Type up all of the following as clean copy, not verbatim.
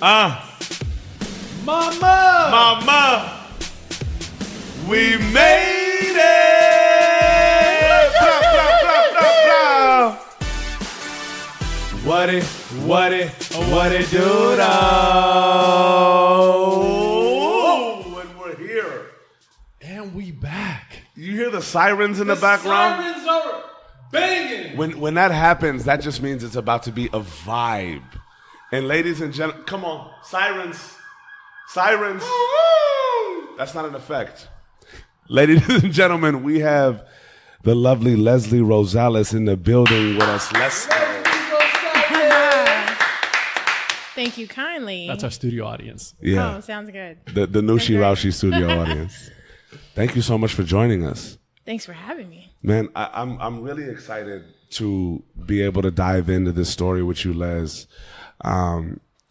Mama, we made it. Blah, blah, blah, blah, blah. What it do though? And we're here. And we back. You hear the sirens in the background? Sirens are banging. When that happens, that just means it's about to be a vibe. And ladies and gentlemen, come on, sirens. That's not an effect. Ladies and gentlemen, we have the lovely Leslie Rosales in the building with us. Leslie. Thank you kindly. That's our studio audience. Yeah. Oh, sounds good. The Nushi Raushi studio audience. Thank you so much for joining us. Thanks for having me. Man, I'm really excited to be able to dive into this story with you, Les.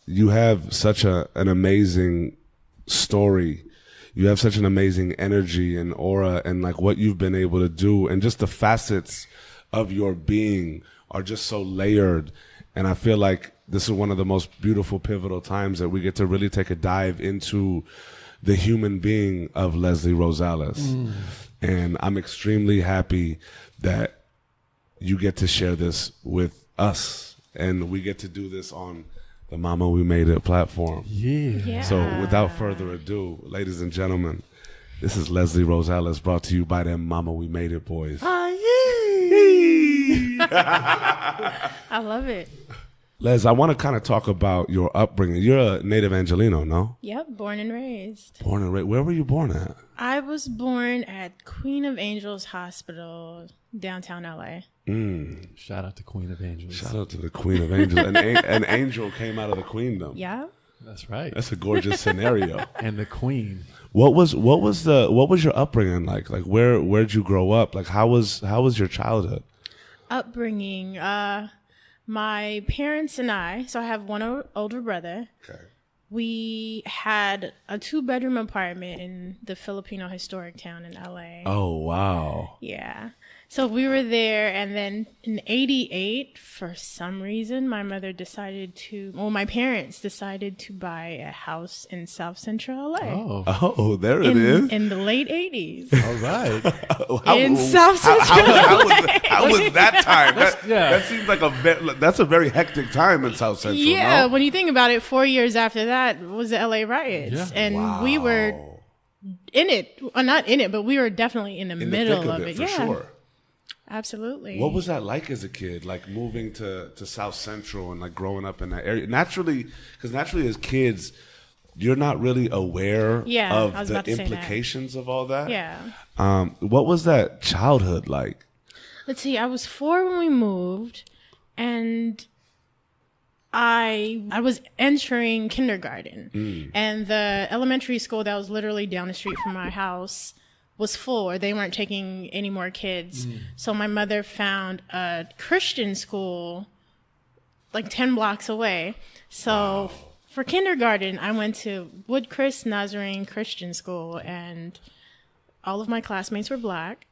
You have such an amazing story. You have such an amazing energy and aura, and like what you've been able to do, and just the facets of your being are just so layered. And I feel like this is one of the most beautiful, pivotal times that we get to really take a dive into the human being of Leslie Rosales. And I'm extremely happy that you get to share this with us, and we get to do this on the Mama We Made It platform. Yeah. So without further ado, ladies and gentlemen, this is Leslie Rosales, brought to you by them Mama We Made It boys. I love it. Les, I want to kind of talk about your upbringing. You're a native Angelino, no? Yep, born and raised. Born and raised. Where were you born at? I was born at Queen of Angels Hospital, downtown LA. Shout out to Queen of Angels. Shout out to the Queen of Angels. An angel came out of the queendom. Yeah. That's right. That's a gorgeous scenario. And the Queen. What was your upbringing like? Like where'd you grow up? Like how was your childhood? Upbringing. My parents and I, so I have one older brother. Okay. We had a 2-bedroom apartment in the Filipino historic town in LA. Oh, wow. Yeah. So we were there, and then in '88, for some reason, my parents decided to buy a house in South Central LA. Oh, there it is. In the late '80s. All right. In South Central How was that time? That seems like that's a very hectic time in South Central. Yeah, no? when you think about it, 4 years after that was the LA riots. Yeah. And we were in it. Well, not in it, but we were definitely in the middle of it. For sure. Absolutely. What was that like as a kid, like moving to South Central and like growing up in that area? Naturally as kids, you're not really aware of the implications of all that. Yeah. What was that childhood like? Let's see. I was 4 when we moved, and I was entering kindergarten, and the elementary school that was literally down the street from my house was full, or they weren't taking any more kids. So my mother found a Christian school like 10 blocks away. So for kindergarten, I went to Woodcrest Nazarene Christian School, and all of my classmates were Black.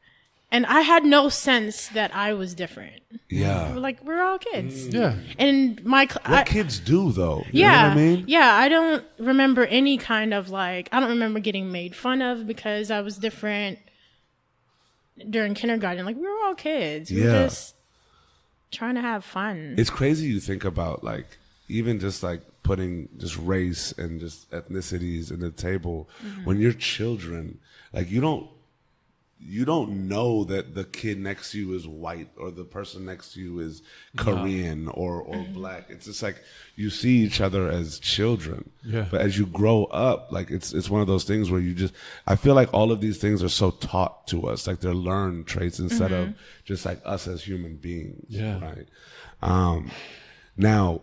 And I had no sense that I was different. Yeah. We're all kids. Yeah. And what kids do, though. You know what I mean? Yeah, I don't remember any kind of I don't remember getting made fun of because I was different during kindergarten. We were all kids. We were just trying to have fun. It's crazy you think about, even just putting just race and just ethnicities in the table. When you're children, you don't know that the kid next to you is white or the person next to you is Korean or Black. It's just you see each other as children. Yeah. But as you grow up, it's one of those things where I feel like all of these things are so taught to us. They're learned traits instead of just us as human beings. Yeah. Right. Now,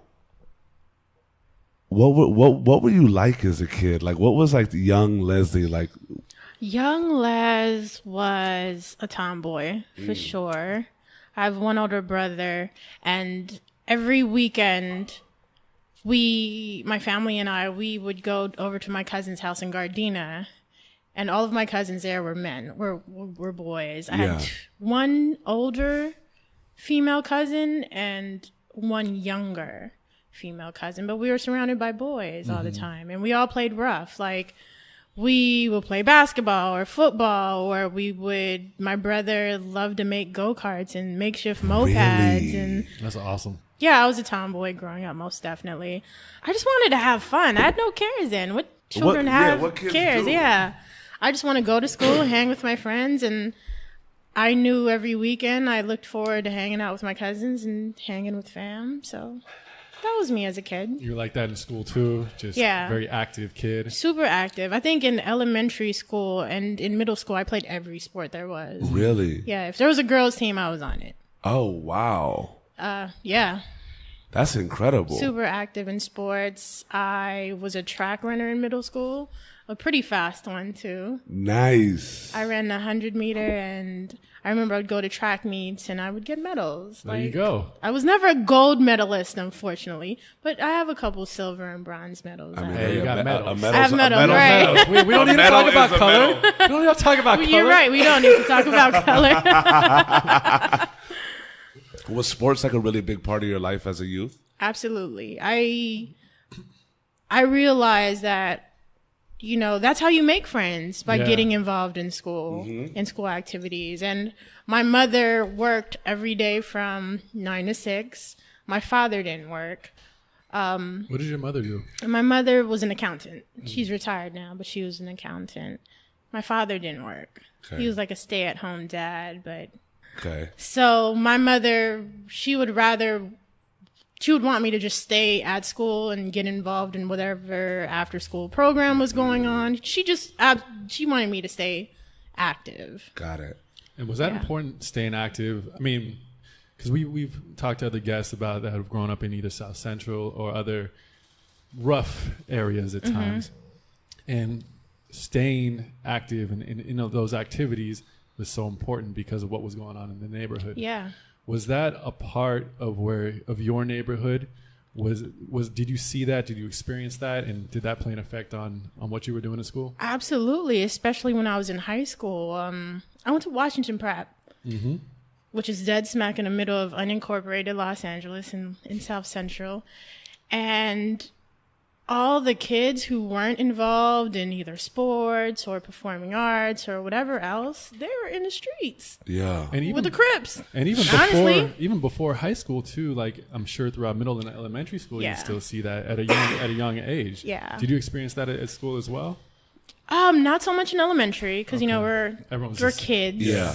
what were you like as a kid? What was the young Leslie like? Young Les was a tomboy, for sure. I have one older brother, and every weekend, my family and I, we would go over to my cousin's house in Gardena, and all of my cousins there were men, were boys. I had one older female cousin and one younger female cousin, but we were surrounded by boys all the time, and we all played rough. Like, we would play basketball or football, or my brother loved to make go-karts and makeshift mopeds. And That's awesome. yeah, I was a tomboy growing up, most definitely. I just wanted to have fun. I had no cares then. What children have what kids cares? do. Yeah. I just want to go to school, hang with my friends, and I knew every weekend I looked forward to hanging out with my cousins and hanging with fam. So that was me as a kid. You're like that in school too? Just Yeah. very active kid. Super active. I think in elementary school and in middle school, I played every sport there was. Really? Yeah, if there was a girls' team, I was on it. Oh, wow. Yeah. That's incredible. Super active in sports. I was a track runner in middle school, a pretty fast one too. Nice. I ran 100-meter, and I remember I would go to track meets and I would get medals. There you go. I was never a gold medalist, unfortunately, but I have a couple silver and bronze medals. I mean, Hey, you got a medals. medal's I have a medals, medal's right. a medal. We don't A need to medal talk about is a color. medal. We don't need to talk about color. You're right. We don't need to talk about color. Was sports like a really big part of your life as a youth? Absolutely. I realized that, that's how you make friends, by Yeah. getting involved in school, in school activities. And my mother worked every day from 9 to 6. My father didn't work. What did your mother do? And my mother was an accountant. She's retired now, but she was an accountant. My father didn't work. Okay. He was like a stay-at-home dad, but Okay. so my mother, she would want me to just stay at school and get involved in whatever after school program was going on. She wanted me to stay active. Got it. And was that Yeah. important, staying active? I mean, because we've talked to other guests about that have grown up in either South Central or other rough areas at times. And staying active in those activities was so important because of what was going on in the neighborhood. Yeah. Was that a part of your neighborhood? Did you see that? Did you experience that? And did that play an effect on what you were doing in school? Absolutely, especially when I was in high school. I went to Washington Prep, which is dead smack in the middle of unincorporated Los Angeles in South Central. And all the kids who weren't involved in either sports or performing arts or whatever else, they were in the streets Yeah. And with the Crips. And even Honestly. before high school too, like I'm sure throughout middle and elementary school, Yeah. you still see that at a young age. Yeah. Did you experience that at school as well? Not so much in elementary because we're Everyone's we're just- kids. Yeah.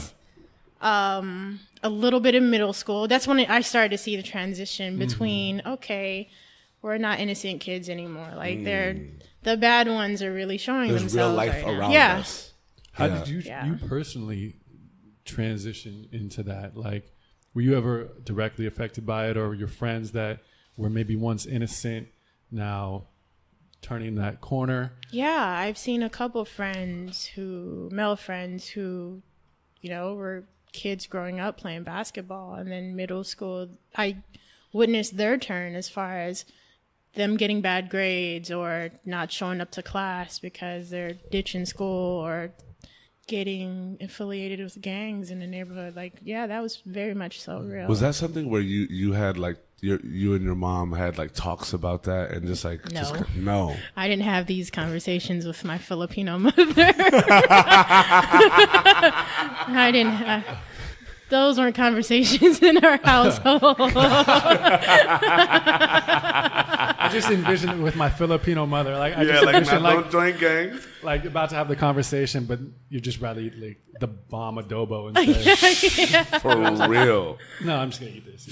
A little bit in middle school. That's when I started to see the transition between we're not innocent kids anymore. Like the bad ones are really showing There's themselves real life right now. around Yeah. us. How Yeah. did you Yeah. you personally transition into that? Like, were you ever directly affected by it, or your friends that were maybe once innocent now turning that corner? Yeah, I've seen a couple male friends who, were kids growing up playing basketball, and then middle school, I witnessed their turn as far as them getting bad grades or not showing up to class because they're ditching school or getting affiliated with gangs in the neighborhood. Like, yeah, that was very much so real. Was that something where you had like you and your mom had like talks about that and just like No. No. I didn't have these conversations with my Filipino mother. I didn't. Those weren't conversations in our household. I just envisioned it with my Filipino mother. Like, I Yeah, just like envisioned don't join gangs. like about to have the conversation, but you just rather eat like the bomb adobo instead. For real. No, I'm just gonna eat this.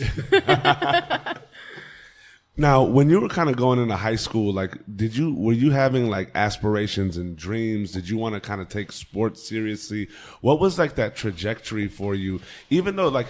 Now, when you were kind of going into high school, like, were you having like aspirations and dreams? Did you want to kind of take sports seriously? What was like that trajectory for you? Even though, like,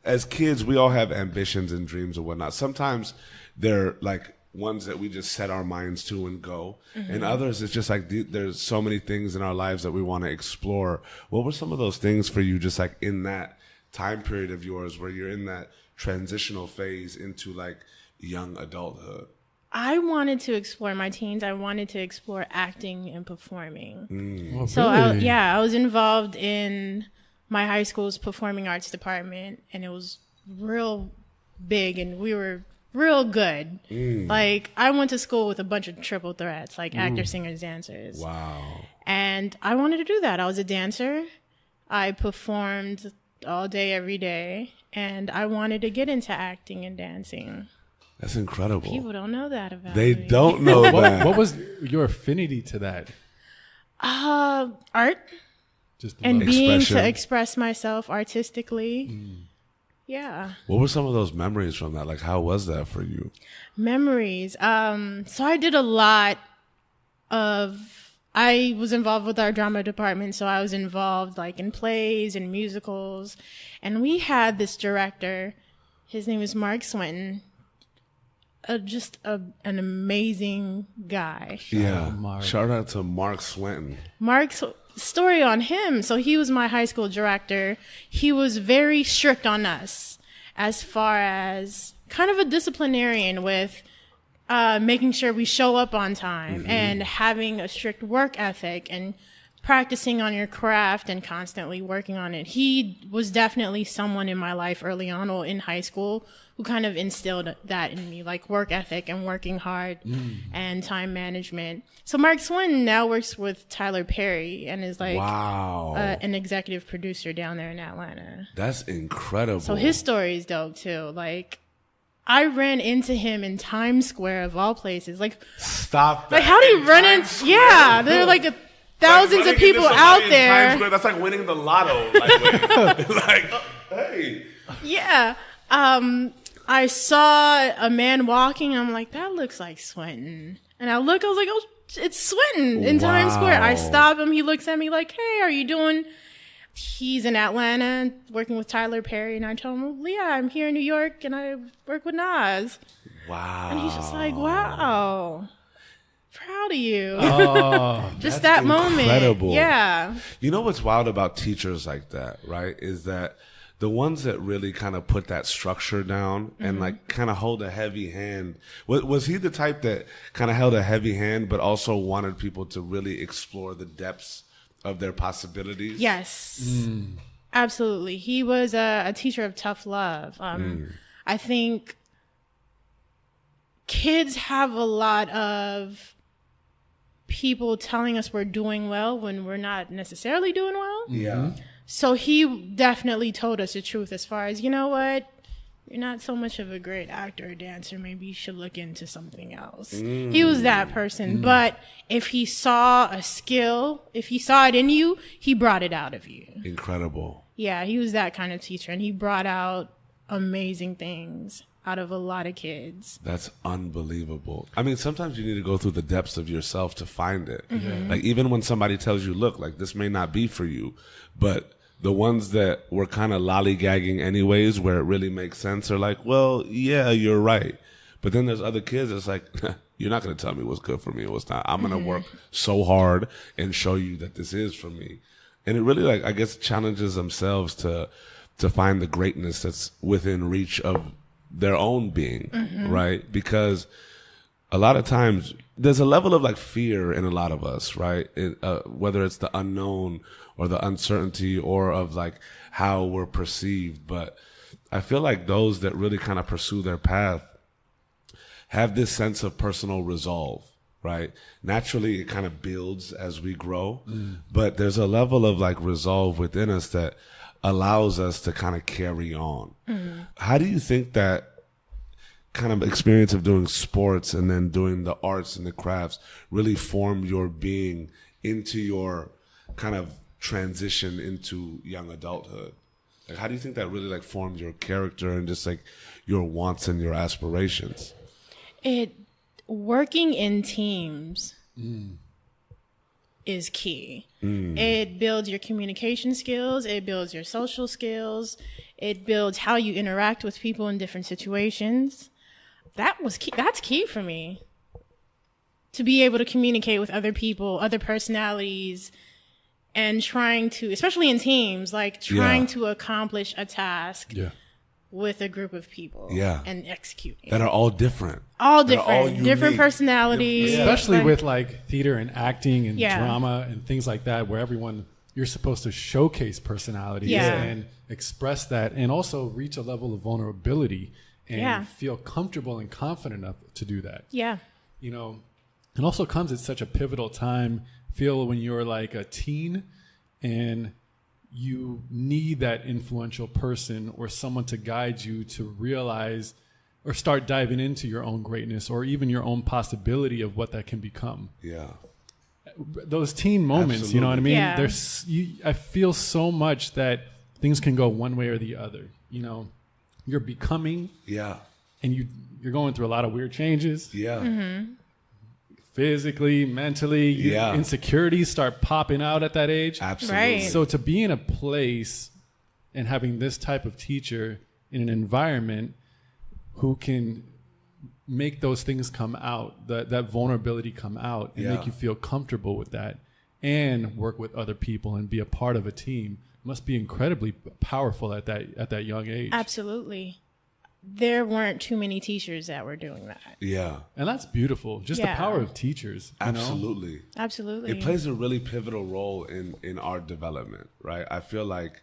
as kids, we all have ambitions and dreams and whatnot. Sometimes they're like ones that we just set our minds to and go. And others, it's just like there's so many things in our lives that we want to explore. What were some of those things for you, just like in that time period of yours where you're in that transitional phase into like young adulthood? I wanted to explore my teens. I wanted to explore acting and performing. Oh, So really? I was involved in my high school's performing arts department, and it was real big, and we were real good. Like, I went to school with a bunch of triple threats, like actors, singers, dancers. Wow. And I wanted to do that. I was a dancer. I performed all day, every day. And I wanted to get into acting and dancing. That's incredible. People don't know that about They me. don't know that. What was your affinity to that? Art Just and love. being Expression. to express myself artistically. Yeah. What were some of those memories from that? Like, how was that for you? Memories. So I did a lot I was involved with our drama department, so I was involved like in plays and musicals. And we had this director, his name is Mark Swinton, just an amazing guy. Mark. Shout out to Mark Swinton. Mark's story on him. So he was my high school director. He was very strict on us as far as kind of a disciplinarian with making sure we show up on time and having a strict work ethic and practicing on your craft and constantly working on it. He was definitely someone in my life early on or in high school who kind of instilled that in me, like work ethic and working hard and time management. So Mark Swinton now works with Tyler Perry and is like an executive producer down there in Atlanta. That's incredible. So his story is dope too. Like, I ran into him in Times Square of all places. Like, Stop that. like how do you run into? Yeah, there are like thousands of people out there. That's like winning the lotto. Like, hey. Yeah. I saw a man walking. I'm like, that looks like Swinton. And I was like, oh, it's Swinton in Times Square. I stop him. He looks at me like, hey, are you doing? He's in Atlanta working with Tyler Perry. And I told him, well, yeah, I'm here in New York and I work with Nas. Wow. And he's just like, wow. Proud of you. Oh, Just that incredible. moment. Yeah. You know what's wild about teachers like that, right? Is that the ones that really kind of put that structure down and like kind of hold a heavy hand. Was he the type that kind of held a heavy hand, but also wanted people to really explore the depths of their possibilities? Yes. Absolutely. He was a teacher of tough love. I think kids have a lot of people telling us we're doing well when we're not necessarily doing well. Yeah. So he definitely told us the truth as far as, you know what, you're not so much of a great actor or dancer. Maybe you should look into something else. He was that person. But if he saw a skill, if he saw it in you, he brought it out of you. Incredible. Yeah, he was that kind of teacher. And he brought out amazing things out of a lot of kids. That's unbelievable. I mean, sometimes you need to go through the depths of yourself to find it. Like, even when somebody tells you, look, like, this may not be for you, but the ones that were kind of lollygagging anyways, where it really makes sense, are like, well, yeah, you're right. But then there's other kids that's like, you're not going to tell me what's good for me or what's not. I'm going to work so hard and show you that this is for me. And it really, like, I guess, challenges themselves to find the greatness that's within reach of their own being, right? Because a lot of times there's a level of like fear in a lot of us, right? Whether it's the unknown or the uncertainty or of like how we're perceived. But I feel like those that really kind of pursue their path have this sense of personal resolve, right? Naturally, it kind of builds as we grow, but there's a level of like resolve within us that allows us to kind of carry on. How do you think that kind of experience of doing sports and then doing the arts and the crafts really formed your being into your kind of transition into young adulthood? Like, how do you think that really like formed your character and just like your wants and your aspirations? Working in teams is key. It builds your communication skills. It builds your social skills. It builds how you interact with people in different situations. That was key. That's key for me. To be able to communicate with other people, other personalities, and trying to, especially in teams, like trying to accomplish a task with a group of people and executing. That are all different. All different. Different personalities. Especially with like theater and acting and drama and things like that, where you're supposed to showcase personalities and express that and also reach a level of vulnerability and feel comfortable and confident enough to do that. Yeah. You know, it also comes at such a pivotal time, feel when you're like a teen and you need that influential person or someone to guide you to realize or start diving into your own greatness or even your own possibility of what that can become. Yeah. Those teen moments, Absolutely. you know what I mean? Yeah. I feel so much that things can go one way or the other. You know, you're becoming, and you're going through a lot of weird changes. Yeah. Physically, mentally, insecurities start popping out at that age. Absolutely. Right. So to be in a place and having this type of teacher in an environment who can make those things come out, that vulnerability come out and make you feel comfortable with that and work with other people and be a part of a team must be incredibly powerful at that young age. Absolutely. There weren't too many teachers that were doing that. Yeah. And that's beautiful. Just the power of teachers. Absolutely. You know? Absolutely. It plays a really pivotal role in our development, right? I feel like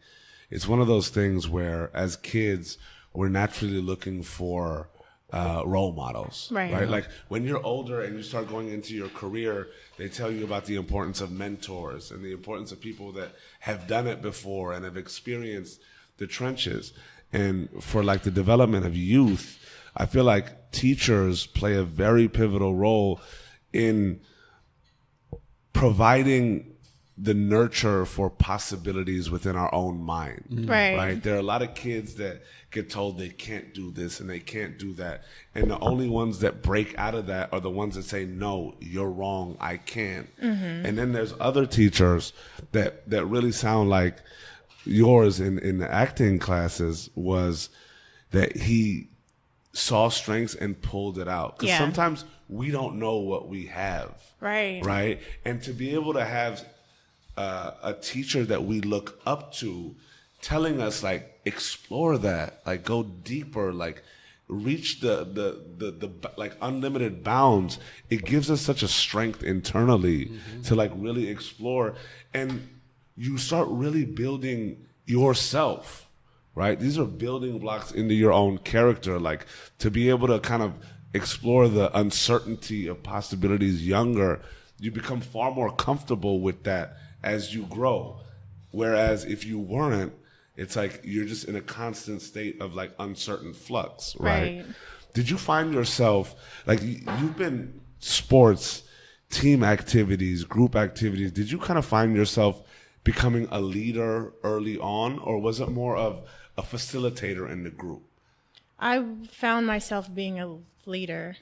it's one of those things where as kids, we're naturally looking for role models, right? Like when you're older and you start going into your career, they tell you about the importance of mentors and the importance of people that have done it before and have experienced the trenches. And for like the development of youth, I feel like teachers play a very pivotal role in providing the nurture for possibilities within our own mind. Right. There are a lot of kids that get told they can't do this and they can't do that. And the only ones that break out of that are the ones that say, no, you're wrong, I can't. And then there's other teachers that really sound like yours in the acting classes was that he saw strengths and pulled it out. Because sometimes we don't know what we have. Right. And to be able to have a teacher that we look up to telling us like explore that, like go deeper, like reach the like unlimited bounds, it gives us such a strength internally to like really explore, and you start really building yourself, right? These are building blocks into your own character, like to be able to kind of explore the uncertainty of possibilities younger, you become far more comfortable with that as you grow. Whereas if you weren't, it's like you're just in a constant state of like uncertain flux, right? Did you find yourself, like you've been sports, team activities, group activities, did you kind of find yourself becoming a leader early on, or was it more of a facilitator in the group? I found myself being a leader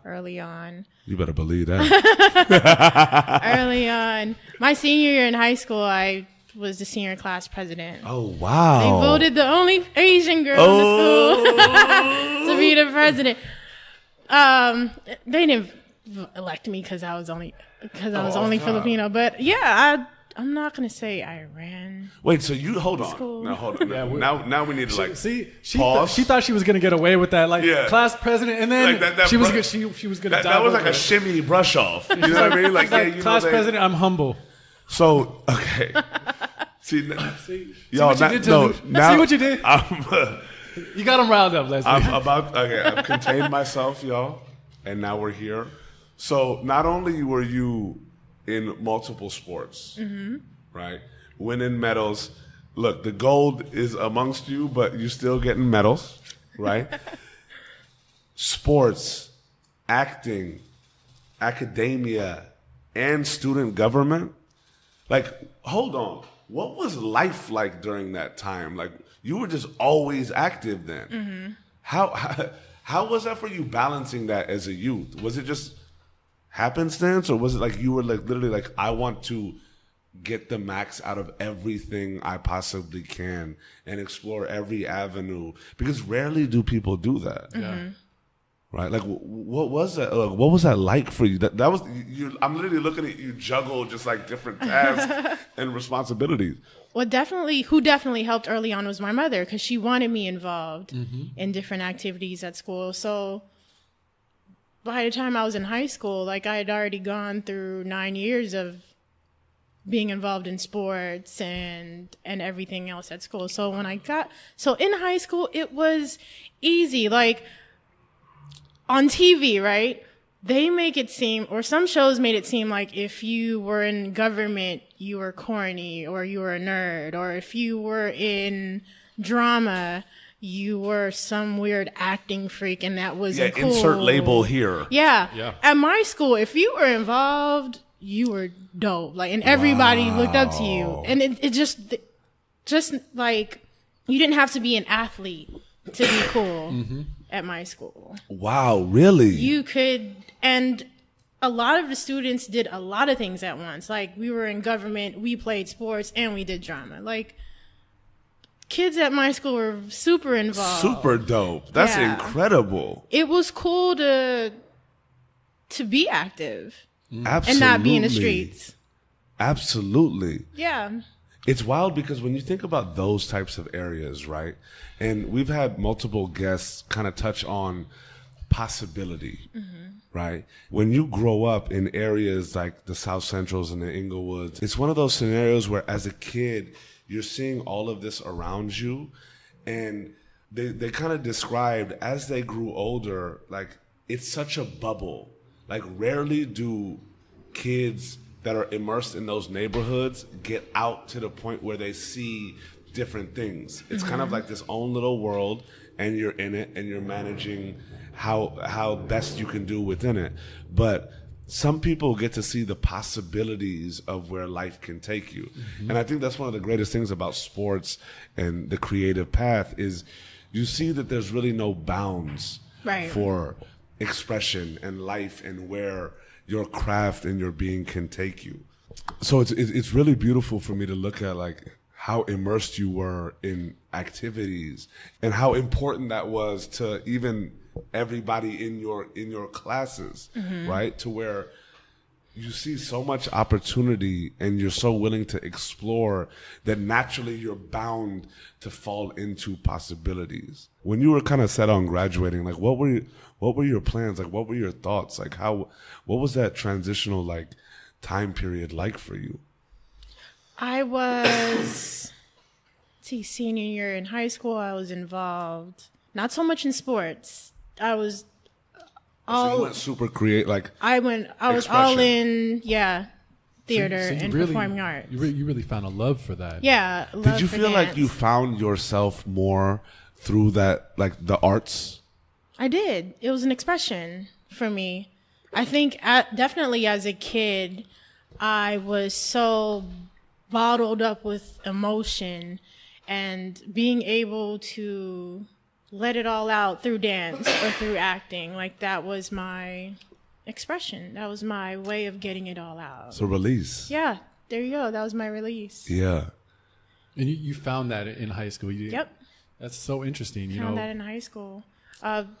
early on. You better believe that. Early on. My senior year in high school, I was the senior class president. Oh, wow. They voted the only Asian girl in the school to be the president. They didn't elect me because I was only Filipino. But yeah, I'm not going to say I ran. Wait, so you hold on. School. Now hold on. Now we need to like she pause. She thought she was going to get away with that, like class president, and then like she was going to die. That was like a shimmy brush off. You know what I mean? Like class president, I'm humble. So okay. See what you did to him. See what you did. You got him riled up, Leslie. I've contained myself, y'all, and now we're here. So not only were you in multiple sports, right? Winning medals. Look, the gold is amongst you, but you're still getting medals, right? Sports, acting, academia, and student government. Like, hold on. What was life like during that time? Like, you were just always active then. How was that for you, balancing that as a youth? Was it just happenstance, or was it like you were like literally like, I want to get the max out of everything I possibly can and explore every avenue? Because rarely do people do that. Right? Like, what was that? What was that like for you? That was you. I'm literally looking at you juggle just like different tasks and responsibilities. Who definitely helped early on was my mother, because she wanted me involved in different activities at school. So by the time I was in high school, like I had already gone through 9 years of being involved in sports and everything else at school. So when in high school, it was easy. Like on TV, right? They make it seem, or some shows made it seem like if you were in government, you were corny or you were a nerd, or if you were in drama, you were some weird acting freak, and that wasn't cool. Insert label here. Yeah. At my school, if you were involved, you were dope. Like, and everybody looked up to you. And it just like, you didn't have to be an athlete to be cool at my school. Wow, really? You could, and a lot of the students did a lot of things at once. Like, we were in government, we played sports, and we did drama. Like, kids at my school were super involved. Super dope. That's incredible. It was cool to be active. Absolutely. And not be in the streets. Absolutely. Yeah. It's wild because when you think about those types of areas, right? And we've had multiple guests kind of touch on possibility, right? When you grow up in areas like the South Centrals and the Inglewoods, it's one of those scenarios where as a kid, you're seeing all of this around you, and they kind of described as they grew older, like it's such a bubble. Like rarely do kids that are immersed in those neighborhoods get out to the point where they see different things. It's kind of like this own little world, and you're in it, and you're managing how best you can do within it. But some people get to see the possibilities of where life can take you. And I think that's one of the greatest things about sports and the creative path is you see that there's really no bounds for expression and life and where your craft and your being can take you. So it's really beautiful for me to look at like how immersed you were in activities and how important that was to even everybody in your classes, right? To where you see so much opportunity and you're so willing to explore that naturally you're bound to fall into possibilities. When you were kind of set on graduating, like what were your plans? Like what were your thoughts? Like what was that transitional like time period like for you? I was senior year in high school. I was involved not so much in sports. I was So you went super creative, like I was all in, theater and performing arts. You really found a love for that. Yeah. Did you feel like you found yourself more through that, like the arts? I did. It was an expression for me. I think definitely as a kid, I was so bottled up with emotion, and being able to let it all out through dance or through acting, like that was my expression. That was my way of getting it all out. So release. Yeah, there you go. That was my release. Yeah. And you found that in high school. Yep. That's so interesting. Found that in high school.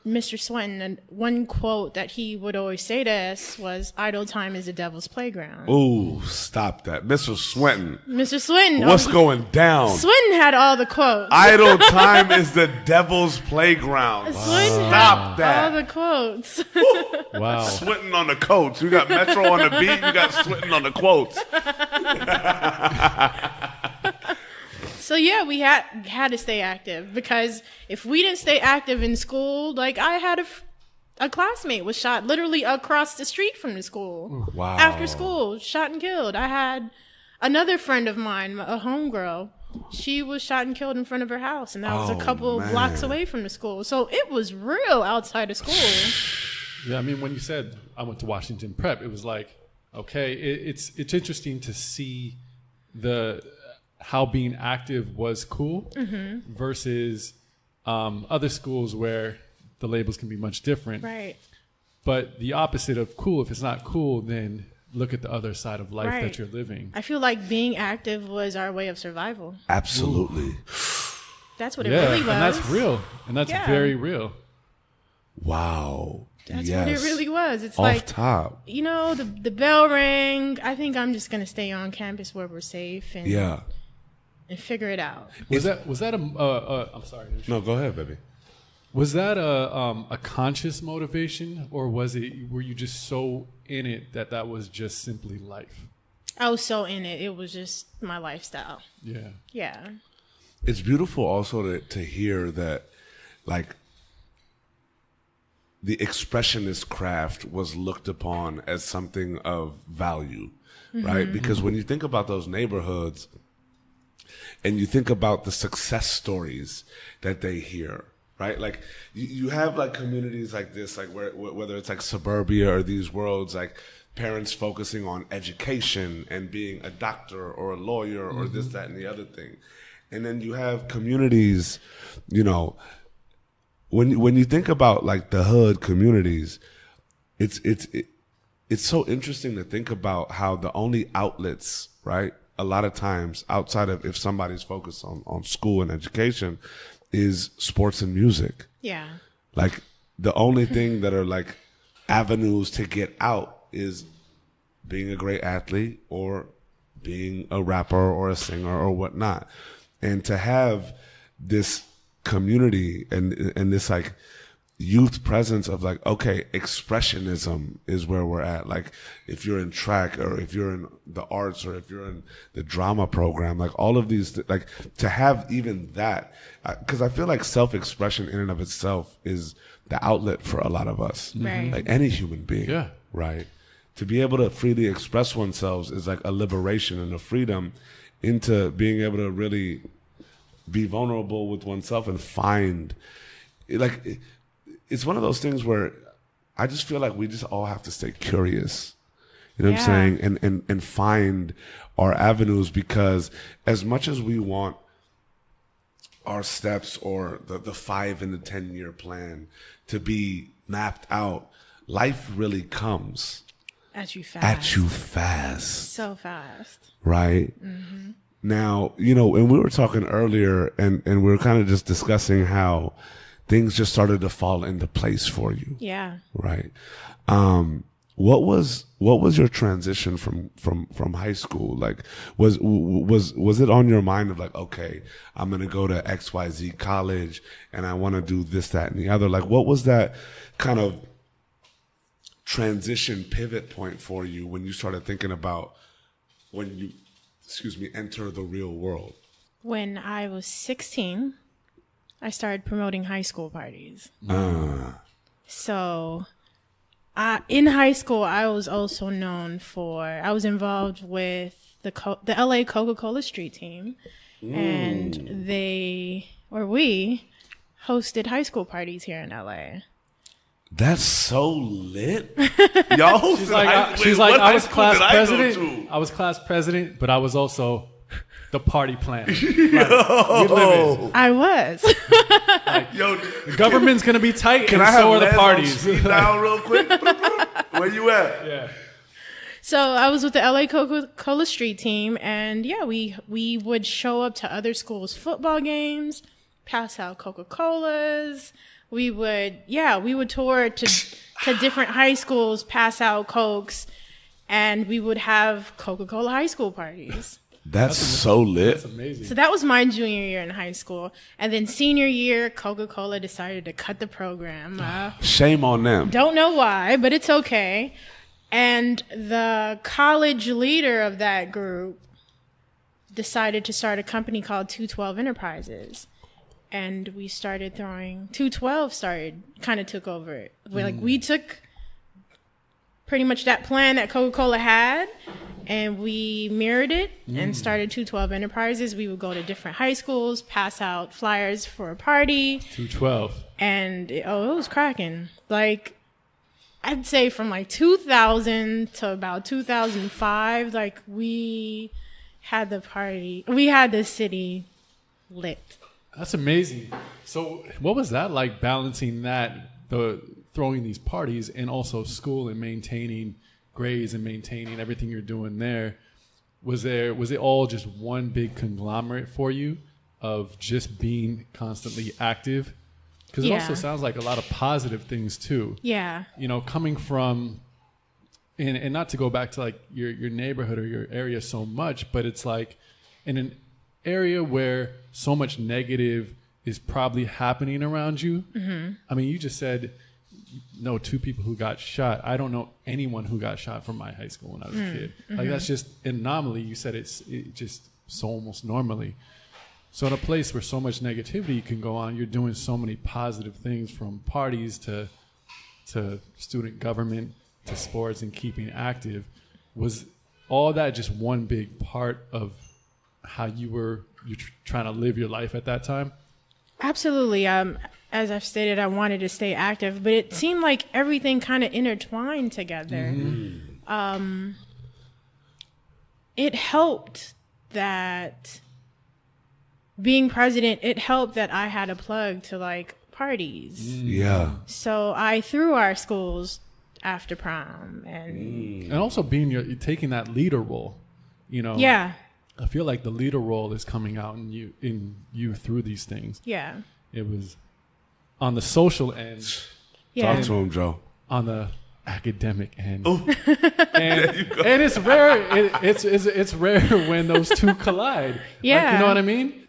Mr. Swinton, and one quote that he would always say to us was, "Idle time is the devil's playground." Ooh, stop that. Mr. Swinton. Mr. Swinton. What's going down? Swinton had all the quotes. Idle time is the devil's playground. Swinton Stop had that. all the quotes. Wow. Swinton on the coats. You got Metro on the beat. You got Swinton on the quotes. So yeah, we had to stay active, because if we didn't stay active in school, like I had a classmate was shot literally across the street from the school. Wow. After school, shot and killed. I had another friend of mine, a homegirl. She was shot and killed in front of her house, and that was a couple blocks away from the school. So it was real outside of school. Yeah, I mean, when you said I went to Washington Prep, it was like, okay, it's interesting to see how being active was cool versus other schools where the labels can be much different. Right. But the opposite of cool, if it's not cool, then look at the other side of life that you're living. I feel like being active was our way of survival. Absolutely. That's what it really was. And that's real. And that's very real. Wow. That's what it really was. It's off like, top. You know, the bell rang. I think I'm just going to stay on campus where we're safe and figure it out. Was that I'm sorry. No, go ahead, baby. Was that a conscious motivation, or were you just so in it that was just simply life? I was so in it. It was just my lifestyle. Yeah. Yeah. It's beautiful also to hear that, like, the expressionist craft was looked upon as something of value, right? Because when you think about those neighborhoods and you think about the success stories that they hear, right? Like you have like communities like this, like whether it's like suburbia or these worlds, like parents focusing on education and being a doctor or a lawyer or this, that, and the other thing. And then you have communities, you know, when you think about like the hood communities, it's so interesting to think about how the only outlets, right, a lot of times outside of if somebody's focused on school and education, is sports and music. Yeah. Like the only thing that are like avenues to get out is being a great athlete or being a rapper or a singer or whatnot. And to have this community and this like youth presence of like, okay, expressionism is where we're at. Like if you're in track or if you're in the arts or if you're in the drama program, like all of these, like to have even that, because I feel like self-expression in and of itself is the outlet for a lot of us, Right. like any human being, Yeah. right? To be able to freely express oneself is like a liberation and a freedom into being able to really be vulnerable with oneself and find, like, it's one of those things where I just feel like we just all have to stay curious. You know what I'm saying? And find our avenues, because as much as we want our steps or the 5 and the 10-year plan to be mapped out, life really comes At you fast. at you fast. So fast. Right? Now, you know, and we were talking earlier and we were kind of just discussing how things just started to fall into place for you. Yeah. Right. What was your transition from high school? Like, was it on your mind of like, okay, I'm going to go to XYZ college and I want to do this, that, and the other? Like, what was that kind of transition pivot point for you when you started thinking about when you, enter the real world? When I was 16, I started promoting high school parties. So in high school, I was also known for, I was involved with the LA Coca-Cola street team. And we hosted high school parties here in LA. That's so lit. Y'all, She's like, I was class president. I was class president, but I was also the party planner. Like, we live it. I was. Yo, The government's gonna be tight, can and I have so are the Les on parties. speed dial real quick? Where you at? Yeah. So I was with the LA Coca-Cola street team, and yeah, we would show up to other schools' football games, pass out Coca-Colas. We would tour to different high schools, pass out Cokes, and we would have Coca-Cola high school parties. That's so lit. That's amazing. So that was my junior year in high school. And then senior year, Coca-Cola decided to cut the program. Shame on them. Don't know why, but it's okay. And the college leader of that group decided to start a company called 212 Enterprises. And we started throwing, 212 kind of took over it. We took pretty much that plan that Coca-Cola had, and we mirrored it and started 212 Enterprises. We would go to different high schools, pass out flyers for a party. 212. And it was cracking. Like, I'd say from like 2000 to about 2005, like we had the city lit. That's amazing. So what was that like, balancing throwing these parties and also school and maintaining grades and maintaining everything you're doing there? Was it all just one big conglomerate for you of just being constantly active? Because it also sounds like a lot of positive things too. Yeah. You know, coming from, and not to go back to like your neighborhood or your area so much, but it's like in an area where so much negative is probably happening around you. I mean, you just said know 2 people who got shot. I don't know anyone who got shot from my high school when I was a kid. Like that's just an anomaly. You said it just so almost normally. So in a place where so much negativity can go on, you're doing so many positive things, from parties to student government to sports and keeping active. Was all that just one big part of how you're trying to live your life at that time? Absolutely. As I've stated, I wanted to stay active, but it seemed like everything kind of intertwined together. It helped that being president, it helped that I had a plug to like parties. Yeah. So I threw our schools after prom and also taking that leader role, Yeah. I feel like the leader role is coming out in you through these things. Yeah. It was on the social end. Yeah. Talk to him, Joe. On the academic end. And it's rare. It's rare when those two collide. Yeah. Like, you know what I mean?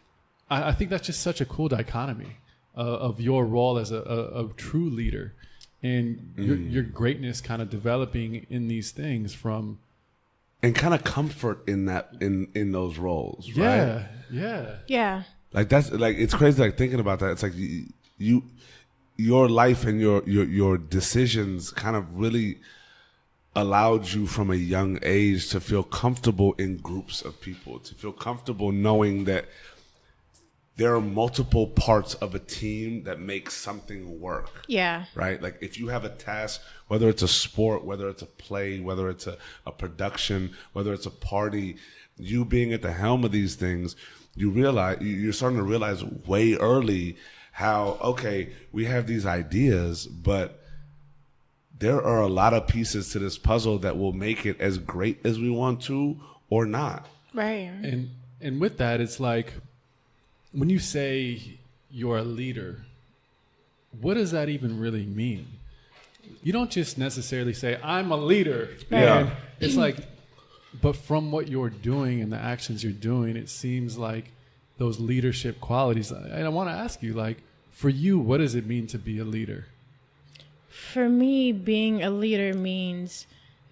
I think that's just such a cool dichotomy of your role as a true leader, and your greatness kind of developing in these things from. And kind of comfort in that, in those roles, right? Yeah. Like that's like, it's crazy. Like thinking about that, it's like your life and your decisions kind of really allowed you from a young age to feel comfortable in groups of people, to feel comfortable knowing that there are multiple parts of a team that make something work. Yeah. Right? Like if you have a task, whether it's a sport, whether it's a play, whether it's a production, whether it's a party, you being at the helm of these things, you're starting to realize way early how, okay, we have these ideas, but there are a lot of pieces to this puzzle that will make it as great as we want to or not. Right. And with that, it's like, when you say you're a leader, what does that even really mean? You don't just necessarily say, I'm a leader. Yeah. And it's like, but from what you're doing and the actions you're doing, it seems like those leadership qualities. And I want to ask you, like, for you, what does it mean to be a leader? For me, being a leader means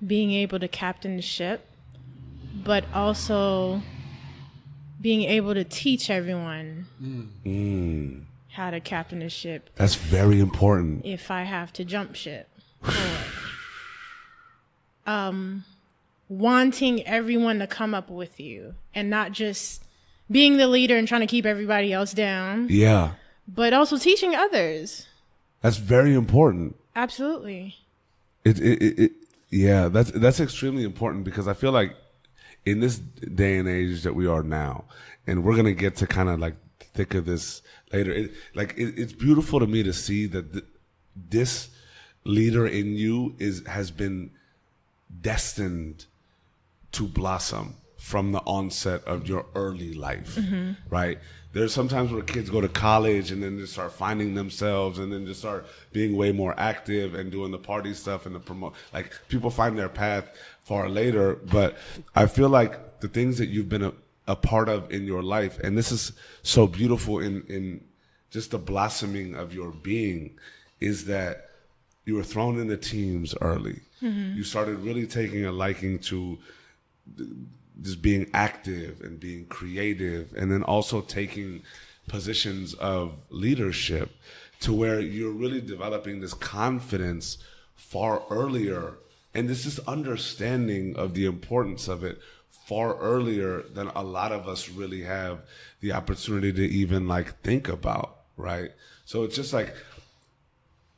being able to captain the ship, but also being able to teach everyone how to captain the ship. That's very important. If I have to jump ship. Wanting everyone to come up with you and not just being the leader and trying to keep everybody else down. Yeah. But also teaching others. That's very important. Absolutely. Yeah, that's extremely important, because I feel like in this day and age that we are now, and we're gonna get to kind of like the thick of this later. It's beautiful to me to see that this leader in you has been destined to blossom from the onset of your early life, right? There's sometimes where kids go to college and then just start finding themselves and then just start being way more active and doing the party stuff and the promote. Like people find their path far later, but I feel like the things that you've been a part of in your life, and this is so beautiful in just the blossoming of your being, is that you were thrown into teams early. You started really taking a liking to just being active and being creative, and then also taking positions of leadership to where you're really developing this confidence far earlier, and this understanding of the importance of it far earlier than a lot of us really have the opportunity to even like think about, right? So it's just like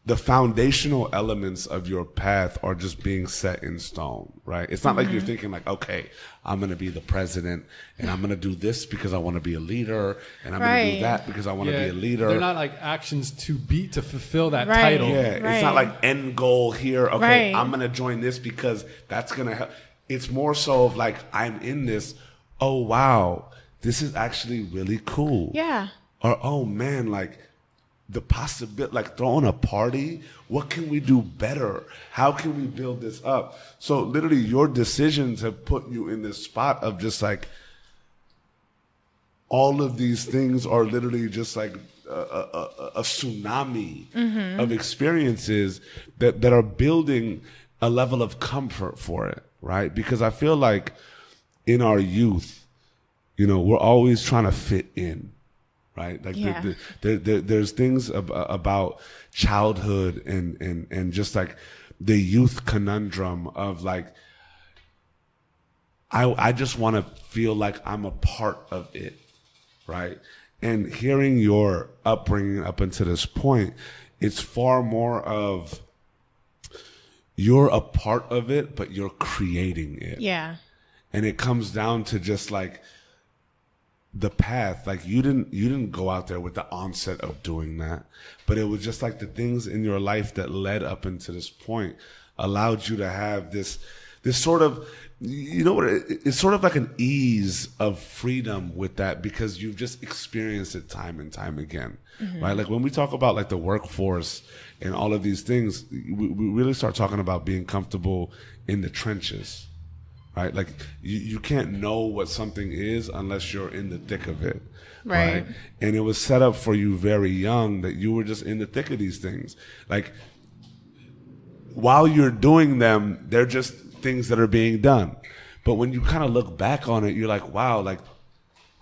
the foundational elements of your path are just being set in stone, right? It's not like you're thinking like, okay, I'm going to be the president and I'm going to do this because I want to be a leader, and I'm going to do that because I want to be a leader. They're not like actions to fulfill that title. Yeah, it's not like end goal here. Okay, I'm going to join this because that's going to help. It's more so of like, I'm in this. Oh, wow, this is actually really cool. Yeah. Or, oh man, like, the possibility, like throwing a party, what can we do better? How can we build this up? So literally your decisions have put you in this spot of just like, all of these things are literally just like a tsunami of experiences that are building a level of comfort for it, right? Because I feel like in our youth, we're always trying to fit in, right? Like there's things about childhood and just like the youth conundrum of like, I just want to feel like I'm a part of it, right? And hearing your upbringing up until this point, it's far more of you're a part of it, but you're creating it. Yeah. And it comes down to just like the path. Like you didn't go out there with the onset of doing that, but it was just like the things in your life that led up into this point allowed you to have this sort of, it's sort of like an ease of freedom with that because you've just experienced it time and time again, right? Like when we talk about like the workforce and all of these things, we really start talking about being comfortable in the trenches, right? Like you can't know what something is unless you're in the thick of it, right? And it was set up for you very young that you were just in the thick of these things. Like while you're doing them, they're just things that are being done. But when you kind of look back on it, you're like, wow, like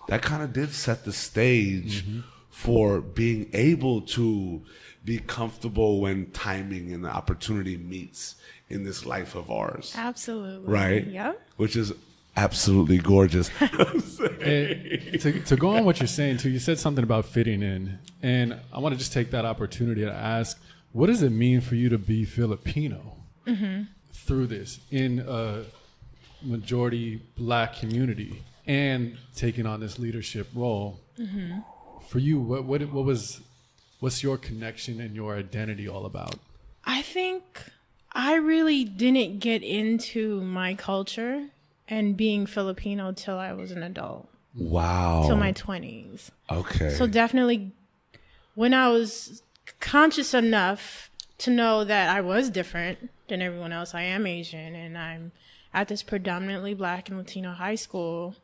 that kind of did set the stage for being able to be comfortable when timing and the opportunity meets in this life of ours. Absolutely. Right? Yep. Which is absolutely gorgeous. To go on what you're saying too, you said something about fitting in. And I want to just take that opportunity to ask, what does it mean for you to be Filipino through this in a majority Black community and taking on this leadership role? For you, what's your connection and your identity all about? I think I really didn't get into my culture and being Filipino till I was an adult. Wow. Till my 20s. Okay. So definitely when I was conscious enough to know that I was different than everyone else, I am Asian and I'm at this predominantly Black and Latino high school,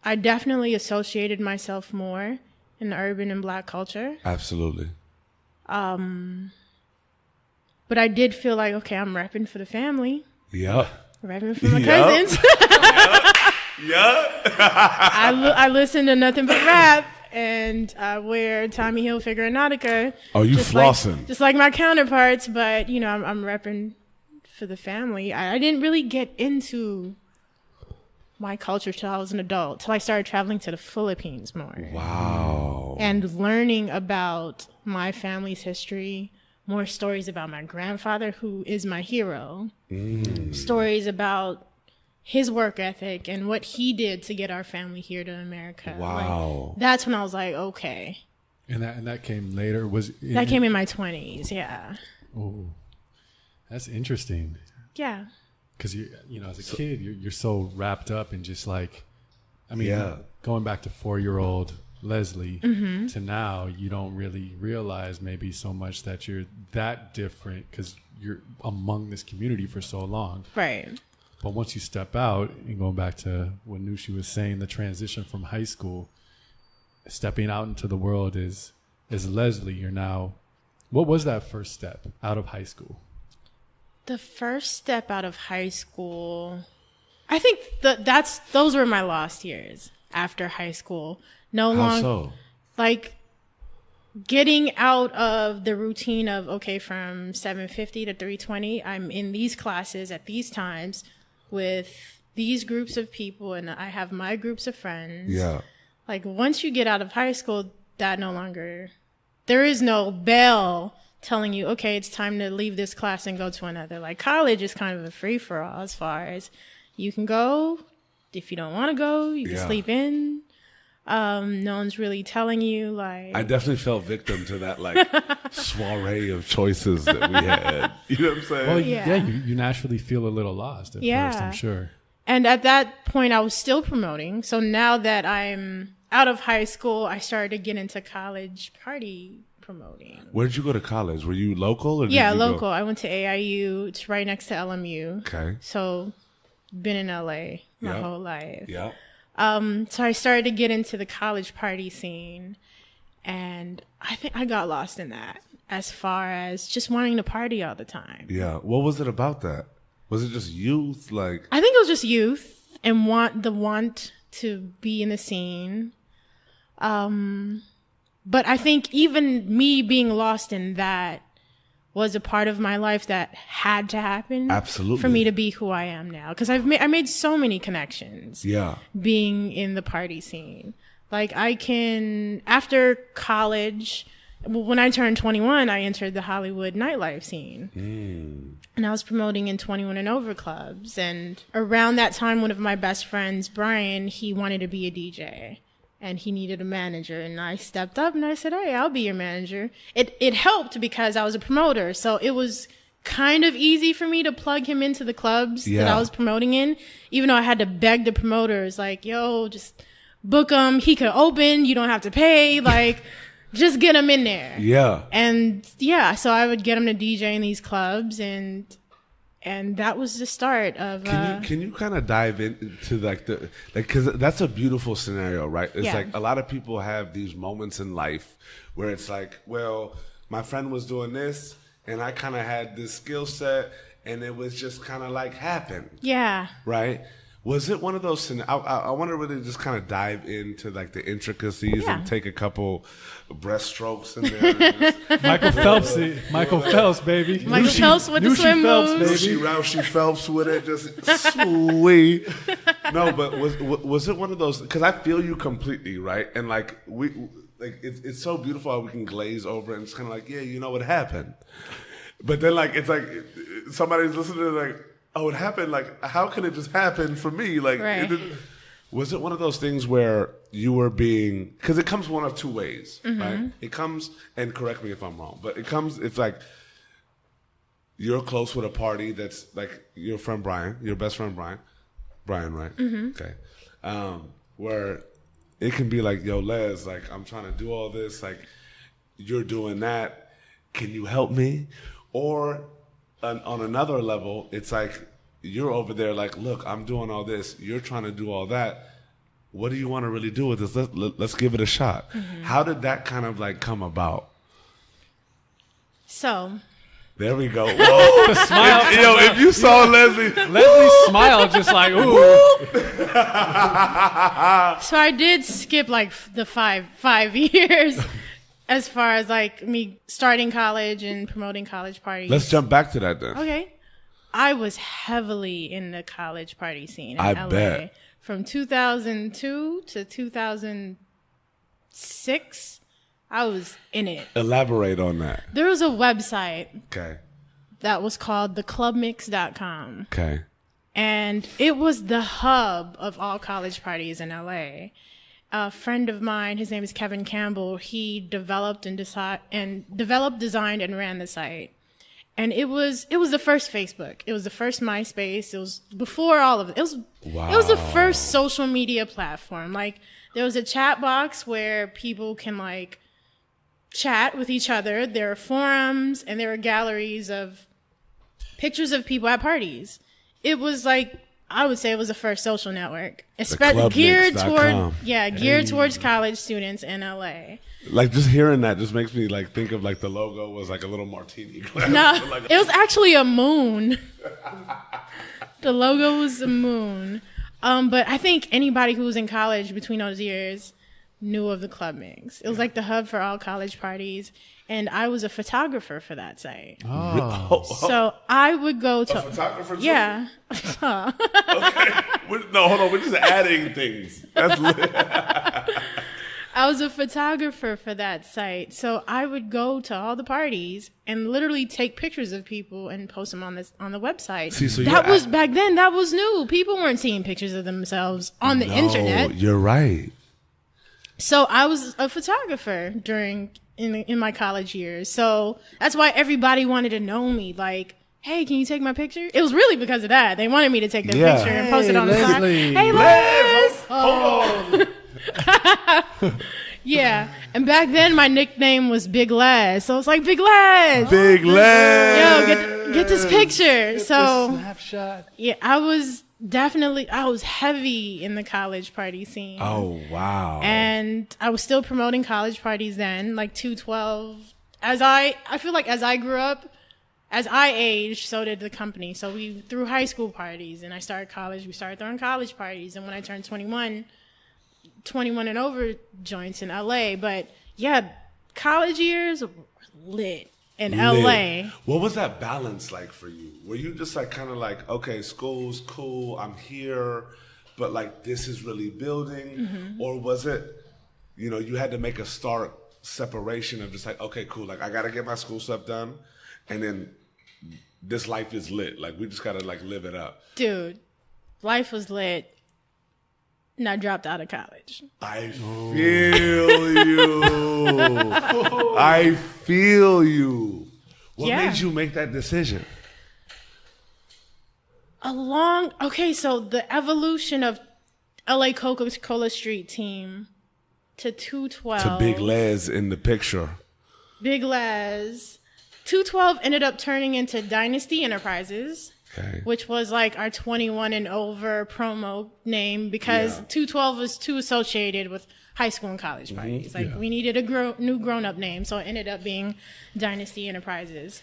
I definitely associated myself more in the urban and Black culture. Absolutely. But I did feel like, okay, I'm repping for the family. Yep. Repping for my cousins. I listen to nothing but rap and I wear Tommy Hilfiger and Nautica. Oh, you flossing. Just like my counterparts, but, I'm repping for the family. I didn't really get into my culture till I was an adult, till I started traveling to the Philippines more. Wow. And learning about my family's history, more stories about my grandfather, who is my hero, stories about his work ethic and what he did to get our family here to America. Wow. Like, that's when I was like, okay. And that came later? That came in my 20s, yeah. Oh, that's interesting. Yeah. Because as a kid, you're so wrapped up in just like, going back to 4-year-old Leslie to now, you don't really realize maybe so much that you're that different because you're among this community for so long. Right. But once you step out and going back to what Nushi was saying, the transition from high school, stepping out into the world is Leslie. You're now, what was that first step out of high school? The first step out of high school, I think those were my lost years after high school. No longer, so? Like getting out of the routine of, okay, from 7:50 to 3:20, I'm in these classes at these times with these groups of people and I have my groups of friends. Yeah. Like once you get out of high school, that no longer, there is no bell telling you, okay, it's time to leave this class and go to another. Like college is kind of a free for all as far as you can go. If you don't want to go, you can sleep in. No one's really telling you, like. I definitely fell victim to that like soiree of choices that we had. You know what I'm saying? Well, you naturally feel a little lost at first, I'm sure. And at that point, I was still promoting. So now that I'm out of high school, I started to get into college party promoting. Where did you go to college? Were you local? Or local. I went to AIU. It's right next to LMU. Okay. So been in LA my whole life. Yeah. So I started to get into the college party scene. And I think I got lost in that as far as just wanting to party all the time. Yeah. What was it about that? Was it just youth? Like, I think it was just youth and want to be in the scene. But I think even me being lost in that was a part of my life that had to happen. Absolutely. For me to be who I am now. Because I made so many connections. Yeah. Being in the party scene. Like after college, when I turned 21, I entered the Hollywood nightlife scene. And I was promoting in 21 and over clubs. And around that time, one of my best friends, Brian, he wanted to be a DJ. And he needed a manager. And I stepped up and I said, hey, I'll be your manager. It helped because I was a promoter. So it was kind of easy for me to plug him into the clubs that I was promoting in. Even though I had to beg the promoters, like, yo, just book him. He could open. You don't have to pay. Like, just get him in there. Yeah. And yeah, so I would get him to DJ in these clubs and that was the start of. Can you kind of dive into because that's a beautiful scenario, right? It's like a lot of people have these moments in life where it's like, well, my friend was doing this, and I kind of had this skill set, and it was just kind of like happened. Yeah. Right. Was it one of those? I want to really just kind of dive into like the intricacies and take a couple breaststrokes in there. Michael Phelps, baby. Michael Phelps with the swim moves. Rousey Phelps with it, just sweet. No, but was it one of those? Because I feel you completely, right? And like it's so beautiful how we can glaze over it, and it's kind of like, yeah, you know what happened. But then like it's like somebody's listening to like, oh, it happened. Like, how can it just happen for me? Like, was it one of those things where you were being, because it comes one of two ways, right? It comes, and correct me if I'm wrong, but it's like you're close with a party that's like your friend Brian, your best friend Brian, right? Okay. Where it can be like, yo, Les, like, I'm trying to do all this. Like, you're doing that. Can you help me? Or on another level, it's like you're over there like, look, I'm doing all this. You're trying to do all that. What do you want to really do with this? Let's give it a shot. How did that kind of like come about? So. There we go. Whoa. Smile. If you saw Leslie smile just like, ooh. So I did skip like the five years. As far as like me starting college and promoting college parties. Let's jump back to that then. Okay. I was heavily in the college party scene in LA. Bet. From 2002 to 2006, I was in it. Elaborate on that. There was a website that was called theclubmix.com. Okay. And it was the hub of all college parties in LA. A friend of mine, his name is Kevin Campbell, he developed, designed, and ran the site. And it was the first Facebook. It was the first MySpace. It was before all of it. It was the first social media platform. Like, there was a chat box where people can like chat with each other. There are forums and there are galleries of pictures of people at parties. It was like, I would say it was the first social network, geared towards college students in LA. Like, just hearing that just makes me like think of like the logo was like a little martini glass. No, it was actually a moon. The logo was a moon. But I think anybody who was in college between those years knew of the Club Mix. It was like the hub for all college parties. And I was a photographer for that site. Oh. So I would go to... A photographer too? Yeah. Okay. No, hold on. We're just adding things. That's I was a photographer for that site. So I would go to all the parties and literally take pictures of people and post them on the website. See, so back then, that was new. People weren't seeing pictures of themselves on the internet. You're right. So I was a photographer in my college years. So that's why everybody wanted to know me. Like, hey, can you take my picture? It was really because of that. They wanted me to take their picture and post it on the side. Hey, Les! Hold on. Yeah. And back then, my nickname was Big Les. So it's like, Big Les! Big Les! Yo, Get this picture. So snapshot. yeah, I was heavy in the college party scene. Oh, wow. And I was still promoting college parties then, like 212. I feel like as I grew up, as I aged, so did the company. So we threw high school parties, and I started college. We started throwing college parties. And when I turned 21 and over joints in LA. But yeah, college years were lit in LA. What was that balance like for you? Were you just like kind of like, okay, school's cool, I'm here, but like this is really building? Mm-hmm. Or was it, you know, you had to make a stark separation of just like, okay, cool, like I got to get my school stuff done, and then this life is lit. Like we just got to like live it up. Dude, life was lit. And I dropped out of college. I feel you. I feel you. What made you make that decision? So the evolution of LA Coca-Cola Street team to 212. To Big Les in the picture. Big Les. 212 ended up turning into Dynasty Enterprises. Okay. Which was like our 21 and over promo name because 212 was too associated with high school and college parties. Like we needed a new grown-up name, so it ended up being Dynasty Enterprises.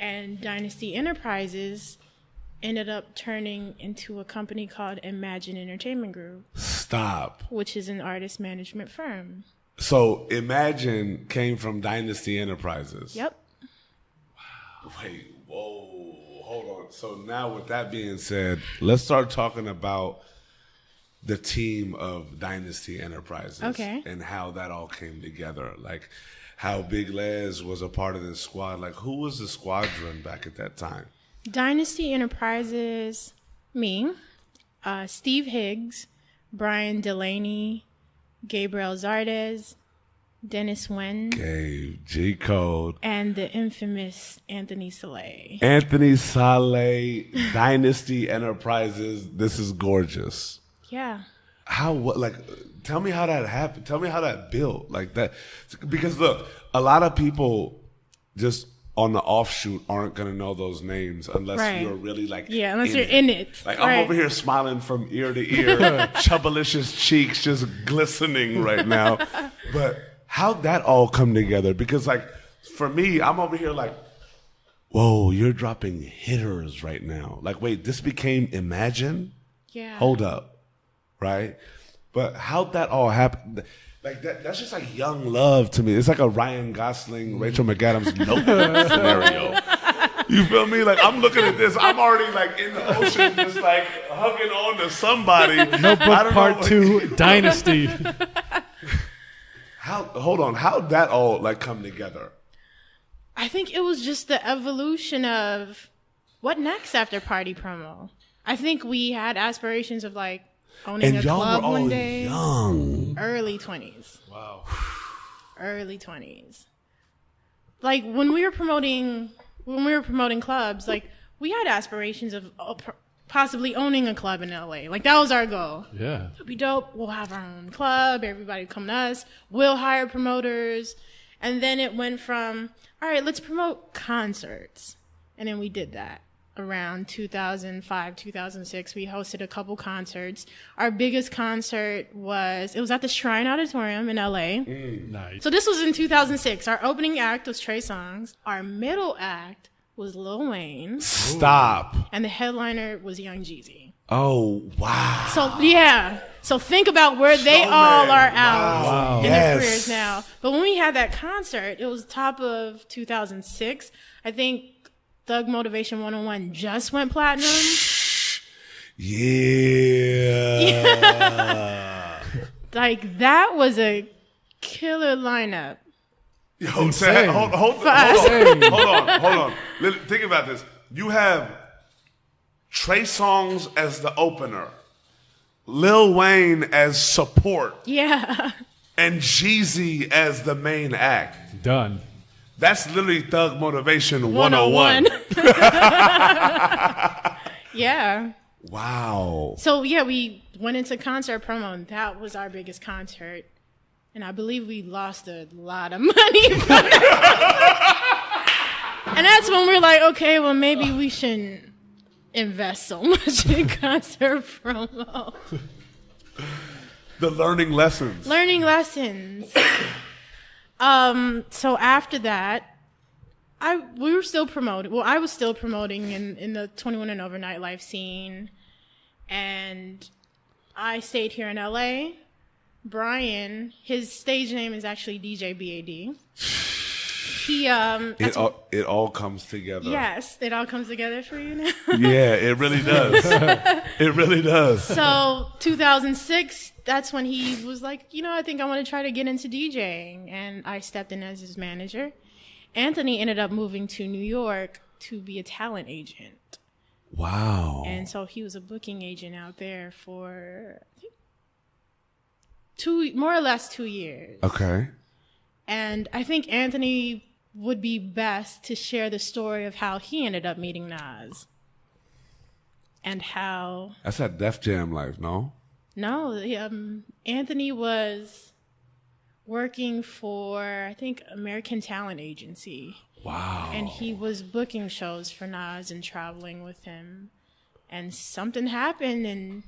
And Dynasty Enterprises ended up turning into a company called Imagine Entertainment Group. Stop. Which is an artist management firm. So Imagine came from Dynasty Enterprises. Yep. Wow. Wait, whoa. Hold on. So now with that being said, let's start talking about the team of Dynasty Enterprises. Okay. And how that all came together. Like how Big Les was a part of this squad. Like who was the squadron back at that time? Dynasty Enterprises, me, Steve Higgs, Brian Delaney, Gabriel Zardes, Dennis Wen. Okay, G Code. And the infamous Anthony Saleh. Anthony Saleh, Dynasty Enterprises. This is gorgeous. Yeah. Tell me how that happened. Tell me how that built like that. Because look, a lot of people just on the offshoot aren't going to know those names unless you're really like unless you're in it. Like I'm over here smiling from ear to ear, Chubalicious cheeks just glistening right now. But how'd that all come together? Because like for me, I'm over here like, whoa, you're dropping hitters right now. Like, wait, this became Imagine? Yeah. Hold up. Right? But how'd that all happen? Like that's just like young love to me. It's like a Ryan Gosling, Rachel McAdams Notebook scenario. You feel me? Like I'm looking at this, I'm already like in the ocean, just like hugging on to somebody. Notebook Part 2, Dynasty. Hold on, how'd that all like come together? I think it was just the evolution of what next after party promo. I think we had aspirations of like owning a club one day. Young. Early 20s. Wow. Early 20s. Like when we were promoting clubs, like we had aspirations of possibly owning a club in LA. Like that was our goal. Yeah. It'd be dope. We'll have our own club. Everybody come to us. We'll hire promoters. And then it went from, all right, let's promote concerts. And then we did that. Around 2005, 2006, we hosted a couple concerts. Our biggest concert was at the Shrine Auditorium in LA. Nice. So this was in 2006. Our opening act was Trey Songz. Our middle act was Lil Wayne. Stop. And the headliner was Young Jeezy. Oh, wow. So, yeah. So think about where they all are out in their careers now. But when we had that concert, it was top of 2006. I think Thug Motivation 101 just went platinum. Yeah. Like, that was a killer lineup. Yo, hold on. Think about this. You have Trey Songz as the opener, Lil Wayne as support. Yeah. And Jeezy as the main act. Done. That's literally Thug Motivation 101. Yeah. Wow. So, yeah, we went into concert promo, and that was our biggest concert. And I believe we lost a lot of money. And that's when we're like, okay, well, maybe we shouldn't invest so much in concert promo. The learning lessons. So after that, we were still promoting. Well, I was still promoting in the 21 and over nightlife scene, and I stayed here in LA. Brian, his stage name is actually DJ BAD. It all comes together. Yes, it all comes together for you now. Yeah, it really does. It really does. So 2006, that's when he was like, I think I want to try to get into DJing, and I stepped in as his manager. Anthony ended up moving to New York to be a talent agent. Wow. And so he was a booking agent out there for, I think, more or less 2 years. Okay. And I think Anthony would be best to share the story of how he ended up meeting Nas. And how... That's that Def Jam life, no? No, Anthony was working for, I think, American Talent Agency. Wow. And he was booking shows for Nas and traveling with him. And something happened, and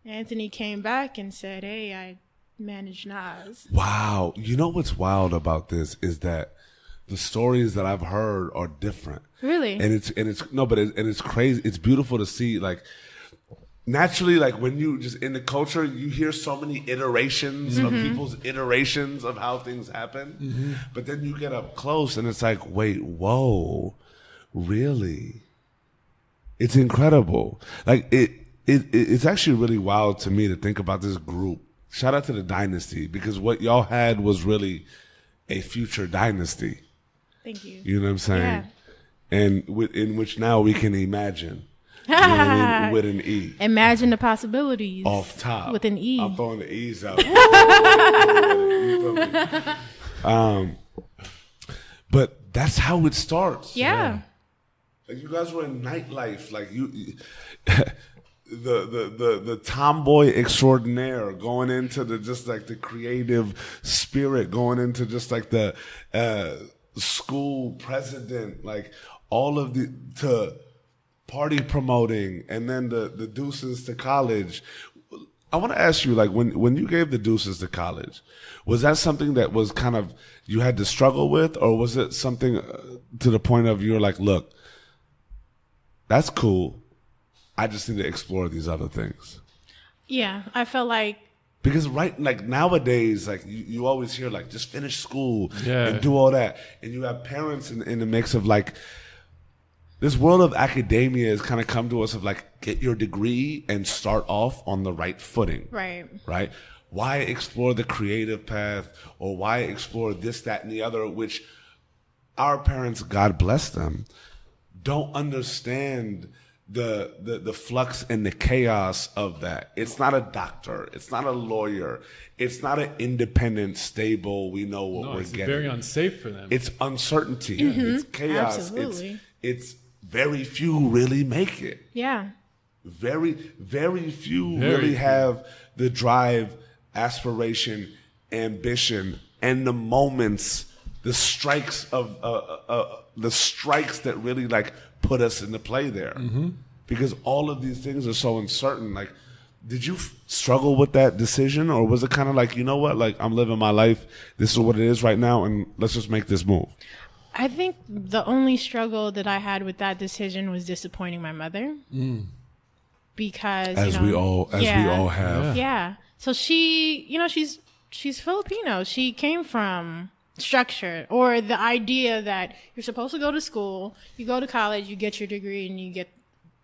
Anthony came back and said, hey, I manage Nas. Wow. You know what's wild about this is that the stories that I've heard are different. Really? And it's crazy. It's beautiful to see, like, naturally, like, when you just in the culture, you hear so many iterations of people's iterations of how things happen. But then you get up close and it's like, wait, whoa, really? It's incredible. Like, it's actually really wild to me to think about this group. Shout out to the Dynasty, because what y'all had was really a future dynasty. Thank you. You know what I'm saying? Yeah. And in which now we can imagine. You know what I mean? With an E. Imagine the possibilities. Off top. With an E. I'm throwing the E's out. But that's how it starts. Yeah. Like, you guys were in nightlife. Like, the tomboy extraordinaire, going into the creative spirit, going into just like the school president, like all of to party promoting, and then the deuces to college. I want to ask you, like, when you gave the deuces to college, was that something that was kind of you had to struggle with, or was it something to the point of you're like, look, that's cool, I just need to explore these other things? Yeah, I felt like, because like nowadays, like you always hear like just finish school and do all that, and you have parents in the mix of like this world of academia has kind of come to us of like, get your degree and start off on the right footing. Right. Why explore the creative path, or why explore this, that, and the other, which our parents, God bless them, don't understand the flux and the chaos of that. It's not a doctor. It's not a lawyer. It's not an independent, stable, we know what we're getting. It's very unsafe for them. It's uncertainty. It's chaos. Absolutely. It's very few really make it. Yeah. Very, very few really have the drive, aspiration, ambition, and the moments, the strikes that really like put us into play there. Because all of these things are so uncertain. Like, did you struggle with that decision, or was it kind of like, you know what, like, I'm living my life, this is what it is right now, and let's just make this move? I think the only struggle that I had with that decision was disappointing my mother. Because as we all have. Yeah. So she, she's Filipino. She came from structure, or the idea that you're supposed to go to school, you go to college, you get your degree, and you get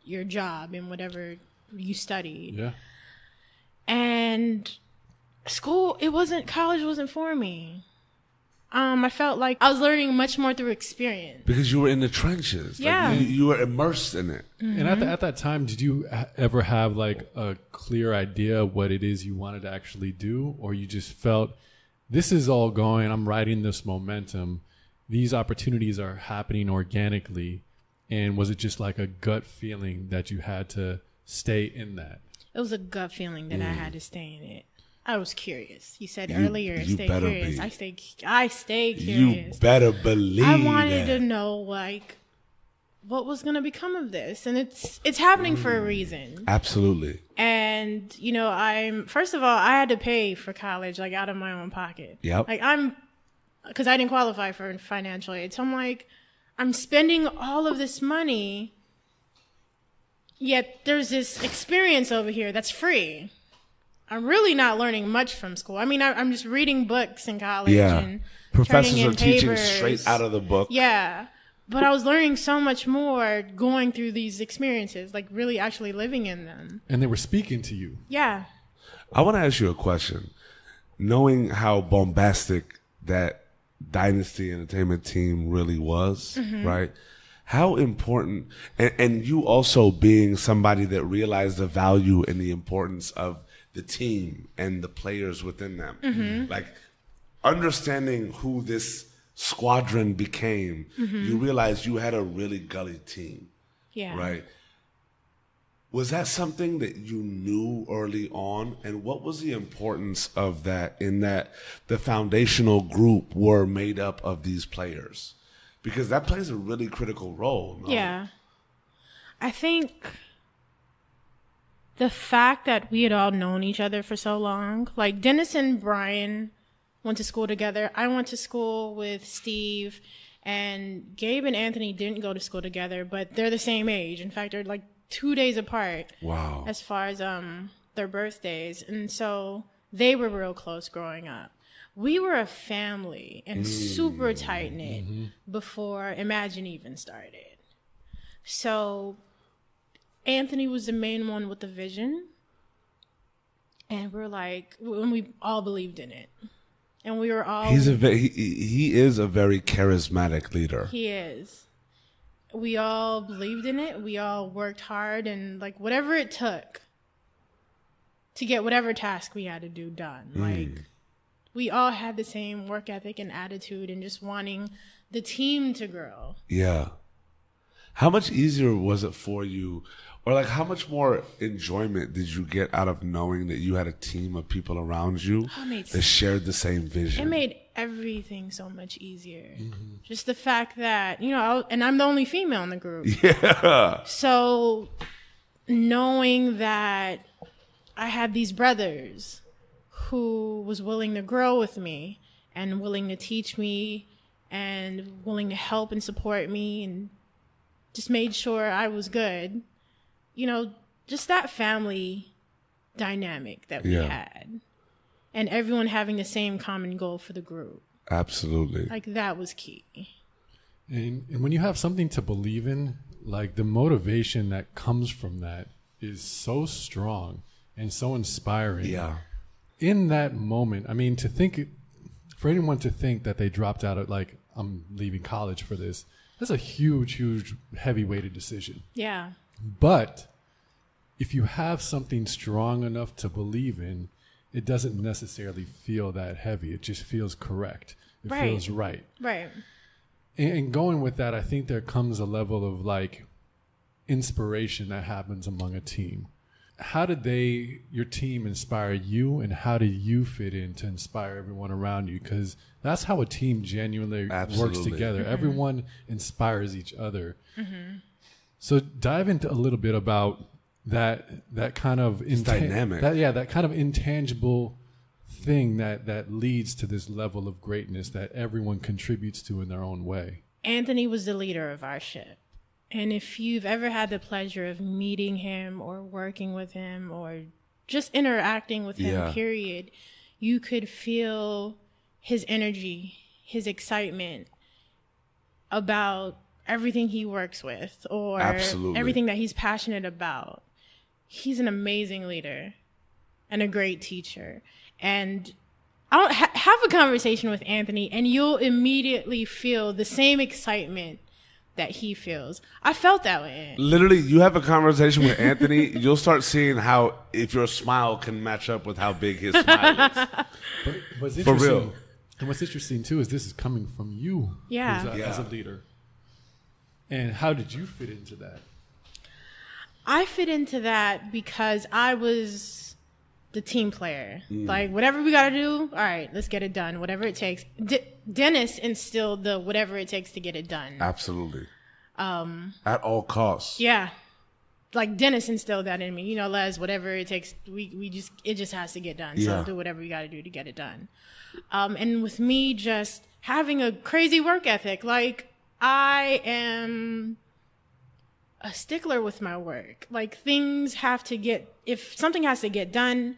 your job in whatever you studied. Yeah. And college wasn't for me. I felt like I was learning much more through experience. Because you were in the trenches. Yeah. Like, you were immersed in it. And at that time, did you ever have like a clear idea of what it is you wanted to actually do? Or you just felt, this is all going, I'm riding this momentum, these opportunities are happening organically? And was it just like a gut feeling that you had to stay in that? It was a gut feeling that I had to stay in it. I was curious. You said earlier, stay curious. I stay curious. You better believe I wanted to know, like, what was going to become of this? And it's happening for a reason. Absolutely. And, you know, first of all, I had to pay for college, like, out of my own pocket. Yep. Like, because I didn't qualify for financial aid. So I'm like, I'm spending all of this money, yet there's this experience over here that's free. I'm really not learning much from school. I mean, I'm just reading books in college. Yeah. And Professors turning in are teaching papers. straight out of the book. Yeah. But I was learning so much more going through these experiences, like really actually living in them. And they were speaking to you. Yeah. I want to ask you a question. Knowing how bombastic that Dynasty Entertainment team really was, right? How important, and you also being somebody that realized the value and the importance of the team and the players within them. Like, understanding who this squadron became, you realized you had a really gully team. Yeah. Right? Was that something that you knew early on? And what was the importance of that, in that the foundational group were made up of these players? Because that plays a really critical role. No? Yeah. I think the fact that we had all known each other for so long, like Dennis and Brian went to school together. I went to school with Steve, and Gabe and Anthony didn't go to school together, but they're the same age. In fact, they're like 2 days apart. Wow. As far as their birthdays. And so they were real close growing up. We were a family and super tight knit before Imagine even started. So Anthony was the main one with the vision. And we all believed in it. And we were all... He is a very charismatic leader. He is. We all believed in it. We all worked hard, and like whatever it took to get whatever task we had to do done. Like, we all had the same work ethic and attitude and just wanting the team to grow. Yeah. How much easier was it for you, or like how much more enjoyment did you get out of knowing that you had a team of people around you that shared the same vision? It made everything so much easier. Just the fact that, you know, and I'm the only female in the group. Yeah. So knowing that I had these brothers who was willing to grow with me and willing to teach me and willing to help and support me and just made sure I was good. You know, just that family dynamic that we had. And everyone having the same common goal for the group. Absolutely. Like, that was key. And when you have something to believe in, like the motivation that comes from that is so strong and so inspiring. Yeah. In that moment, I mean, for anyone to think that they dropped out of, like, I'm leaving college for this, that's a huge, huge, heavy-weighted decision. Yeah. But if you have something strong enough to believe in, it doesn't necessarily feel that heavy. It just feels correct. It feels right. Right. And going with that, I think there comes a level of like inspiration that happens among a team. How did your team inspire you, and how do you fit in to inspire everyone around you? Because that's how a team genuinely works together. Everyone inspires each other. So dive into a little bit about that kind of dynamic. That kind of intangible thing that leads to this level of greatness that everyone contributes to in their own way. Anthony was the leader of our ship. And if you've ever had the pleasure of meeting him or working with him or just interacting with him, period, you could feel his energy, his excitement about everything he works with or everything that he's passionate about. He's an amazing leader and a great teacher. And I'll have a conversation with Anthony and you'll immediately feel the same excitement that he feels. I felt that way. Literally, you have a conversation with Anthony, you'll start seeing how, if your smile can match up with how big his smile is. But what's for real. And what's interesting too is this is coming from you as a leader. And how did you fit into that? I fit into that because I was the team player. Like, whatever we got to do, all right, let's get it done. Whatever it takes. Dennis instilled the whatever it takes to get it done. Absolutely. At all costs. Yeah. Like Dennis instilled that in me. You know, Les, whatever it takes, it just has to get done. Yeah. So do whatever you got to do to get it done. And with me just having a crazy work ethic, like I am a stickler with my work. Like if something has to get done,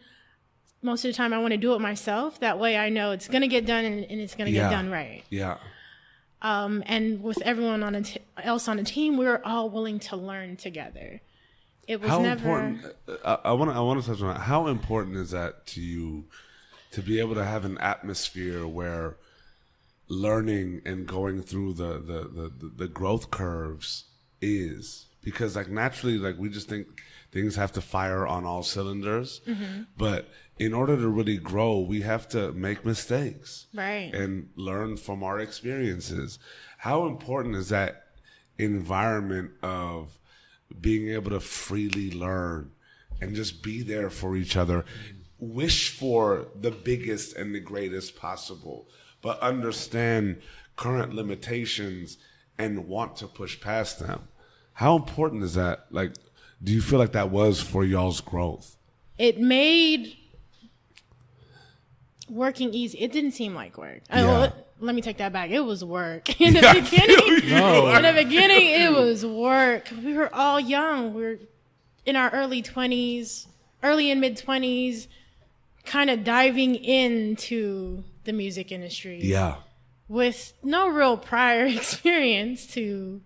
most of the time I want to do it myself. That way I know it's going to get done and it's going to get done right. Yeah. And with everyone else on the team, we were all willing to learn together. It was How never important? I want to touch on that. How important is that to you to be able to have an atmosphere where learning and going through the growth curves is? Because like naturally, like we just think things have to fire on all cylinders, but in order to really grow, we have to make mistakes, right, and learn from our experiences. How important is that environment of being able to freely learn and just be there for each other, wish for the biggest and the greatest possible, but understand current limitations and want to push past them? How important is that? Like, do you feel like that was for y'all's growth? It made working easy. It didn't seem like work. Let me take that back. It was work. In the beginning, in the beginning, it was work. We were all young. We were in our early and mid 20s, kind of diving into the music industry. Yeah. With no real prior experience to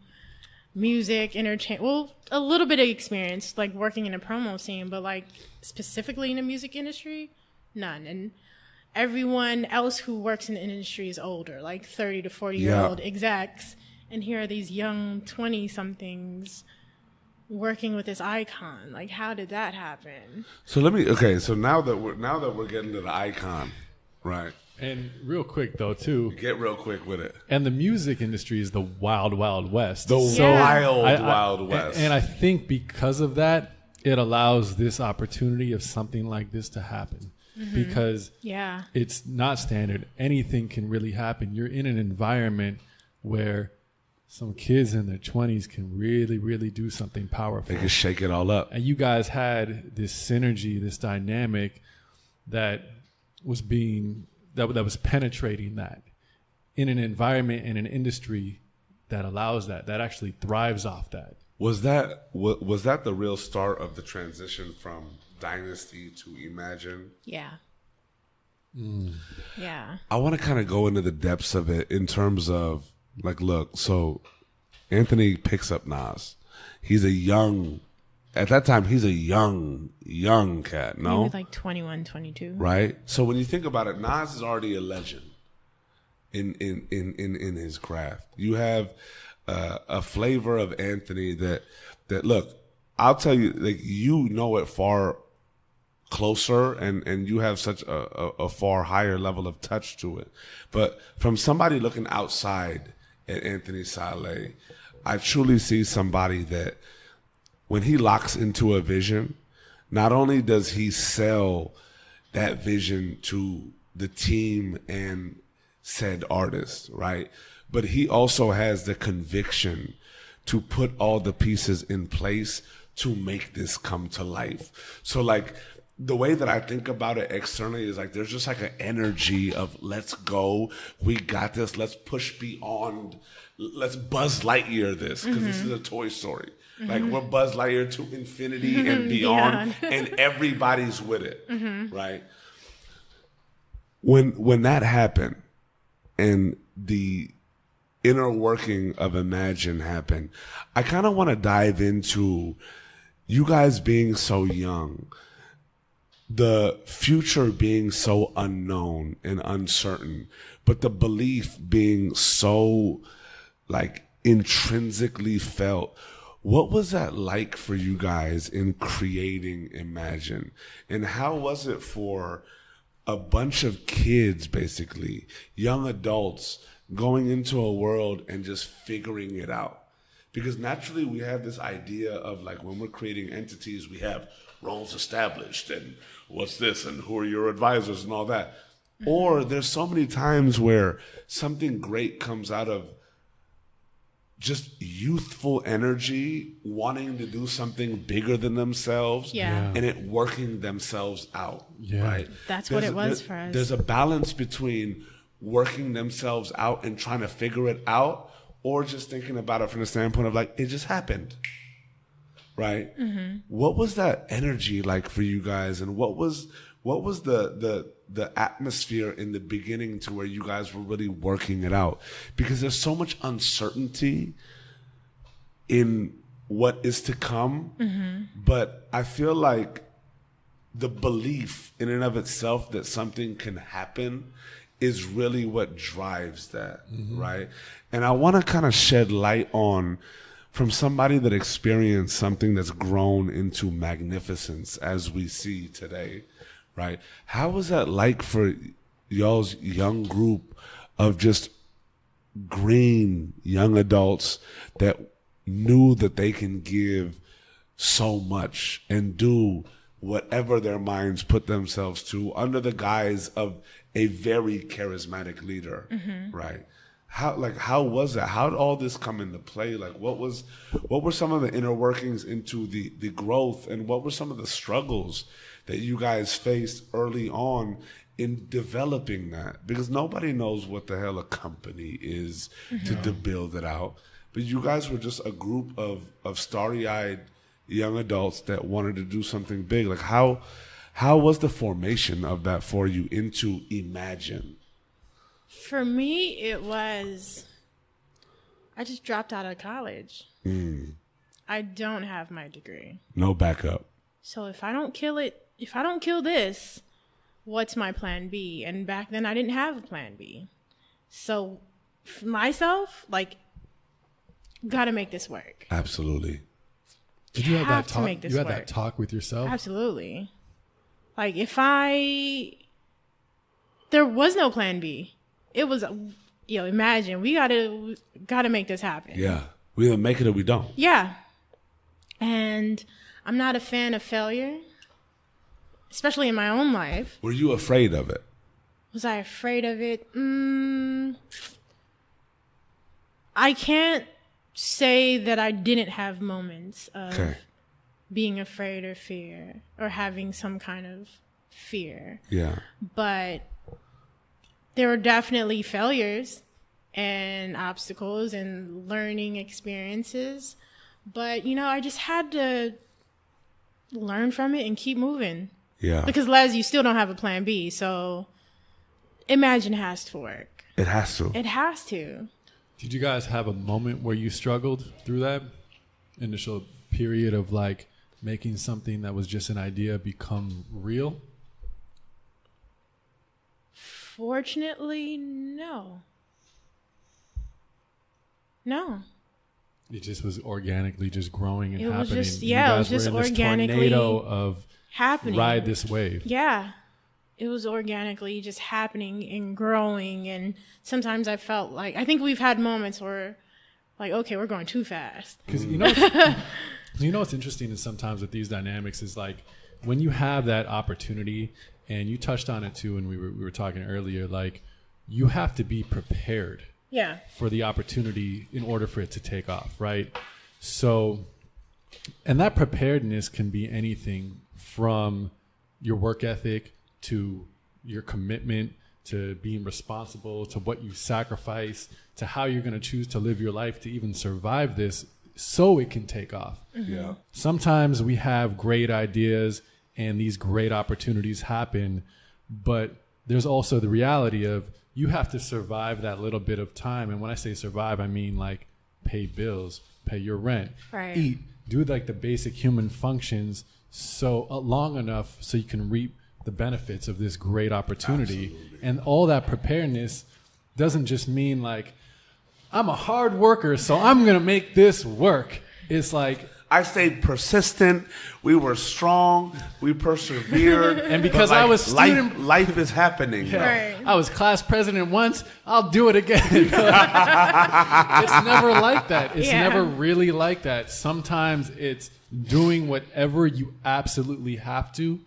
music, entertainment. Well, a little bit of experience, like working in a promo scene, but like specifically in the music industry, none. And everyone else who works in the industry is older, like 30 to 40-year-old execs. And here are these young 20-somethings working with this icon. Like, how did that happen? So so now that we're getting to the icon, right? And real quick though, too. Get real quick with it. And the music industry is the wild, wild west. Wild west. And I think because of that, it allows this opportunity of something like this to happen. Because it's not standard. Anything can really happen. You're in an environment where some kids in their 20s can really, really do something powerful. They can shake it all up. And you guys had this synergy, this dynamic that was that was penetrating that in an environment, in an industry that allows that actually thrives off that. Was that the real start of the transition from Dynasty to Imagine? Yeah. Yeah. I want to kind of go into the depths of it in terms of, like, look, so Anthony picks up Nas. At that time, he's a young cat, no? Maybe like 21, 22. Right? So when you think about it, Nas is already a legend in his craft. You have a flavor of Anthony that look, I'll tell you, like, you know it far closer and you have such a far higher level of touch to it. But from somebody looking outside at Anthony Saleh, I truly see somebody that when he locks into a vision, not only does he sell that vision to the team and said artist, right? But he also has the conviction to put all the pieces in place to make this come to life. So, like, the way that I think about it externally is like there's just like an energy of let's go, we got this, let's push beyond, let's Buzz Lightyear this, because this is a Toy Story. Like, we're Buzz Lightyear to infinity and beyond, and everybody's with it, right? When that happened and the inner working of Imagine happened, I kind of want to dive into you guys being so young, the future being so unknown and uncertain, but the belief being so, like, intrinsically felt. What was that like for you guys in creating Imagine? And how was it for a bunch of kids, basically, young adults, going into a world and just figuring it out? Because naturally we have this idea of, like, when we're creating entities, we have roles established and what's this and who are your advisors and all that. Or there's so many times where something great comes out of just youthful energy, wanting to do something bigger than themselves, and it working themselves out, right? That's what it was for us. There's a balance between working themselves out and trying to figure it out, or just thinking about it from the standpoint of like, it just happened, right? What was that energy like for you guys, and what was the atmosphere in the beginning to where you guys were really working it out? Because there's so much uncertainty in what is to come, but I feel like the belief in and of itself that something can happen is really what drives that, right? And I want to kind of shed light on, from somebody that experienced something that's grown into magnificence as we see today, right? How was that like for y'all's young group of just green young adults that knew that they can give so much and do whatever their minds put themselves to under the guise of a very charismatic leader, right? How was that? How did all this come into play? Like, what were some of the inner workings into the growth, and what were some of the struggles that you guys faced early on in developing that? Because nobody knows what the hell a company is to build it out. But you guys were just a group of starry-eyed young adults that wanted to do something big. Like, how was the formation of that for you into Imagine? For me, it was, I just dropped out of college. I don't have my degree. No backup. So if I don't kill this, what's my plan B? And back then I didn't have a plan B. So for myself, like, gotta make this work. Absolutely. Did you have that talk? You had that talk with yourself? Absolutely. Like, there was no plan B. It was, Imagine, we gotta make this happen. Yeah. We either make it or we don't. Yeah. And I'm not a fan of failure, especially in my own life. Were you afraid of it? Was I afraid of it? I can't say that I didn't have moments of being afraid or fear or having some kind of fear. Yeah. But there were definitely failures and obstacles and learning experiences. But, I just had to learn from it and keep moving. Yeah. Because, Les, you still don't have a plan B. So Imagine has to work. It has to. It has to. Did you guys have a moment where you struggled through that initial period of like making something that was just an idea become real? Fortunately, no. No. It just was organically just growing and it happening. Was just, yeah, it was just organically tornado of happening. Ride this wave. Yeah. It was organically just happening and growing. And sometimes I felt like, I think we've had moments where, like, okay, we're going too fast. Because what's interesting is sometimes with these dynamics is like when you have that opportunity, and you touched on it too when we were talking earlier, like you have to be prepared for the opportunity in order for it to take off, right? So, and that preparedness can be anything from your work ethic to your commitment to being responsible, to what you sacrifice, to how you're going to choose to live your life to even survive this so it can take off. Yeah. Sometimes we have great ideas and these great opportunities happen, but there's also the reality of you have to survive that little bit of time. And when I say survive, I mean like pay bills, pay your rent, eat, do like the basic human functions so long enough so you can reap the benefits of this great opportunity. Absolutely. And all that preparedness doesn't just mean like, I'm a hard worker, so I'm going to make this work. It's like, I stayed persistent. We were strong. We persevered. And because I was student, life is happening. Yeah, I was class president once. I'll do it again. It's never like that. It's never really like that. Sometimes it's doing whatever you absolutely have to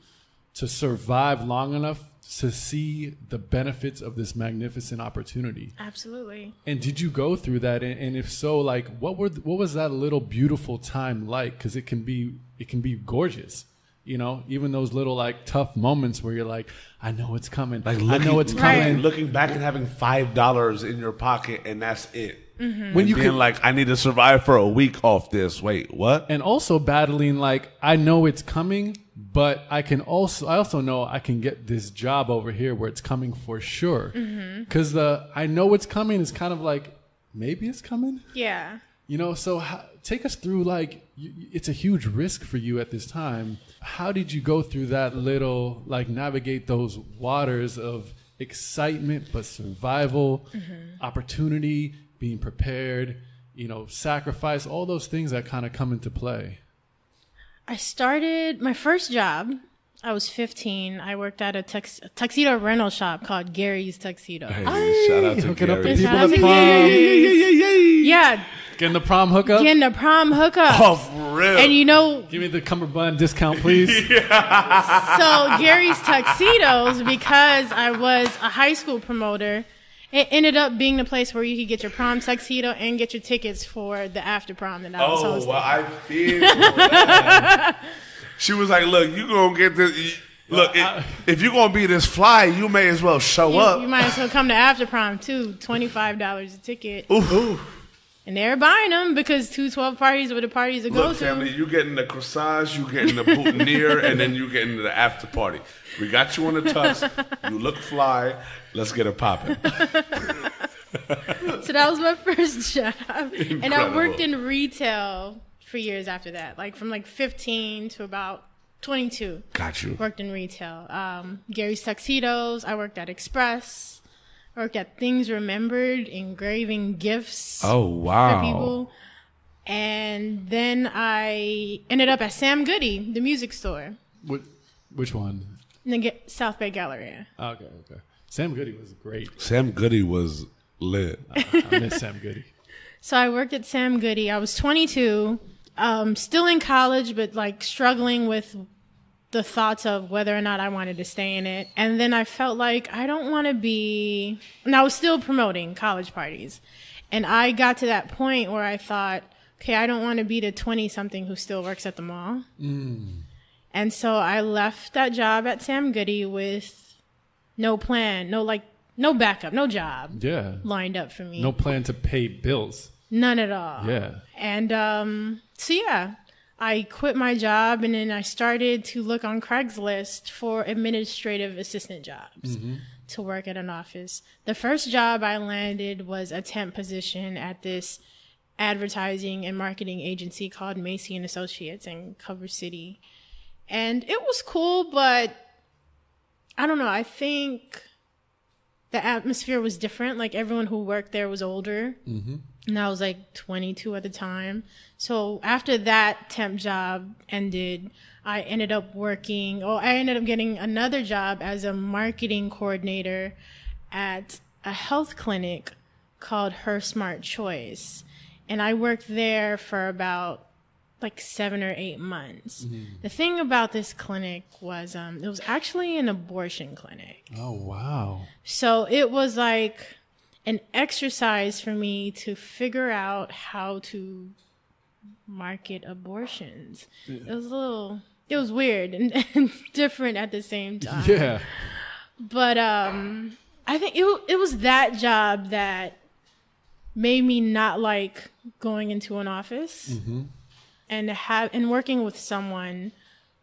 survive long enough to see the benefits of this magnificent opportunity. Absolutely. And did you go through that? And if so, like, what was that little beautiful time like? Because it can be gorgeous. You know, even those little like tough moments where you're like, I know it's coming. Like I know it's coming. Looking back and having $5 in your pocket and that's it. Mm-hmm. When you being like, I need to survive for a week off this. Wait, what? And also battling like, I know it's coming, but I also know I can get this job over here where it's coming for sure. Because I know it's coming is kind of like, maybe it's coming. Yeah. You know, so take us through, like, it's a huge risk for you at this time. How did you go through that little, like, navigate those waters of excitement, but survival, opportunity, being prepared, you know, sacrifice, all those things that kind of come into play? I started my first job. I was 15. I worked at a tuxedo rental shop called Gary's Tuxedo. Hey, shout out to hooking up the Gary. people Shout out at to prom. Yeah, Getting the prom hookup. getting the prom hookup. Oh, for real? And you know, Give me the cummerbund discount, please. so Gary's Tuxedos, because I was a high school promoter, it ended up being the place where you could get your prom tuxedo and get your tickets for the after prom that I was Oh, hosting. well, I feel that. She was like, look, you going to get this. Look, if you're going to be this fly, you may as well show up. You might as well come to after prom too. $25 a ticket. Ooh. And they're buying them because 212 parties were the parties to go Look, to. family, you getting the corsage, you getting the boutonniere, and then you getting the after party. We got you on the tux. You look fly. Let's get it popping. So that was my first job. And I worked Incredible. in retail for years after that, like from like 15 to about 22. Got you. Worked in retail. Gary's Tuxedos. I worked at Express. I worked at Things Remembered, engraving gifts Oh, wow. for people. And then I ended up at Sam Goody, the music store, Which one? in the South Bay Galleria. Okay. Sam Goody was great. Sam Goody was lit. I miss Sam Goody. So I worked at Sam Goody. I was 22, still in college, but like struggling with the thoughts of whether or not I wanted to stay in it. And then I felt like I don't want to be, and I was still promoting college parties. And I got to that point where I thought, okay, I don't want to be the 20-something who still works at the mall. And so I left that job at Sam Goody with no plan, no backup, no job Yeah. lined up for me. No plan to pay bills. None at all. Yeah. And so yeah, I quit my job and then I started to look on Craigslist for administrative assistant jobs to work at an office. The first job I landed was a temp position at this advertising and marketing agency called Macy and Associates in Culver City. And it was cool, but I don't know. I think the atmosphere was different. Like everyone who worked there was older. And I was like 22 at the time. So after that temp job ended, I ended up getting another job as a marketing coordinator at a health clinic called Her Smart Choice. And I worked there for about like 7 or 8 months. The thing about this clinic was it was actually an abortion clinic. Oh, wow. So it was like an exercise for me to figure out how to market abortions. It was weird and different at the same time. Yeah. But I think it was that job that made me not like going into an office and working with someone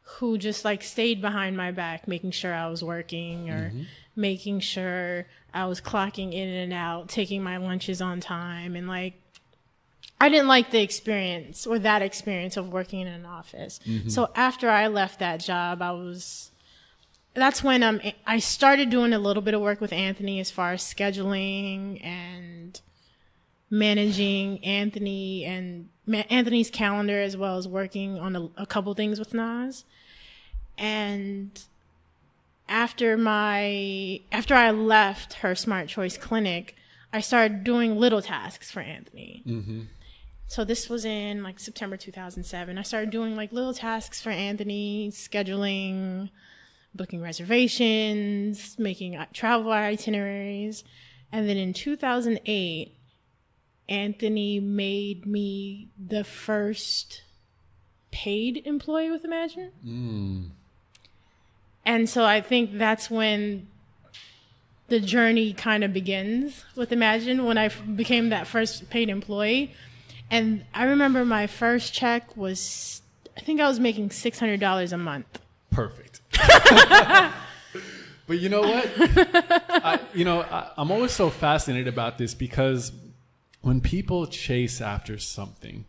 who just like stayed behind my back, making sure I was working or making sure I was clocking in and out, taking my lunches on time. And like, I didn't like the experience or that experience of working in an office. So after I left that job, that's when I started doing a little bit of work with Anthony as far as scheduling and managing Anthony's calendar, as well as working on a couple things with Nas. And after I left Her Smart Choice Clinic, I started doing little tasks for Anthony. So this was in like September 2007. I started doing like little tasks for Anthony, scheduling, booking reservations, making travel itineraries. And then in 2008, Anthony made me the first paid employee with Imagine. And so I think that's when the journey kind of begins with Imagine, when I became that first paid employee. And I remember my first check was, I think I was making $600 a month. Perfect. But you know what? I'm always so fascinated about this, because when people chase after something,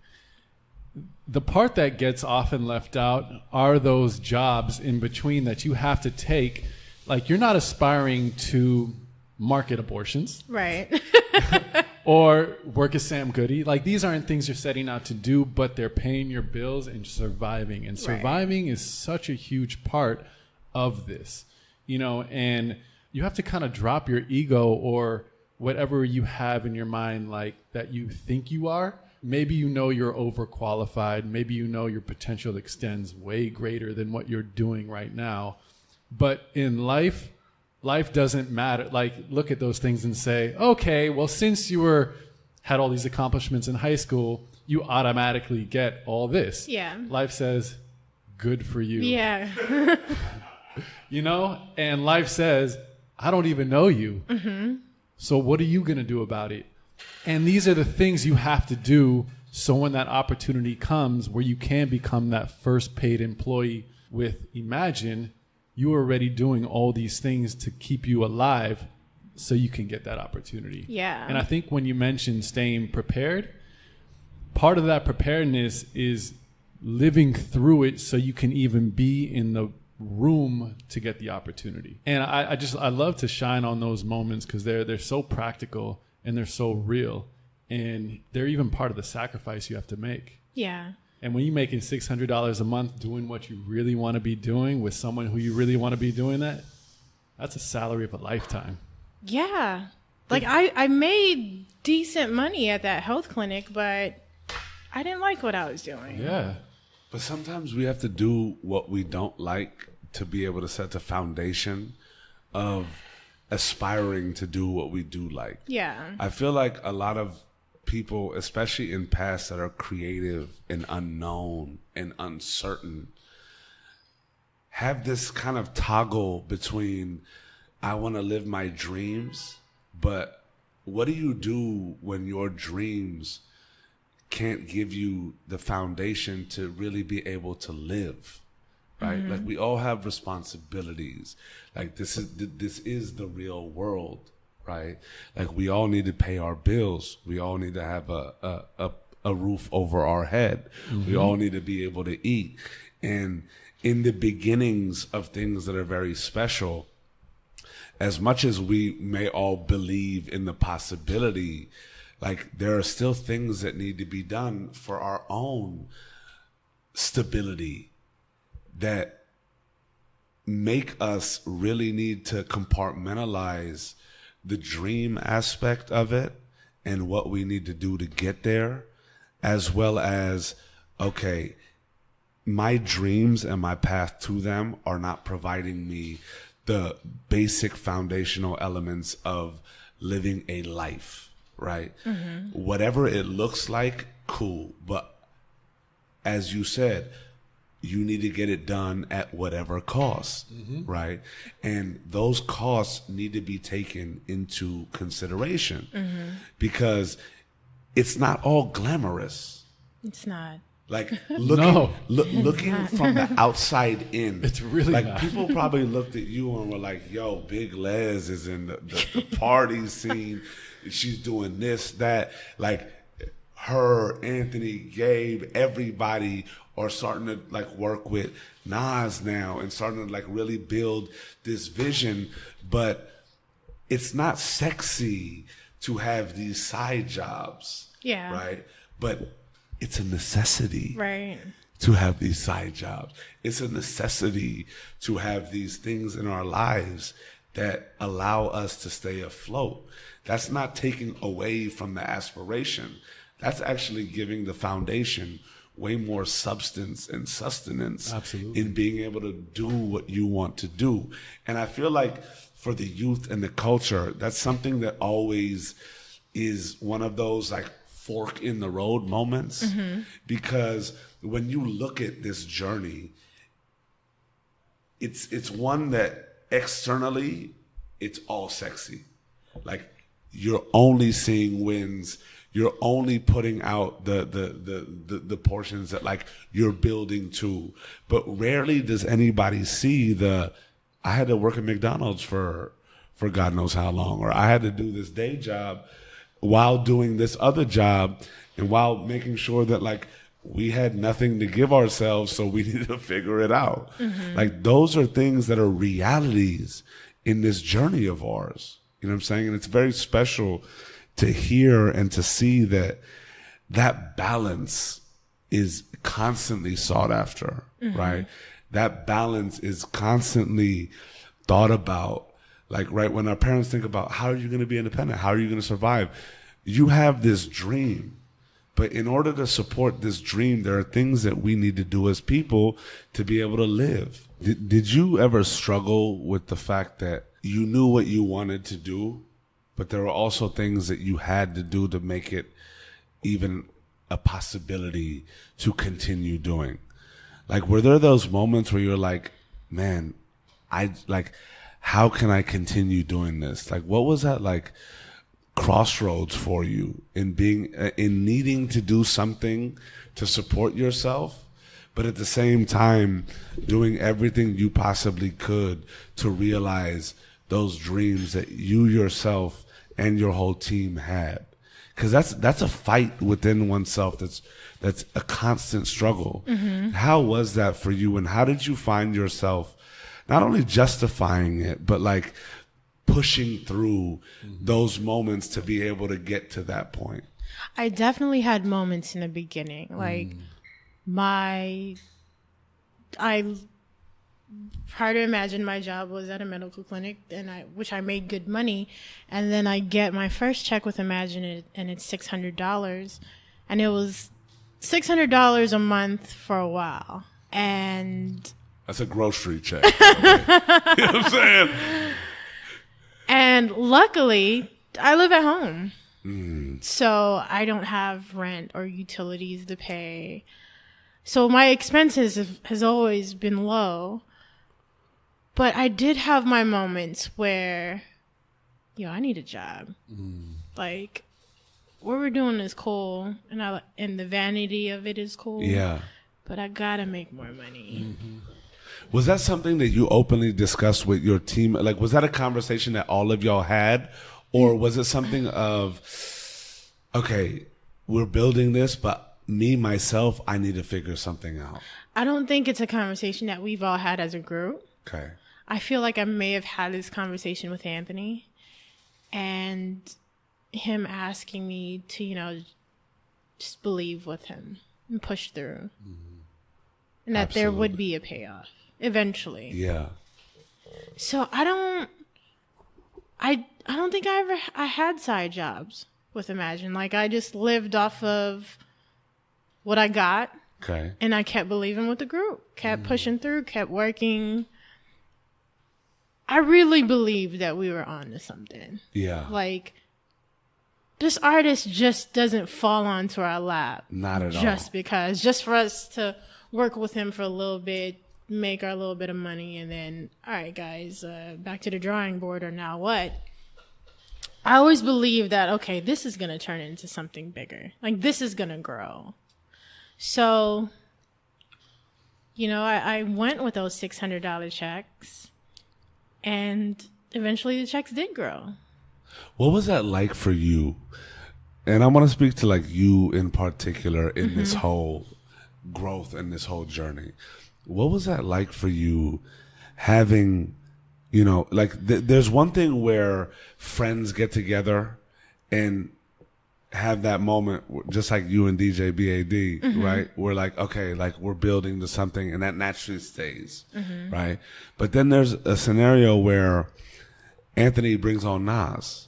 the part that gets often left out are those jobs in between that you have to take. Like, you're not aspiring to market abortions. Right. Or work as Sam Goody. Like, these aren't things you're setting out to do, but they're paying your bills and surviving. And surviving is such a huge part of this, and you have to kind of drop your ego or whatever you have in your mind, like that you think you are. Maybe you're overqualified. Maybe your potential extends way greater than what you're doing right now. But in life doesn't matter. Like, look at those things and say, okay, well, since you had all these accomplishments in high school, you automatically get all this. Yeah. Life says, good for you. Yeah. And life says, I don't even know you. Mm-hmm. So what are you going to do about it? And these are the things you have to do, so when that opportunity comes where you can become that first paid employee with Imagine, you are already doing all these things to keep you alive so you can get that opportunity. Yeah. And I think when you mentioned staying prepared, part of that preparedness is living through it so you can even be in the room to get the opportunity. And I love to shine on those moments, because they're so practical and they're so real, and they're even part of the sacrifice you have to make. Yeah. And when you're making $600 a month doing what you really want to be doing with someone who you really want to be doing that's a salary of a lifetime. Yeah. Like, I made decent money at that health clinic, but I didn't like what I was doing. Yeah. But sometimes we have to do what we don't like to be able to set the foundation of aspiring to do what we do like. Yeah. I feel like a lot of people, especially in past, that are creative and unknown and uncertain, have this kind of toggle between, I want to live my dreams, but what do you do when your dreams can't give you the foundation to really be able to live, right? Mm-hmm. Like, we all have responsibilities. Like, this is the real world, right? Like, we all need to pay our bills. We all need to have a roof over our head. Mm-hmm. We all need to be able to eat. And in the beginnings of things that are very special, as much as we may all believe in the possibility, like, there are still things that need to be done for our own stability that make us really need to compartmentalize the dream aspect of it and what we need to do to get there, as well as, okay, my dreams and my path to them are not providing me the basic foundational elements of living a life, right? Mm-hmm. Whatever it looks like, cool. But as you said, you need to get it done at whatever cost, mm-hmm. right? And those costs need to be taken into consideration, mm-hmm. because it's not all glamorous. It's not. Like, looking from the outside in, it's really like not. People probably looked at you and were like, "Yo, Big Les is in the party scene. She's doing this, that." Like, her, Anthony, Gabe, everybody are starting to like work with Nas now and starting to like really build this vision. But it's not sexy to have these side jobs, yeah, right? But it's a necessity, right, to have these side jobs. It's a necessity to have these things in our lives that allow us to stay afloat. That's not taking away from the aspiration. That's actually giving the foundation way more substance and sustenance Absolutely. in being able to do what you want to do. And I feel like for the youth and the culture, that's something that always is one of those like fork in the road moments. Because when you look at this journey, it's one that externally it's all sexy. Like you're only seeing wins. You're only putting out the portions that like you're building to, but rarely does anybody see I had to work at McDonald's for God knows how long, or I had to do this day job while doing this other job, and while making sure that like we had nothing to give ourselves, so we needed to figure it out. Like those are things that are realities in this journey of ours. You know what I'm saying? And it's very special to hear and to see that balance is constantly sought after, right? That balance is constantly thought about. Like, right, when our parents think about how are you going to be independent? How are you going to survive? You have this dream. But in order to support this dream, there are things that we need to do as people to be able to live. Did you ever struggle with the fact that you knew what you wanted to do, but there were also things that you had to do to make it even a possibility to continue doing? Like, were there those moments where you're like, man, how can I continue doing this? Like, what was that like crossroads for you in needing to do something to support yourself, but at the same time doing everything you possibly could to realize those dreams that you yourself and your whole team had? Because that's a fight within oneself. That's a constant struggle. How was that for you, and how did you find yourself not only justifying it, but like pushing through those moments to be able to get to that point? I definitely had moments in the beginning. Like prior to Imagine, my job was at a medical clinic, which I made good money. And then I get my first check with Imagine, and it's $600. And it was $600 a month for a while. And that's a grocery check. You know what I'm saying? And luckily, I live at home. So I don't have rent or utilities to pay. So my expenses has always been low. But I did have my moments where, I need a job. Like, what we're doing is cool, and the vanity of it is cool. Yeah. But I gotta make more money. Was that something that you openly discussed with your team? Like, was that a conversation that all of y'all had? Or was it something of, okay, we're building this, but myself, I need to figure something out? I don't think it's a conversation that we've all had as a group. Okay. I feel like I may have had this conversation with Anthony, and him asking me to, just believe with him and push through. And that there would be a payoff eventually. Yeah. So I don't think I had side jobs with Imagine. Like, I just lived off of what I got. Okay. And I kept believing with the group, kept pushing through, kept working. I really believed that we were on to something. Yeah. Like, this artist just doesn't fall onto our lap. Not at all. Just for us to work with him for a little bit, make our little bit of money, and then, all right, guys, back to the drawing board, or now what? I always believed that, okay, this is going to turn into something bigger. Like, this is going to grow. So, I went with those $600 checks, and eventually the checks did grow. What was that like for you? And I want to speak to like you in particular in this whole growth and this whole journey. What was that like for you having, there's one thing where friends get together and have that moment, just like you and DJ BAD, right? We're like, okay, like we're building to something, and that naturally stays, right? But then there's a scenario where Anthony brings on Nas.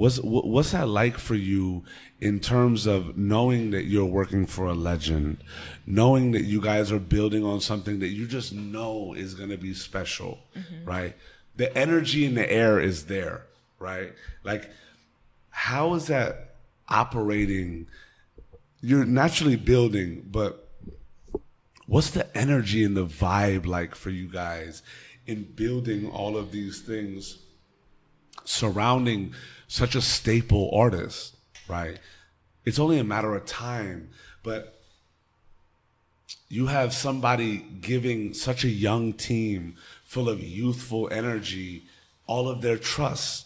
What's that like for you in terms of knowing that you're working for a legend, knowing that you guys are building on something that you just know is going to be special, right? The energy in the air is there, right? Like, how is that operating? You're naturally building, but what's the energy and the vibe like for you guys in building all of these things surrounding such a staple artist, right? It's only a matter of time, but you have somebody giving such a young team full of youthful energy all of their trust,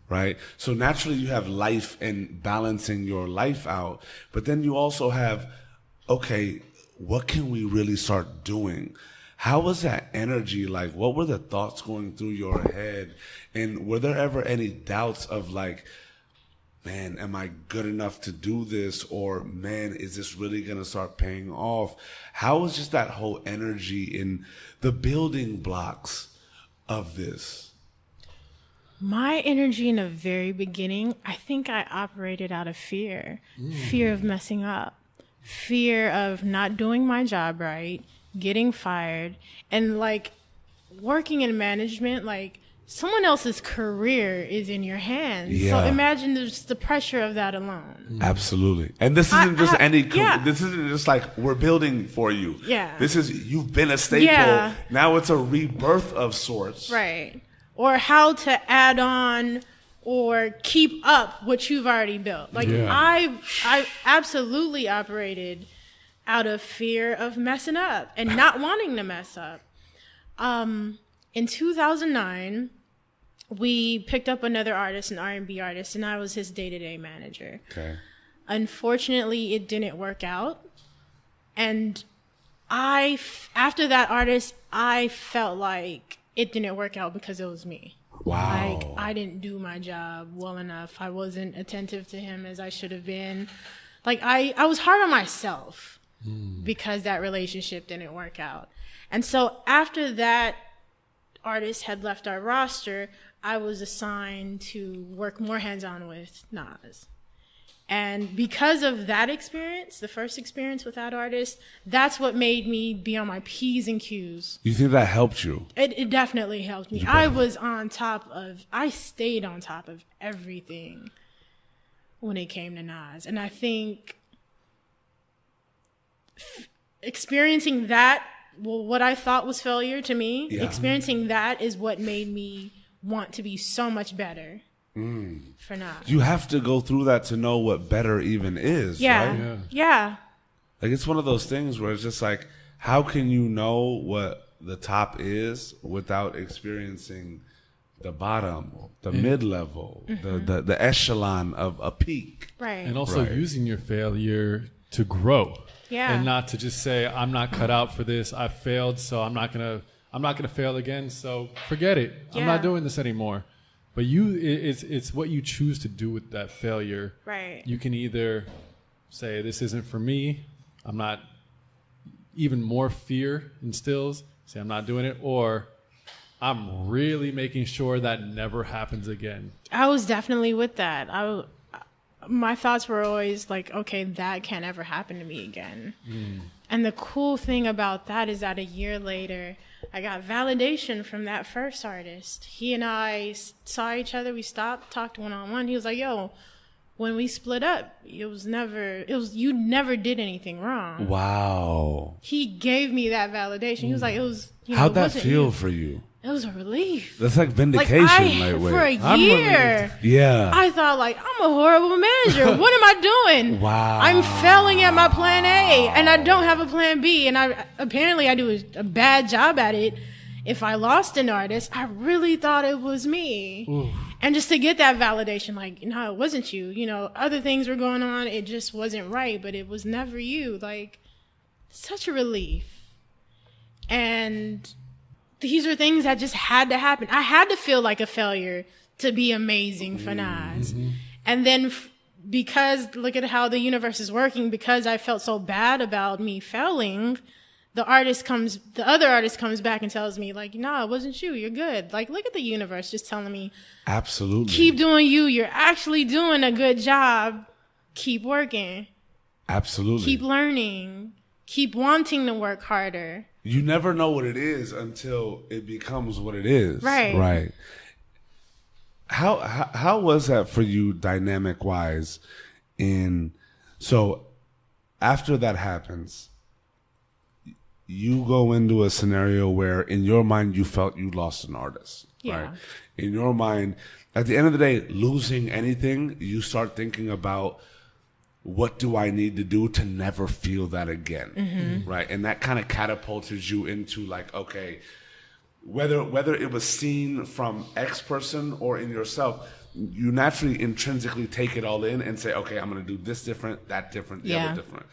right? So naturally you have life and balancing your life out, but then you also have, okay, what can we really start doing? How was that energy like? What were the thoughts going through your head? And were there ever any doubts of like, man, am I good enough to do this? Or man, is this really going to start paying off? How was just that whole energy in the building blocks of this? My energy in the very beginning, I think I operated out of fear. Fear of messing up. Fear of not doing my job right, getting fired, and like working in management, like someone else's career is in your hands. Yeah. So imagine just the pressure of that alone. Absolutely. And this isn't this isn't just like we're building for you. Yeah. This is, you've been a staple. Yeah. Now it's a rebirth of sorts. Right. Or how to add on or keep up what you've already built. Like I absolutely operated out of fear of messing up and not wanting to mess up. In 2009, we picked up another artist, an R&B artist, and I was his day-to-day manager. Okay. Unfortunately, it didn't work out. And after that artist, I felt like it didn't work out because it was me. Wow. Like, I didn't do my job well enough. I wasn't attentive to him as I should have been. Like, I was hard on myself because that relationship didn't work out. And so after that artist had left our roster, I was assigned to work more hands-on with Nas. And because of that experience, the first experience with that artist, that's what made me be on my P's and Q's. You think that helped you? It definitely helped me. I stayed on top of everything when it came to Nas. And I think experiencing that, what I thought was failure to me, experiencing that is what made me want to be so much better. For Nas. You have to go through that to know what better even is, right? Yeah. Like, it's one of those things where it's just like, how can you know what the top is without experiencing the bottom, the mid-level, the echelon of a peak? Right. And also using your failure to grow. Yeah. And not to just say, I'm not cut out for this. I failed, so I'm not gonna fail again. So forget it. Yeah. I'm not doing this anymore. But it's what you choose to do with that failure. Right. You can either say, this isn't for me. I'm not, even more fear instills. Say, I'm not doing it. Or I'm really making sure that never happens again. I was definitely with that. My thoughts were always like, okay, that can't ever happen to me again. And the cool thing about that is that a year later, I got validation from that first artist. He and I saw each other. We stopped, talked one-on-one. He was like, yo, when we split up, you never did anything wrong. Wow. He gave me that validation. He was like, how'd that feel for you? It was a relief. That's like vindication, for a year, I thought, like, I'm a horrible manager. What am I doing? Wow. I'm failing at my plan A, and I don't have a plan B, and apparently I do a bad job at it. If I lost an artist, I really thought it was me. Ooh. And just to get that validation, like, no, it wasn't you. You know, other things were going on. It just wasn't right, but it was never you. Like, such a relief. And these are things that just had to happen. I had to feel like a failure to be amazing for Nas. And then because, look at how the universe is working, because I felt so bad about me failing, the other artist comes back and tells me, like, no, it wasn't you. You're good. Like, look at the universe just telling me, absolutely, keep doing you. You're actually doing a good job. Keep working. Absolutely. Keep learning. Keep wanting to work harder. You never know what it is until it becomes what it is. Right. Right. How was that for you, dynamic wise? So after that happens, you go into a scenario where in your mind you felt you lost an artist. Yeah. Right. In your mind, at the end of the day, losing anything, you start thinking about, what do I need to do to never feel that again? Mm-hmm. Right. And that kind of catapulted you into like, okay, whether it was seen from X person or in yourself, you naturally intrinsically take it all in and say, okay, I'm going to do this different, that different, the other different.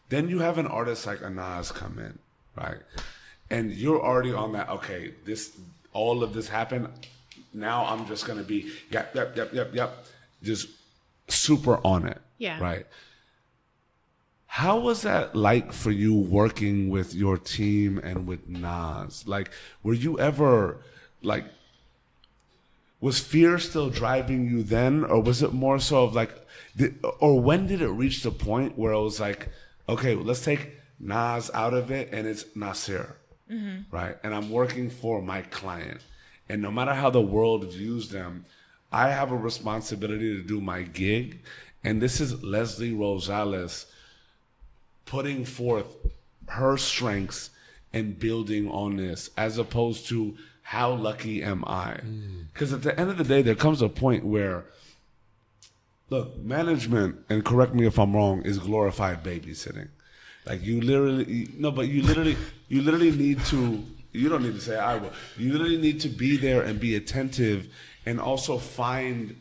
Then you have an artist like a Nas come in, right? And you're already on that, okay, all of this happened. Now I'm just going to be, yep. Just super on it. Yeah. Right. How was that like for you working with your team and with Nas? Like, were you ever like, was fear still driving you then? Or was it more so of like, or when did it reach the point where it was like, okay, let's take Nas out of it and it's Nasir, right? And I'm working for my client. And no matter how the world views them, I have a responsibility to do my gig. And this is Leslie Rosales putting forth her strengths and building on this, as opposed to how lucky am I? Because at the end of the day, there comes a point where, look, management, and correct me if I'm wrong, is glorified babysitting. Like you literally need to, you don't need to say I will. You literally need to be there and be attentive and also find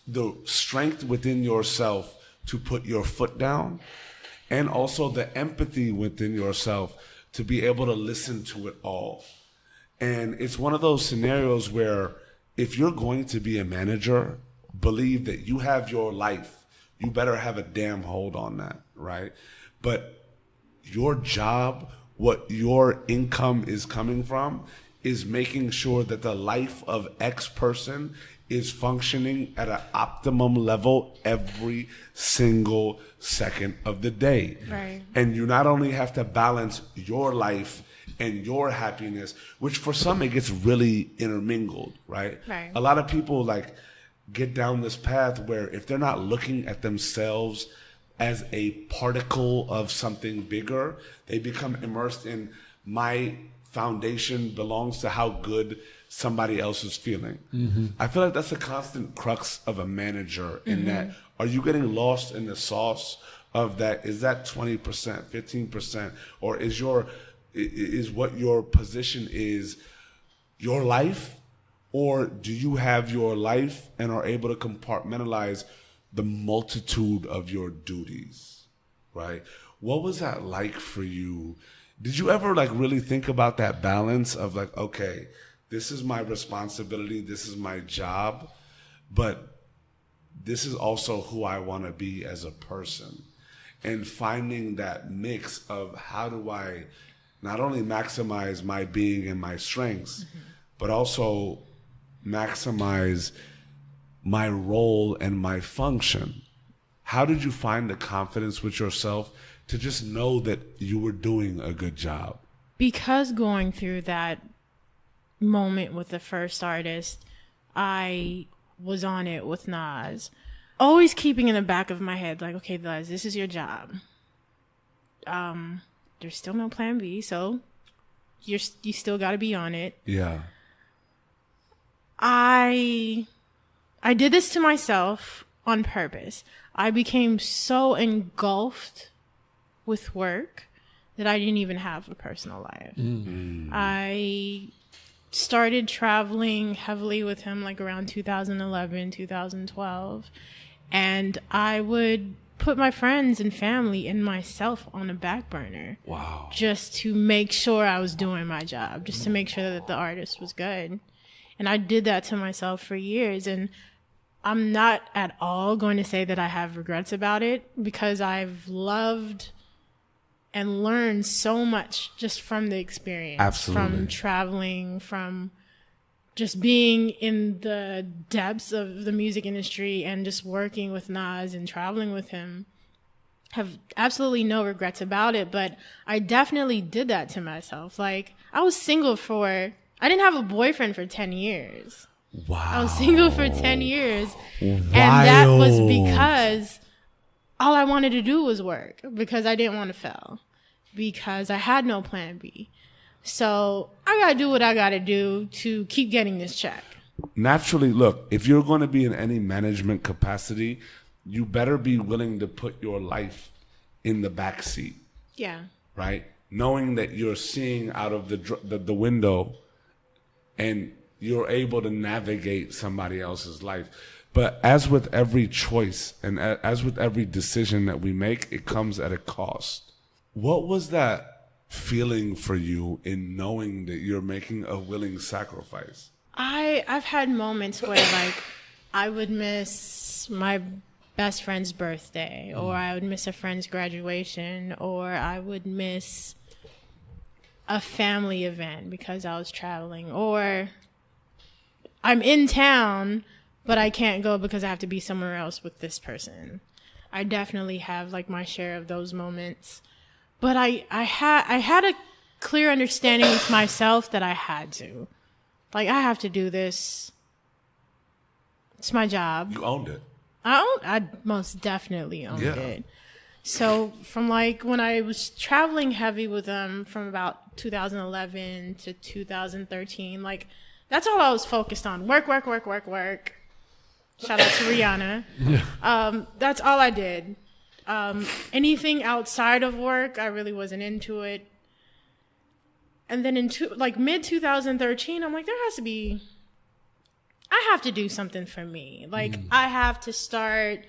the strength within yourself to put your foot down, and also the empathy within yourself to be able to listen to it all. And it's one of those scenarios where if you're going to be a manager, believe that you have your life. You better have a damn hold on that, right? But your job, what your income is coming from, is making sure that the life of X person is functioning at an optimum level every single second of the day. Right. And you not only have to balance your life and your happiness, which for some it gets really intermingled, right? Right. A lot of people like get down this path where if they're not looking at themselves as a particle of something bigger, they become immersed in my foundation belongs to how good somebody else is feeling. Mm-hmm. I feel like that's a constant crux of a manager in that, are you getting lost in the sauce of that? Is that 20%, 15%, or is what your position is your life? Or do you have your life and are able to compartmentalize the multitude of your duties, right? What was that like for you? Did you ever like really think about that balance of like, okay, this is my responsibility, this is my job, but this is also who I want to be as a person? And finding that mix of how do I not only maximize my being and my strengths, but also maximize my role and my function. How did you find the confidence with yourself to just know that you were doing a good job? Because going through that moment with the first artist, I was on it with Nas. Always keeping in the back of my head, like, okay, Nas, this is your job. There's still no plan B, so you still got to be on it. Yeah. I did this to myself on purpose. I became so engulfed with work that I didn't even have a personal life. Mm-hmm. I started traveling heavily with him like around 2011, 2012. And I would put my friends and family and myself on a back burner. Wow. Just to make sure I was doing my job, just to make sure that the artist was good. And I did that to myself for years. And I'm not at all going to say that I have regrets about it, because I've loved and learned so much just from the experience. Absolutely. From traveling, from just being in the depths of the music industry and just working with Nas and traveling with him. Have absolutely no regrets about it, but I definitely did that to myself. Like, I was single I didn't have a boyfriend for 10 years. Wow. I was single for 10 years. Wild. And that was because all I wanted to do was work, because I didn't want to fail, because I had no plan B. So I got to do what I got to do to keep getting this check. Naturally, look, if you're going to be in any management capacity, you better be willing to put your life in the back seat. Yeah. Right? Knowing that you're seeing out of the window and you're able to navigate somebody else's life. But as with every choice and as with every decision that we make, it comes at a cost. What was that feeling for you in knowing that you're making a willing sacrifice? I've had moments where, like, I would miss my best friend's birthday, or I would miss a friend's graduation, or I would miss a family event because I was traveling, or I'm in town, but I can't go because I have to be somewhere else with this person. I definitely have, like, my share of those moments. But I had a clear understanding with myself that I had to. Like, I have to do this. It's my job. You owned it. I most definitely owned it. So from, like, when I was traveling heavy with them from about 2011 to 2013, like, that's all I was focused on. Work. Shout out to Rihanna. That's all I did. Anything outside of work, I really wasn't into it. And then in mid 2013, I'm like, I have to do something for me. Like, I have to start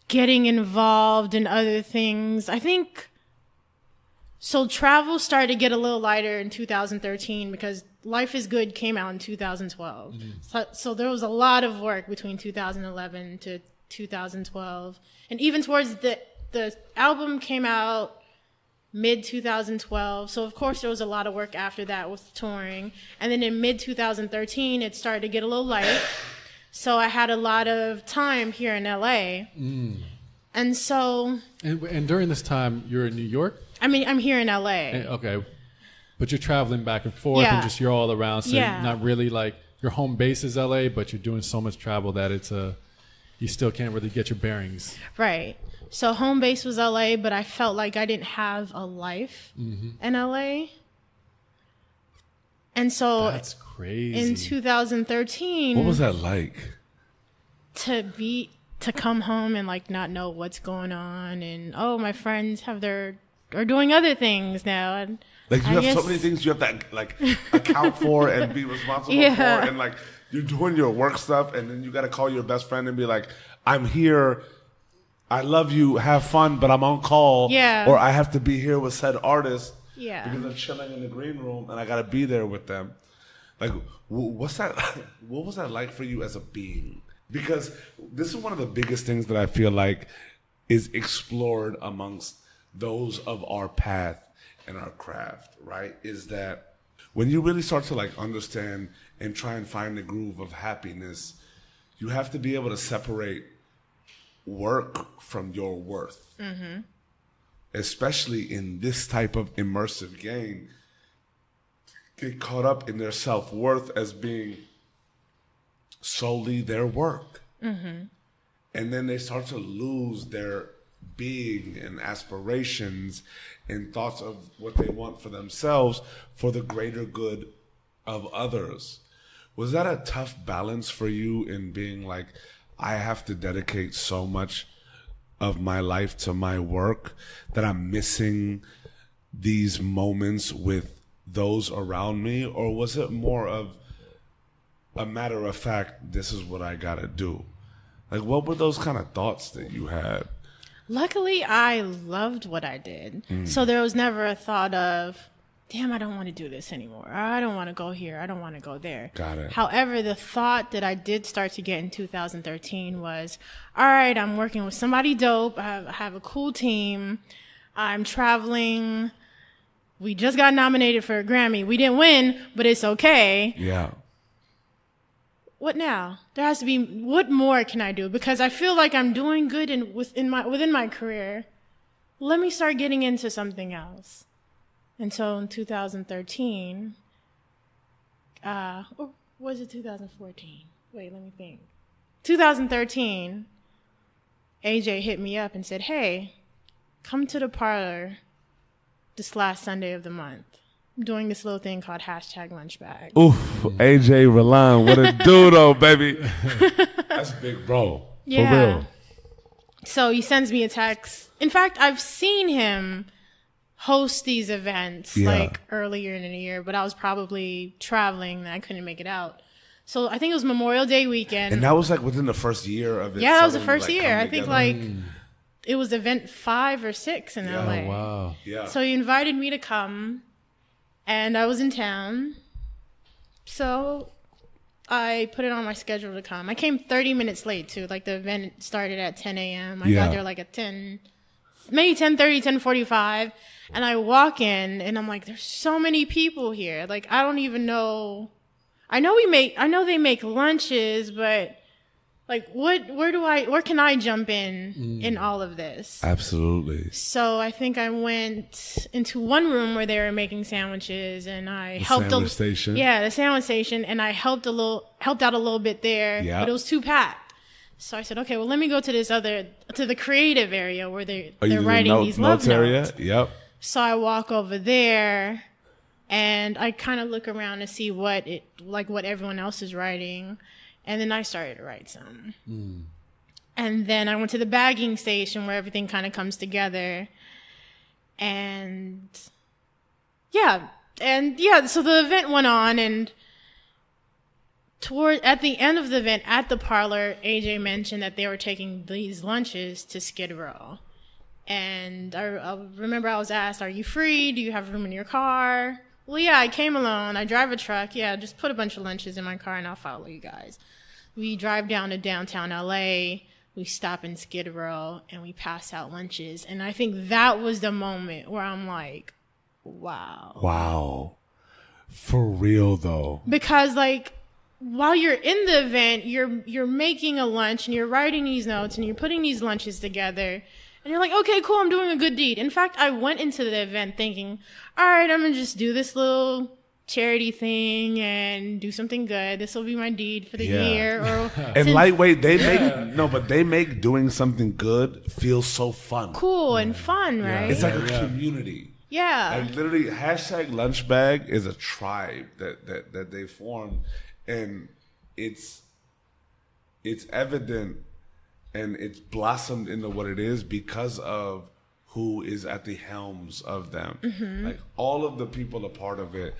getting involved in other things. I think, so travel started to get a little lighter in 2013 because Life is Good came out in 2012. So there was a lot of work between 2011 to 2012. And even towards the album came out mid 2012. So of course there was a lot of work after that with touring. And then in mid 2013, it started to get a little light. So I had a lot of time here in LA. And so. And during this time, you're in New York? I mean, I'm here in LA. Okay. But you're traveling back and forth and just you're all around. So you're not really like, your home base is LA, but you're doing so much travel that you still can't really get your bearings. Right. So home base was LA, but I felt like I didn't have a life in LA. And so that's crazy. In 2013, what was that like? To come home and, like, not know what's going on, and my friends are doing other things now, and like, you have so many things you have to, like, account for and be responsible for, and, like, you're doing your work stuff, and then you got to call your best friend and be like, I'm here, I love you, have fun, but I'm on call, or I have to be here with said artist, because I'm chilling in the green room and I got to be there with them. Like, what was that like for you as a being? Because this is one of the biggest things that I feel like is explored amongst those of our path and our craft, right? Is that when you really start to, like, understand and try and find the groove of happiness, you have to be able to separate work from your worth. Especially in this type of immersive game, get caught up in their self-worth as being solely their work. And then they start to lose their being and aspirations and thoughts of what they want for themselves for the greater good of others. Was that a tough balance for you in being like, I have to dedicate so much of my life to my work that I'm missing these moments with those around me? Or was it more of a matter of fact, this is what I gotta do? Like, what were those kind of thoughts that you had? Luckily, I loved what I did. So there was never a thought of, damn, I don't want to do this anymore. Or, I don't want to go here. I don't want to go there. Got it. However, the thought that I did start to get in 2013 was, all right, I'm working with somebody dope. I have a cool team. I'm traveling. We just got nominated for a Grammy. We didn't win, but it's okay. Yeah. What now? There has to be, what more can I do? Because I feel like I'm doing good within my career. Let me start getting into something else. And so in 2013, or was it 2014? Wait, let me think. 2013, AJ hit me up and said, hey, come to the parlor this last Sunday of the month. I'm doing this little thing called #lunchbag. Oof, AJ Roland, what a dude, though, baby. That's big bro. Yeah. For real. So he sends me a text. In fact, I've seen him host these events like earlier in the year, but I was probably traveling and I couldn't make it out. So I think it was Memorial Day weekend. And that was like within the first year of it. Yeah, that was the first year. I think it was event 5 or 6 in LA. Oh, wow. Yeah. So he invited me to come, and I was in town. So I put it on my schedule to come. I came 30 minutes late, too. Like, the event started at 10 a.m. I got there like at 10, maybe 10:30, 10:45. And I walk in, and I'm like, there's so many people here. Like, I don't even know. I know they make lunches, but like, where can I jump in all of this? Absolutely. So I think I went into one room where they were making sandwiches, and I helped the sandwich station. Yeah, the sandwich station, and I helped out a little bit there, but it was too packed. So I said, okay, well, let me go to the creative area where they're writing these love notes. Yep. So I walk over there, and I kind of look around to see what everyone else is writing. And then I started to write some. And then I went to the bagging station where everything kind of comes together. And so the event went on, and at the end of the event at the parlor, AJ mentioned that they were taking these lunches to Skid Row. And I remember I was asked, are you free? Do you have room in your car? Well, yeah, I came alone. I drive a truck. Yeah, just put a bunch of lunches in my car and I'll follow you guys. We drive down to downtown LA. We stop in Skid Row and we pass out lunches. And I think that was the moment where I'm like, wow. Wow. For real, though. Because, like, while you're in the event, you're making a lunch and you're writing these notes and you're putting these lunches together. And you're like, okay, cool, I'm doing a good deed. In fact, I went into the event thinking, all right, I'm going to just do this little charity thing and do something good. This will be my deed for the year. And lightweight, they make doing something good feel so fun. Cool and fun, right? It's like a community. Yeah. And literally, #lunchbag is a tribe that they formed. And it's evident and it's blossomed into what it is because of who is at the helms of them. Mm-hmm. Like, all of the people a part of it,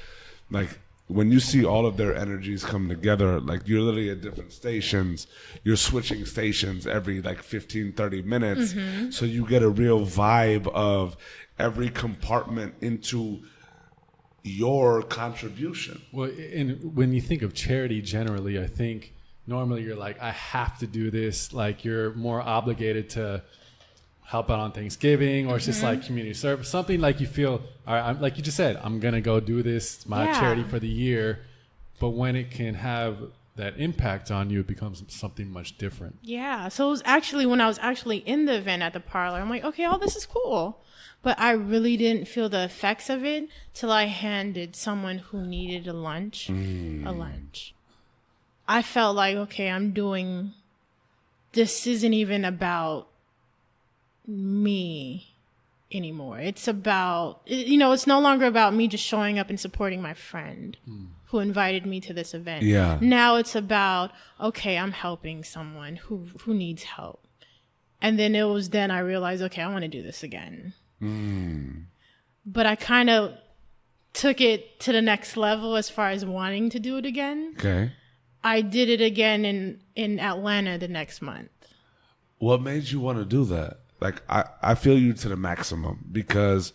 like, when you see all of their energies come together, like, you're literally at different stations, you're switching stations every like 15, 30 minutes. Mm-hmm. So you get a real vibe of every compartment into your contribution. Well, and when you think of charity generally, I think normally you're like, I have to do this. Like, you're more obligated to help out on Thanksgiving, or it's just like community service, something like you feel, all right, like you just said, I'm going to go do this. It's my charity for the year. But when it can have that impact on you, it becomes something much different. Yeah. So it was actually when I was actually in the event at the parlor, I'm like, okay, all this is cool. But I really didn't feel the effects of it till I handed someone who needed a lunch a lunch. I felt like, okay, this isn't even about me anymore. It's about, it's no longer about me just showing up and supporting my friend who invited me to this event. Yeah. Now it's about, okay, I'm helping someone who needs help. And then I realized, okay, I want to do this again. But I kind of took it to the next level as far as wanting to do it again. Okay. I did it again in Atlanta the next month. What made you want to do that? Like, I feel you to the maximum, because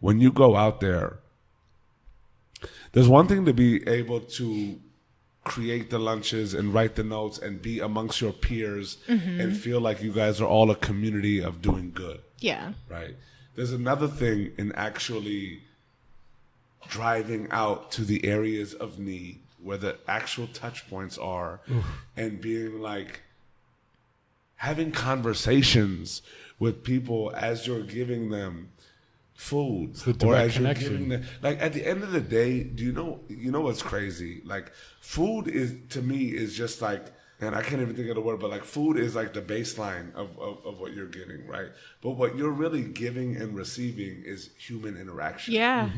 when you go out there, there's one thing to be able to create the lunches and write the notes and be amongst your peers and feel like you guys are all a community of doing good. Yeah. Right? There's another thing in actually driving out to the areas of need where the actual touch points are and being like, having conversations with people as you're giving them food or as you're giving them, like at the end of the day, do you know what's crazy? Like food is, to me, is just like, and I can't even think of the word, but like food is like the baseline of what you're getting, right? But what you're really giving and receiving is human interaction. Yeah.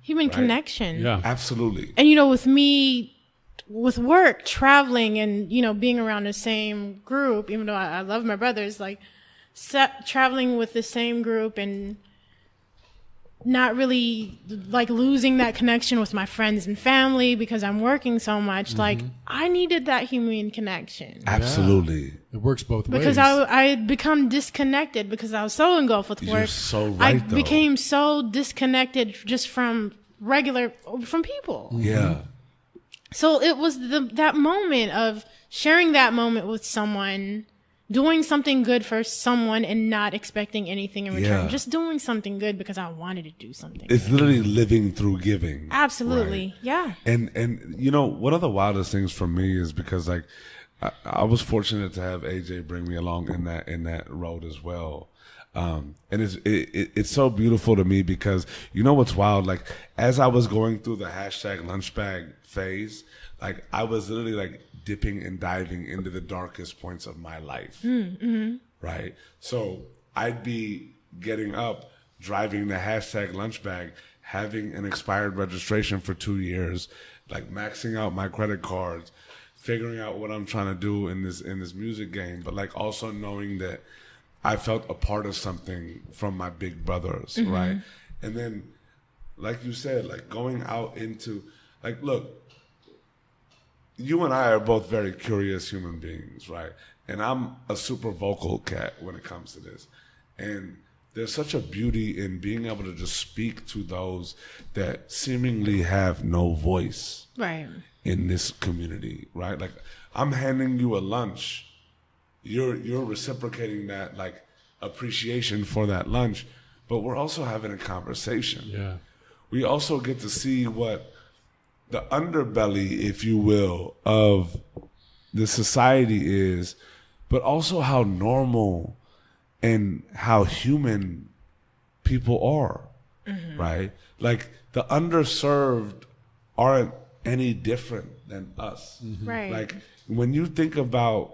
Human connection. Yeah. Absolutely. And, with me, with work, traveling and, being around the same group, even though I love my brothers, like traveling with the same group and not really like losing that connection with my friends and family because I'm working so much. Like I needed that human connection. Absolutely. It works both ways. Because I had become disconnected because I was so engulfed with work. You're so right, I became so disconnected just from people. Yeah. So it was that moment of sharing that moment with someone, doing something good for someone and not expecting anything in return. Yeah. Just doing something good because I wanted to do something. It's literally living through giving. Absolutely. Right? Yeah. And one of the wildest things for me is because like I was fortunate to have AJ bring me along in that road as well. And it's so beautiful to me because what's wild, like as I was going through the #lunchbag phase, like I was literally like dipping and diving into the darkest points of my life. Right? So I'd be getting up, driving the #lunchbag, having an expired registration for 2 years, like maxing out my credit cards, figuring out what I'm trying to do in this music game, but like also knowing that I felt a part of something from my big brothers, right? And then, like you said, like going out into, like, look, you and I are both very curious human beings, right? And I'm a super vocal cat when it comes to this. And there's such a beauty in being able to just speak to those that seemingly have no voice in this community, right? Like, I'm handing you a lunch. You're reciprocating that like appreciation for that lunch, but we're also having a conversation. Yeah. We also get to see what the underbelly, if you will, of the society is, but also how normal and how human people are, right? Like the underserved aren't any different than us. Right. Like when you think about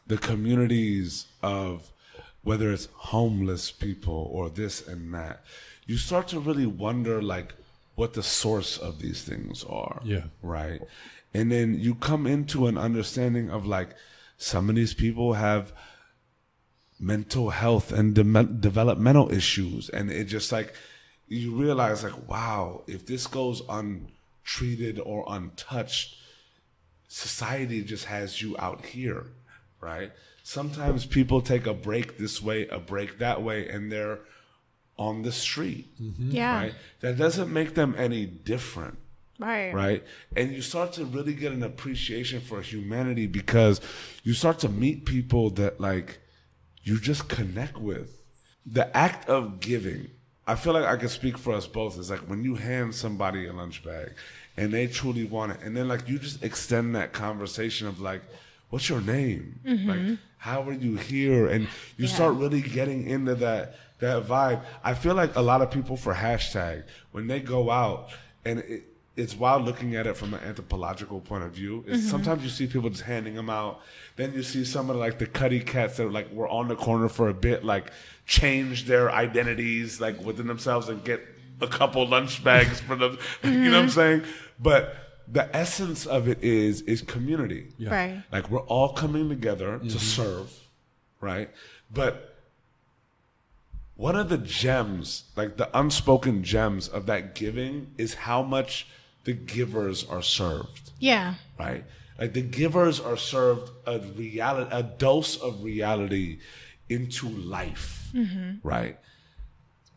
the communities of whether it's homeless people or this and that, you start to really wonder like what the source of these things are. Yeah. Right. And then you come into an understanding of like some of these people have mental health and developmental issues. And it just like, you realize like, wow, if this goes untreated or untouched, society just has you out here. Right? Sometimes people take a break this way, a break that way, and they're on the street. Yeah. Right? That doesn't make them any different. Right. Right? And you start to really get an appreciation for humanity because you start to meet people that like you just connect with. The act of giving, I feel like I can speak for us both, is like when you hand somebody a lunch bag and they truly want it, and then like you just extend that conversation of like, what's your name? Like, how are you here? And you start really getting into that vibe. I feel like a lot of people for hashtag, when they go out, and it's wild looking at it from an anthropological point of view, is sometimes you see people just handing them out. Then you see some of like the cutty cats that like were on the corner for a bit, like change their identities like within themselves and get a couple lunch bags for them. You know what I'm saying? But the essence of it is community. Yeah. Right. Like we're all coming together to serve, right? But one of the gems, like the unspoken gems of that giving is how much the givers are served. Yeah. Right? Like the givers are served a dose of reality into life, right?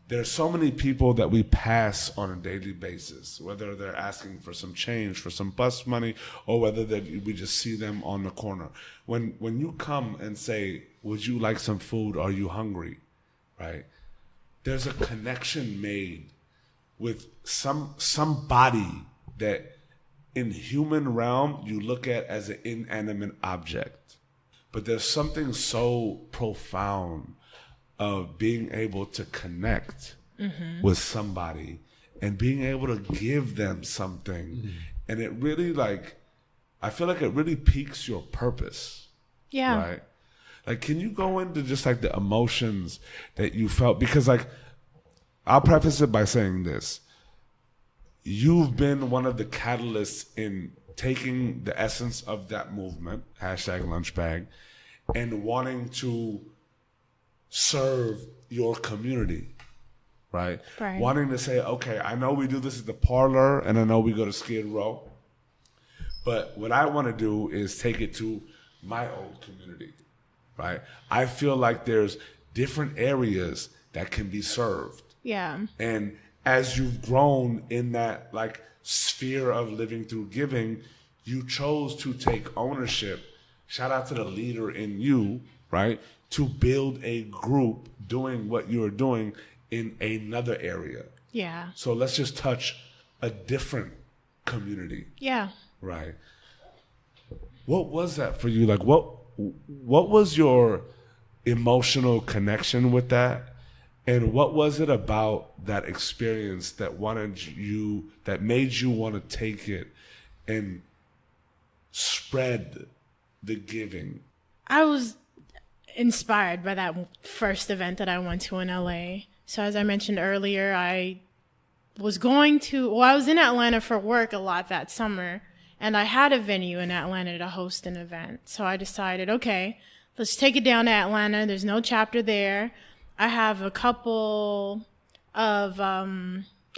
There's so many people that we pass on a daily basis, whether they're asking for some change, for some bus money, or whether we just see them on the corner. When you come and say, would you like some food? Are you hungry? Right? there's a connection made with somebody that in human realm you look at as an inanimate object. But there's something so profound of being able to connect with somebody and being able to give them something. And it really, like, I feel like it really piques your purpose. Yeah. Right? Like, can you go into just like the emotions that you felt? Because, like, I'll preface it by saying this. You've been one of the catalysts in taking the essence of that movement, #lunchbag, and wanting to serve your community, right? Wanting to say, okay, I know we do this at the parlor and I know we go to Skid Row, but what I want to do is take it to my old community, right? I feel like there's different areas that can be served. Yeah. And as you've grown in that like sphere of living through giving, you chose to take ownership. Shout out to the leader in you, right? To build a group doing what you're doing in another area. Yeah. So let's just touch a different community. Yeah. Right. What was that for you? Like, what was your emotional connection with that? And what was it about that experience that made you want to take it and spread the giving? I was inspired by that first event that I went to in LA. So as I mentioned earlier, I was in Atlanta for work a lot that summer, and I had a venue in Atlanta to host an event. So I decided, okay, let's take it down to Atlanta. There's no chapter there. I have a couple of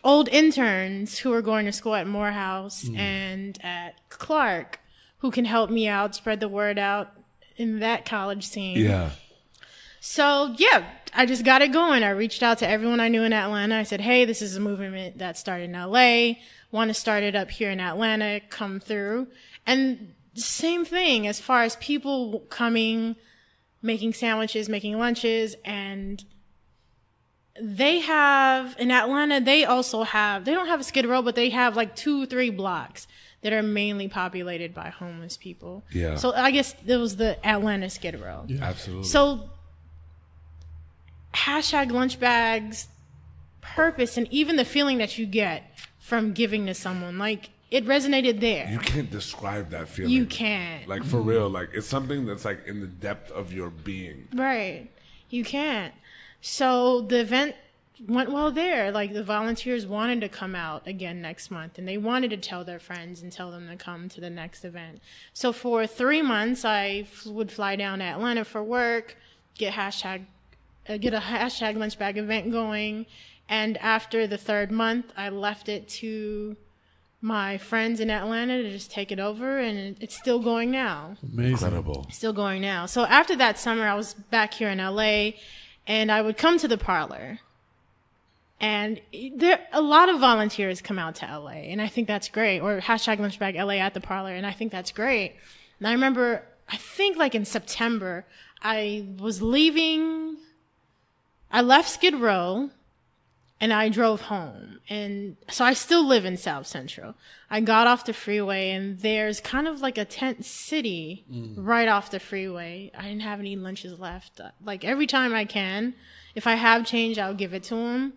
old interns who are going to school at Morehouse and at Clark who can help me out, spread the word out in that college scene. Yeah. So, yeah, I just got it going. I reached out to everyone I knew in Atlanta. I said, hey, this is a movement that started in LA. Want to start it up here in Atlanta, come through. And same thing as far as people coming, making sandwiches, making lunches, and they have, in Atlanta, they don't have a Skid Row, but they have like 2-3 blocks that are mainly populated by homeless people. Yeah. So I guess it was the Atlanta Skid Row. Yeah. Absolutely. So #lunchbag's purpose and even the feeling that you get from giving to someone, like, it resonated there. You can't describe that feeling. You can't. Like, for real. Like, it's something that's like in the depth of your being. Right. You can't. So the event went well there. Like, the volunteers wanted to come out again next month, and they wanted to tell their friends and tell them to come to the next event. So for 3 months, I would fly down to Atlanta for work, get a #lunchbag event going. And after the 3rd month, I left it to my friends in Atlanta to just take it over, and it's still going now. Amazing. Incredible. Still going now. So after that summer, I was back here in LA, and I would come to the parlor. And a lot of volunteers come out to LA, and I think that's great. Or #lunchbag LA at the parlor, and I think that's great. And I remember, I think like in September, I left Skid Row, and I drove home. And so I still live in South Central. I got off the freeway, and there's kind of like a tent city right off the freeway. I didn't have any lunches left. Like, every time I can, if I have change, I'll give it to them.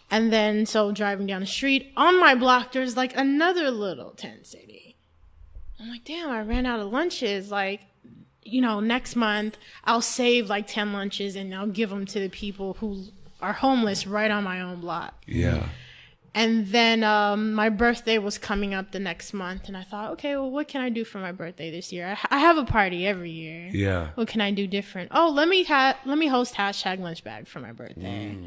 And then, so driving down the street, on my block, there's like another little tent city. I'm like, damn, I ran out of lunches. Like, next month, I'll save like 10 lunches, and I'll give them to the people who are homeless right on my own block. Yeah. And then my birthday was coming up the next month, and I thought, okay, well, what can I do for my birthday this year? I have a party every year. Yeah. What can I do different? Oh, let me host #lunchbag for my birthday.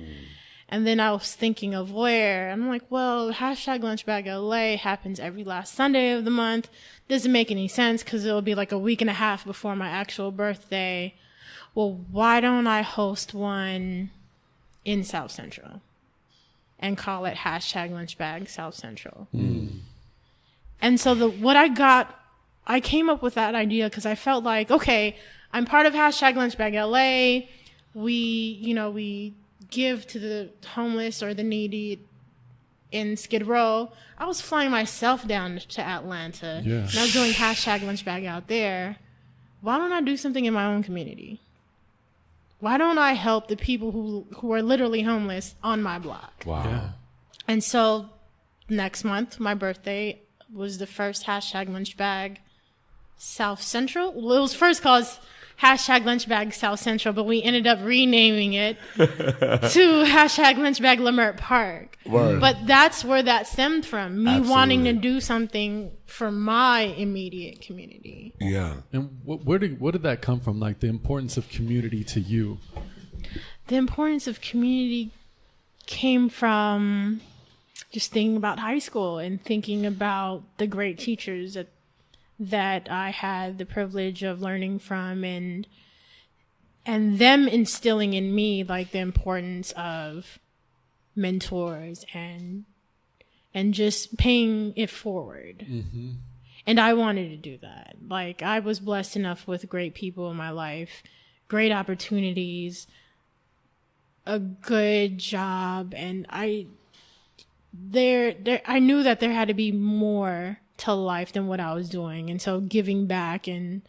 And then I was thinking of where. I'm like, well, #lunchbag LA happens every last Sunday of the month. Doesn't make any sense because it'll be like a week and a half before my actual birthday. Well, why don't I host one in South Central and call it #lunchbag South Central? And so I came up with that idea because I felt like, okay, I'm part of #lunchbag LA. We give to the homeless or the needy in Skid Row, I was flying myself down to Atlanta. Yeah. And I was doing #lunchbag out there. Why don't I do something in my own community? Why don't I help the people who are literally homeless on my block? Wow. Yeah. And so next month, my birthday, was the first #lunchbag South Central. Well, it was first called #lunchbag South Central, but we ended up renaming it to #lunchbag Lamert Park. Word. But that's where that stemmed from, me wanting to Absolutely. do something for my immediate community. Yeah. And what did that come from? Like the importance of community to you? The importance of community came from just thinking about high school and thinking about the great teachers that I had the privilege of learning from, and them instilling in me like the importance of mentors and just paying it forward. Mm-hmm. And I wanted to do that. Like, I was blessed enough with great people in my life, great opportunities, a good job, and I knew that there had to be more to life than what I was doing. And so giving back and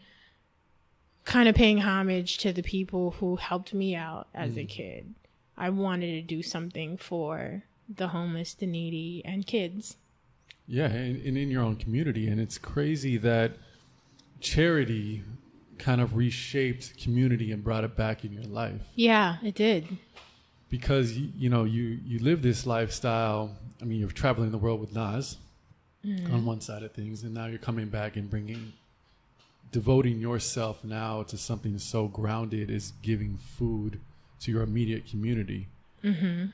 kind of paying homage to the people who helped me out as a kid, I wanted to do something for the homeless, the needy, and kids. Yeah, and in your own community. And it's crazy that charity kind of reshaped community and brought it back in your life. Yeah, it did. Because, you live this lifestyle. I mean, you're traveling the world with Nas on one side of things, and now you're coming back and devoting yourself now to something so grounded as giving food to your immediate community. Mm-hmm.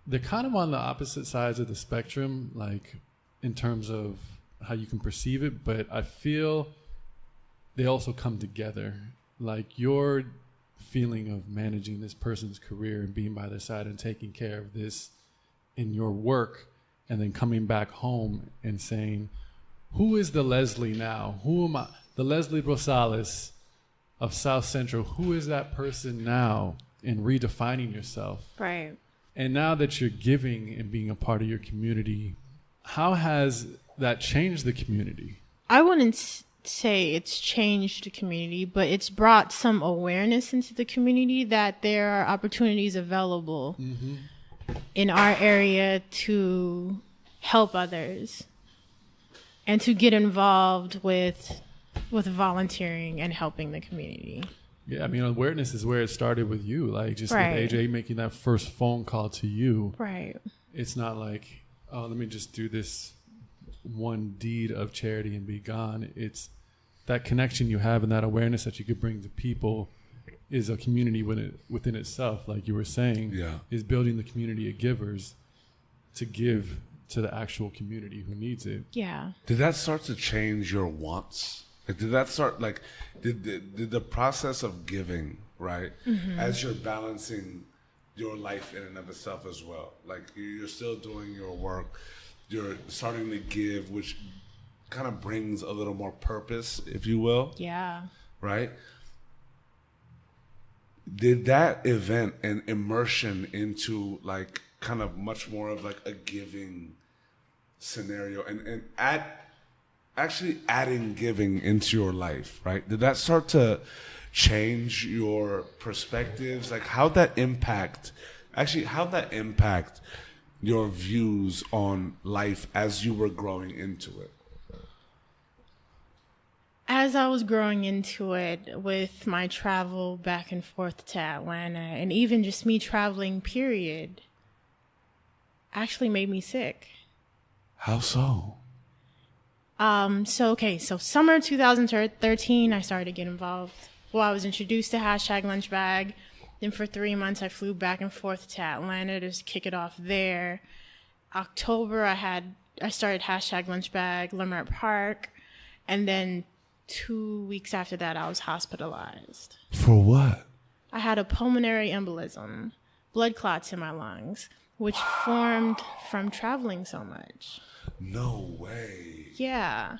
They're kind of on the opposite sides of the spectrum, like in terms of how you can perceive it, but I feel they also come together. Like your feeling of managing this person's career and being by their side and taking care of this in your work, and then coming back home and saying, who is the Leslie now? Who am I? The Leslie Rosales of South Central. Who is that person now? And redefining yourself. Right. And now that you're giving and being a part of your community, how has that changed the community? I wouldn't say it's changed the community, but it's brought some awareness into the community that there are opportunities available in our area to help others and to get involved with volunteering and helping the community. Yeah, I mean, awareness is where it started with you. Like, just Right. with AJ making that first phone call to you. Right. It's not like, oh, let me just do this one deed of charity and be gone. It's that connection you have and that awareness that you could bring to people is a community within itself, like you were saying. Yeah. Is building the community of givers to give to the actual community who needs it. Yeah. Did that start to change your wants? Like, did that start, like, did the process of giving, right, as you're balancing your life in and of itself as well, like you're still doing your work, you're starting to give, which kind of brings a little more purpose, if you will. Yeah. Right? Did that event and immersion into like kind of much more of like a giving scenario and actually adding giving into your life, right? Did that start to change your perspectives? Like how'd that impact your views on life as you were growing into it? As I was growing into it with my travel back and forth to Atlanta, and even just me traveling, period, actually made me sick. How so? So summer 2013, I started to get involved. Well, I was introduced to #lunchbag. Then for 3 months, I flew back and forth to Atlanta to just kick it off there. October, I started #lunchbag Lamert Park, and then 2 weeks after that, I was hospitalized. For what? I had a pulmonary embolism, blood clots in my lungs, which formed from traveling so much. No way. Yeah.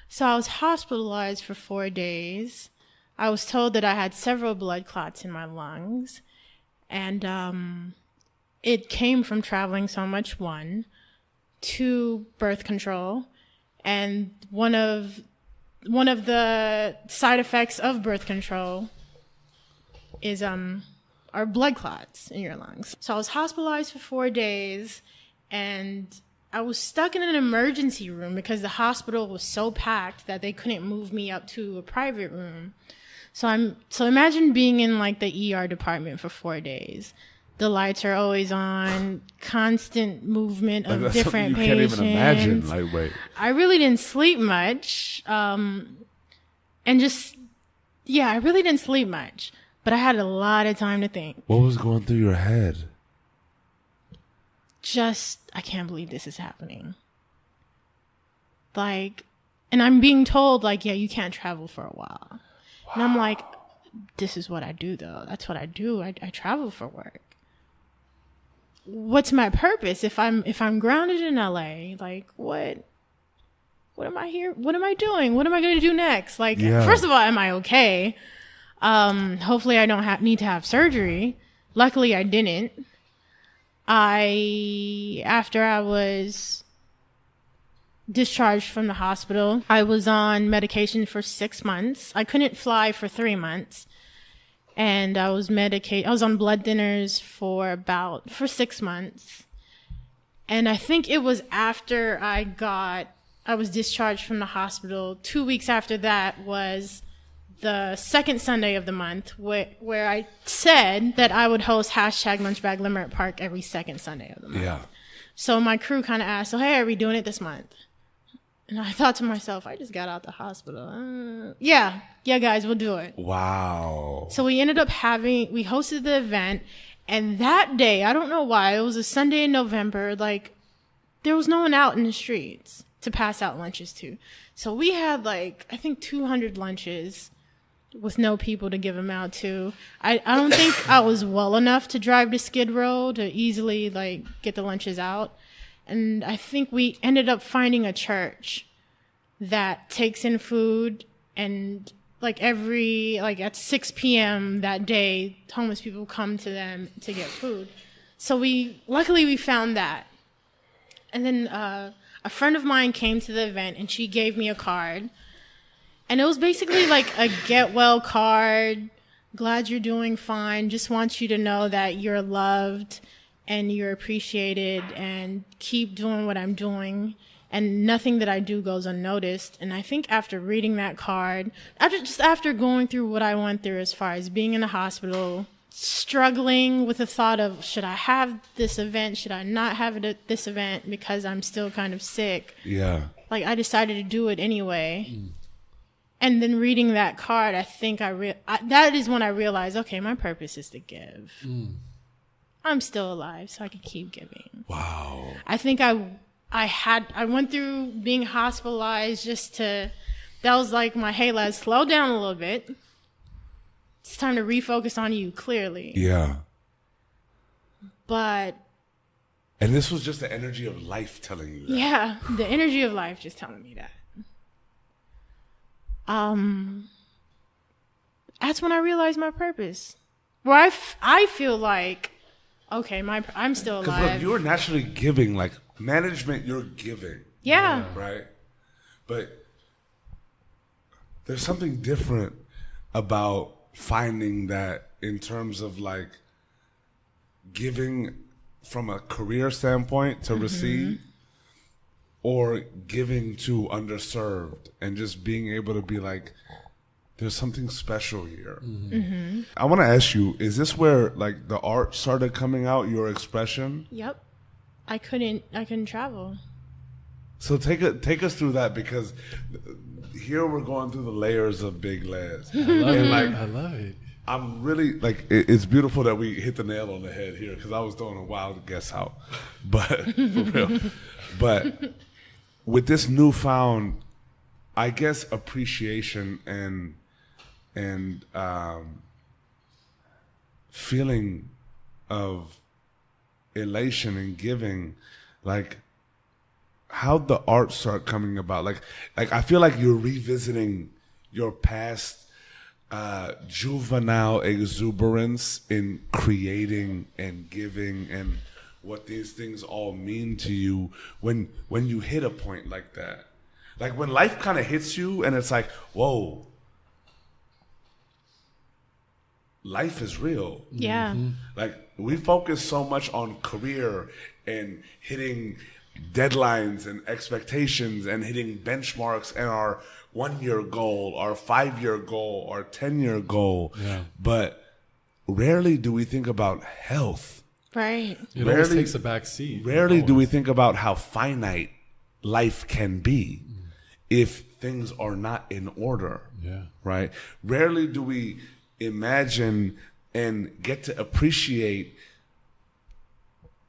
So I was hospitalized for 4 days. I was told that I had several blood clots in my lungs. And it came from traveling so much, one, to birth control. And one of the side effects of birth control is are blood clots in your lungs. So I was hospitalized for 4 days, and I was stuck in an emergency room because the hospital was so packed that they couldn't move me up to a private room. So imagine being in like the ER department for 4 days. The lights are always on, constant movement of different patients. You can't even imagine. Like, wait. I really didn't sleep much. I really didn't sleep much. But I had a lot of time to think. What was going through your head? I can't believe this is happening. Like, and I'm being told, like, yeah, you can't travel for a while. Wow. And I'm like, this is what I do, though. That's what I do. I travel for work. What's my purpose? If I'm grounded in LA, like, what am I here? What am I doing? What am I going to do next? Like, First of all, am I okay? Hopefully I don't need to have surgery. Luckily I didn't. After I was discharged from the hospital, I was on medication for 6 months. I couldn't fly for 3 months. And I was on blood thinners for 6 months. And I think it was after I was discharged from the hospital. 2 weeks after that was the second Sunday of the month where I said that I would host #Lunchbag Limerick Park every second Sunday of the month. Yeah. So my crew kind of asked, so, hey, are we doing it this month? And I thought to myself, I just got out the hospital. Yeah, guys, we'll do it. Wow. So we ended up we hosted the event. And that day, I don't know why, it was a Sunday in November, like, there was no one out in the streets to pass out lunches to. So we had, like, I think 200 lunches with no people to give them out to. I don't think I was well enough to drive to Skid Row to easily, like, get the lunches out. And I think we ended up finding a church that takes in food, and at 6 p.m. that day, homeless people come to them to get food. So luckily we found that. And then a friend of mine came to the event, and she gave me a card. And it was basically like a get well card. Glad you're doing fine. Just want you to know that you're loved and you're appreciated, and keep doing what I'm doing. And nothing that I do goes unnoticed. And I think after reading that card, after going through what I went through as far as being in the hospital, struggling with the thought of, should I have this event? Should I not have it at this event because I'm still kind of sick? Yeah. Like, I decided to do it anyway. Mm. And then reading that card, I think that is when I realized, okay, my purpose is to give. Mm. I'm still alive, so I can keep giving. Wow. I think I went through being hospitalized that was like my, hey, let's slow down a little bit. It's time to refocus on you, clearly. Yeah. And this was just the energy of life telling you that. Yeah, the energy of life just telling me that. That's when I realized my purpose. Where I feel like, okay, I'm still alive. Because look, you're naturally giving, like management, you're giving. Yeah. Right? But there's something different about finding that in terms of like giving from a career standpoint to receive, or giving to underserved, and just being able to be like, there's something special here. Mm-hmm. I want to ask you, is this where like the art started coming out, your expression? Yep. I couldn't travel. So take us through that, because here we're going through the layers of Big Les. I love it. I'm really like, it's beautiful that we hit the nail on the head here, because I was throwing a wild guess out, but for real. But with this newfound, I guess, appreciation and feeling of elation and giving, like, how'd the art start coming about? Like I feel like you're revisiting your past juvenile exuberance in creating and giving, and what these things all mean to you when you hit a point like that. Like when life kind of hits you and it's like, whoa, life is real. Yeah. Like we focus so much on career and hitting deadlines and expectations and hitting benchmarks and our 1 year goal, our 5 year goal, our 10-year goal. Yeah. But rarely do we think about health. Right. It always takes a back seat. Rarely do we think about how finite life can be if things are not in order. Yeah. Right? Rarely do we imagine and get to appreciate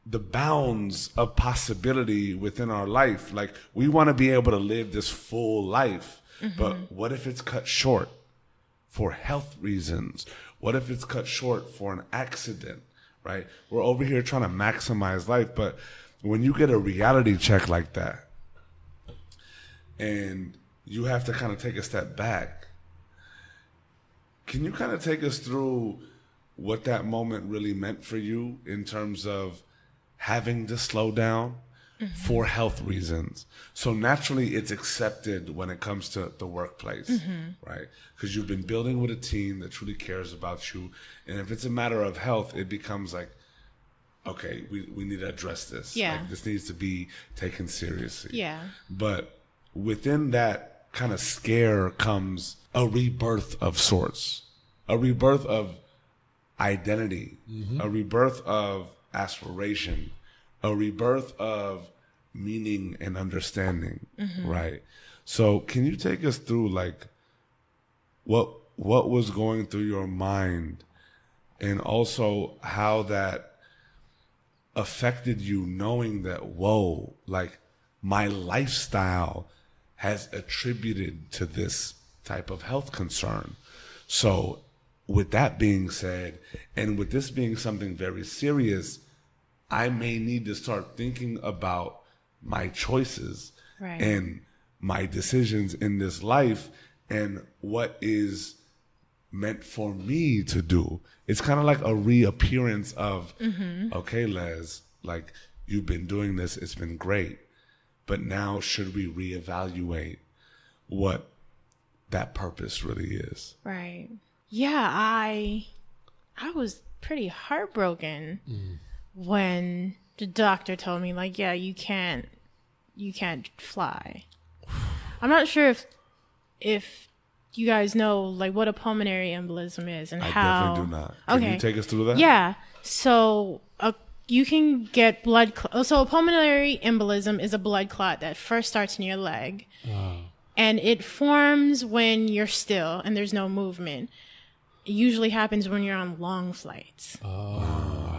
the bounds of possibility within our life. Like we want to be able to live this full life, but what if it's cut short for health reasons? What if it's cut short for an accident, right? We're over here trying to maximize life, but when you get a reality check like that and you have to kind of take a step back, can you kind of take us through what that moment really meant for you in terms of having to slow down for health reasons? So naturally it's accepted when it comes to the workplace, right? Because you've been building with a team that truly cares about you. And if it's a matter of health, it becomes like, okay, we need to address this. Yeah. Like, this needs to be taken seriously. Yeah. But within that kind of scare comes a rebirth of sorts, a rebirth of identity, a rebirth of aspiration, a rebirth of meaning and understanding, right? So can you take us through like what was going through your mind, and also how that affected you knowing that, whoa, like my lifestyle has attributed to this type of health concern. So with that being said, and with this being something very serious, I may need to start thinking about my choices and my decisions in this life and what is meant for me to do. It's kind of like a reappearance of, okay, Les, like you've been doing this, it's been great, but now should we reevaluate what that purpose really is? Right. Yeah, I was pretty heartbroken when the doctor told me, like, yeah, you can't fly. I'm not sure if you guys know like what a pulmonary embolism is and I how. definitely do not. Can you take us through that? Yeah. So you can get blood. So a pulmonary embolism is a blood clot that first starts in your leg, and it forms when you're still and there's no movement. It usually happens when you're on long flights.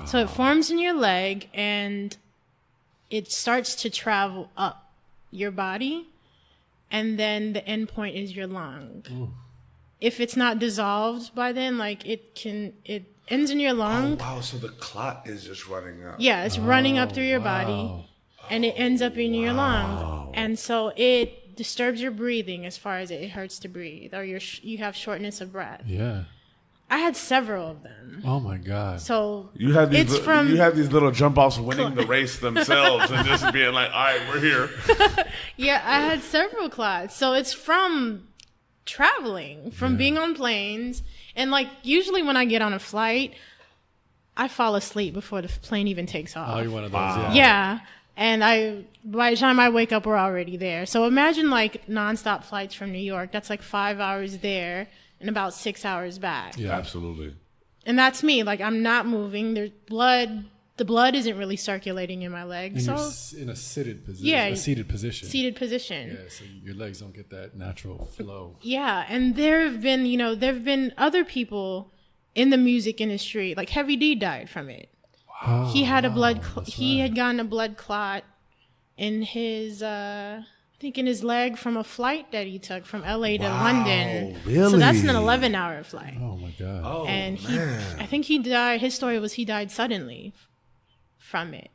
So it forms in your leg and it starts to travel up your body, and then the end point is your lung. If it's not dissolved by then, like it ends in your lung. Oh, wow. So the clot is just running up. Yeah, it's running up through your body, and it ends up in your lung. And so it disturbs your breathing as far as it hurts to breathe, or you have shortness of breath. Yeah. I had several of them. Oh my God. So You had these little jump offs winning the race themselves and just being like, all right, we're here. yeah, I had several clots. So it's from traveling, from being on planes. And like usually when I get on a flight, I fall asleep before the plane even takes off. Oh, you're one of those. Yeah. And by the time I wake up, we're already there. So imagine like nonstop flights from New York. That's like 5 hours there and about 6 hours back. Yeah. Absolutely. And that's me. Like I'm not moving. There's blood. The blood isn't really circulating in my legs. And So you're in a seated position. Yeah. A seated position. seated position. Yeah, so your legs don't get that natural flow. Yeah, and there have been other people in the music industry, like Heavy D died from it. Wow. He had had gotten a blood clot in his in his leg from a flight that he took from LA to London. Really? So that's an 11-hour flight. Oh my God. And I think he died. His story was he died suddenly from it.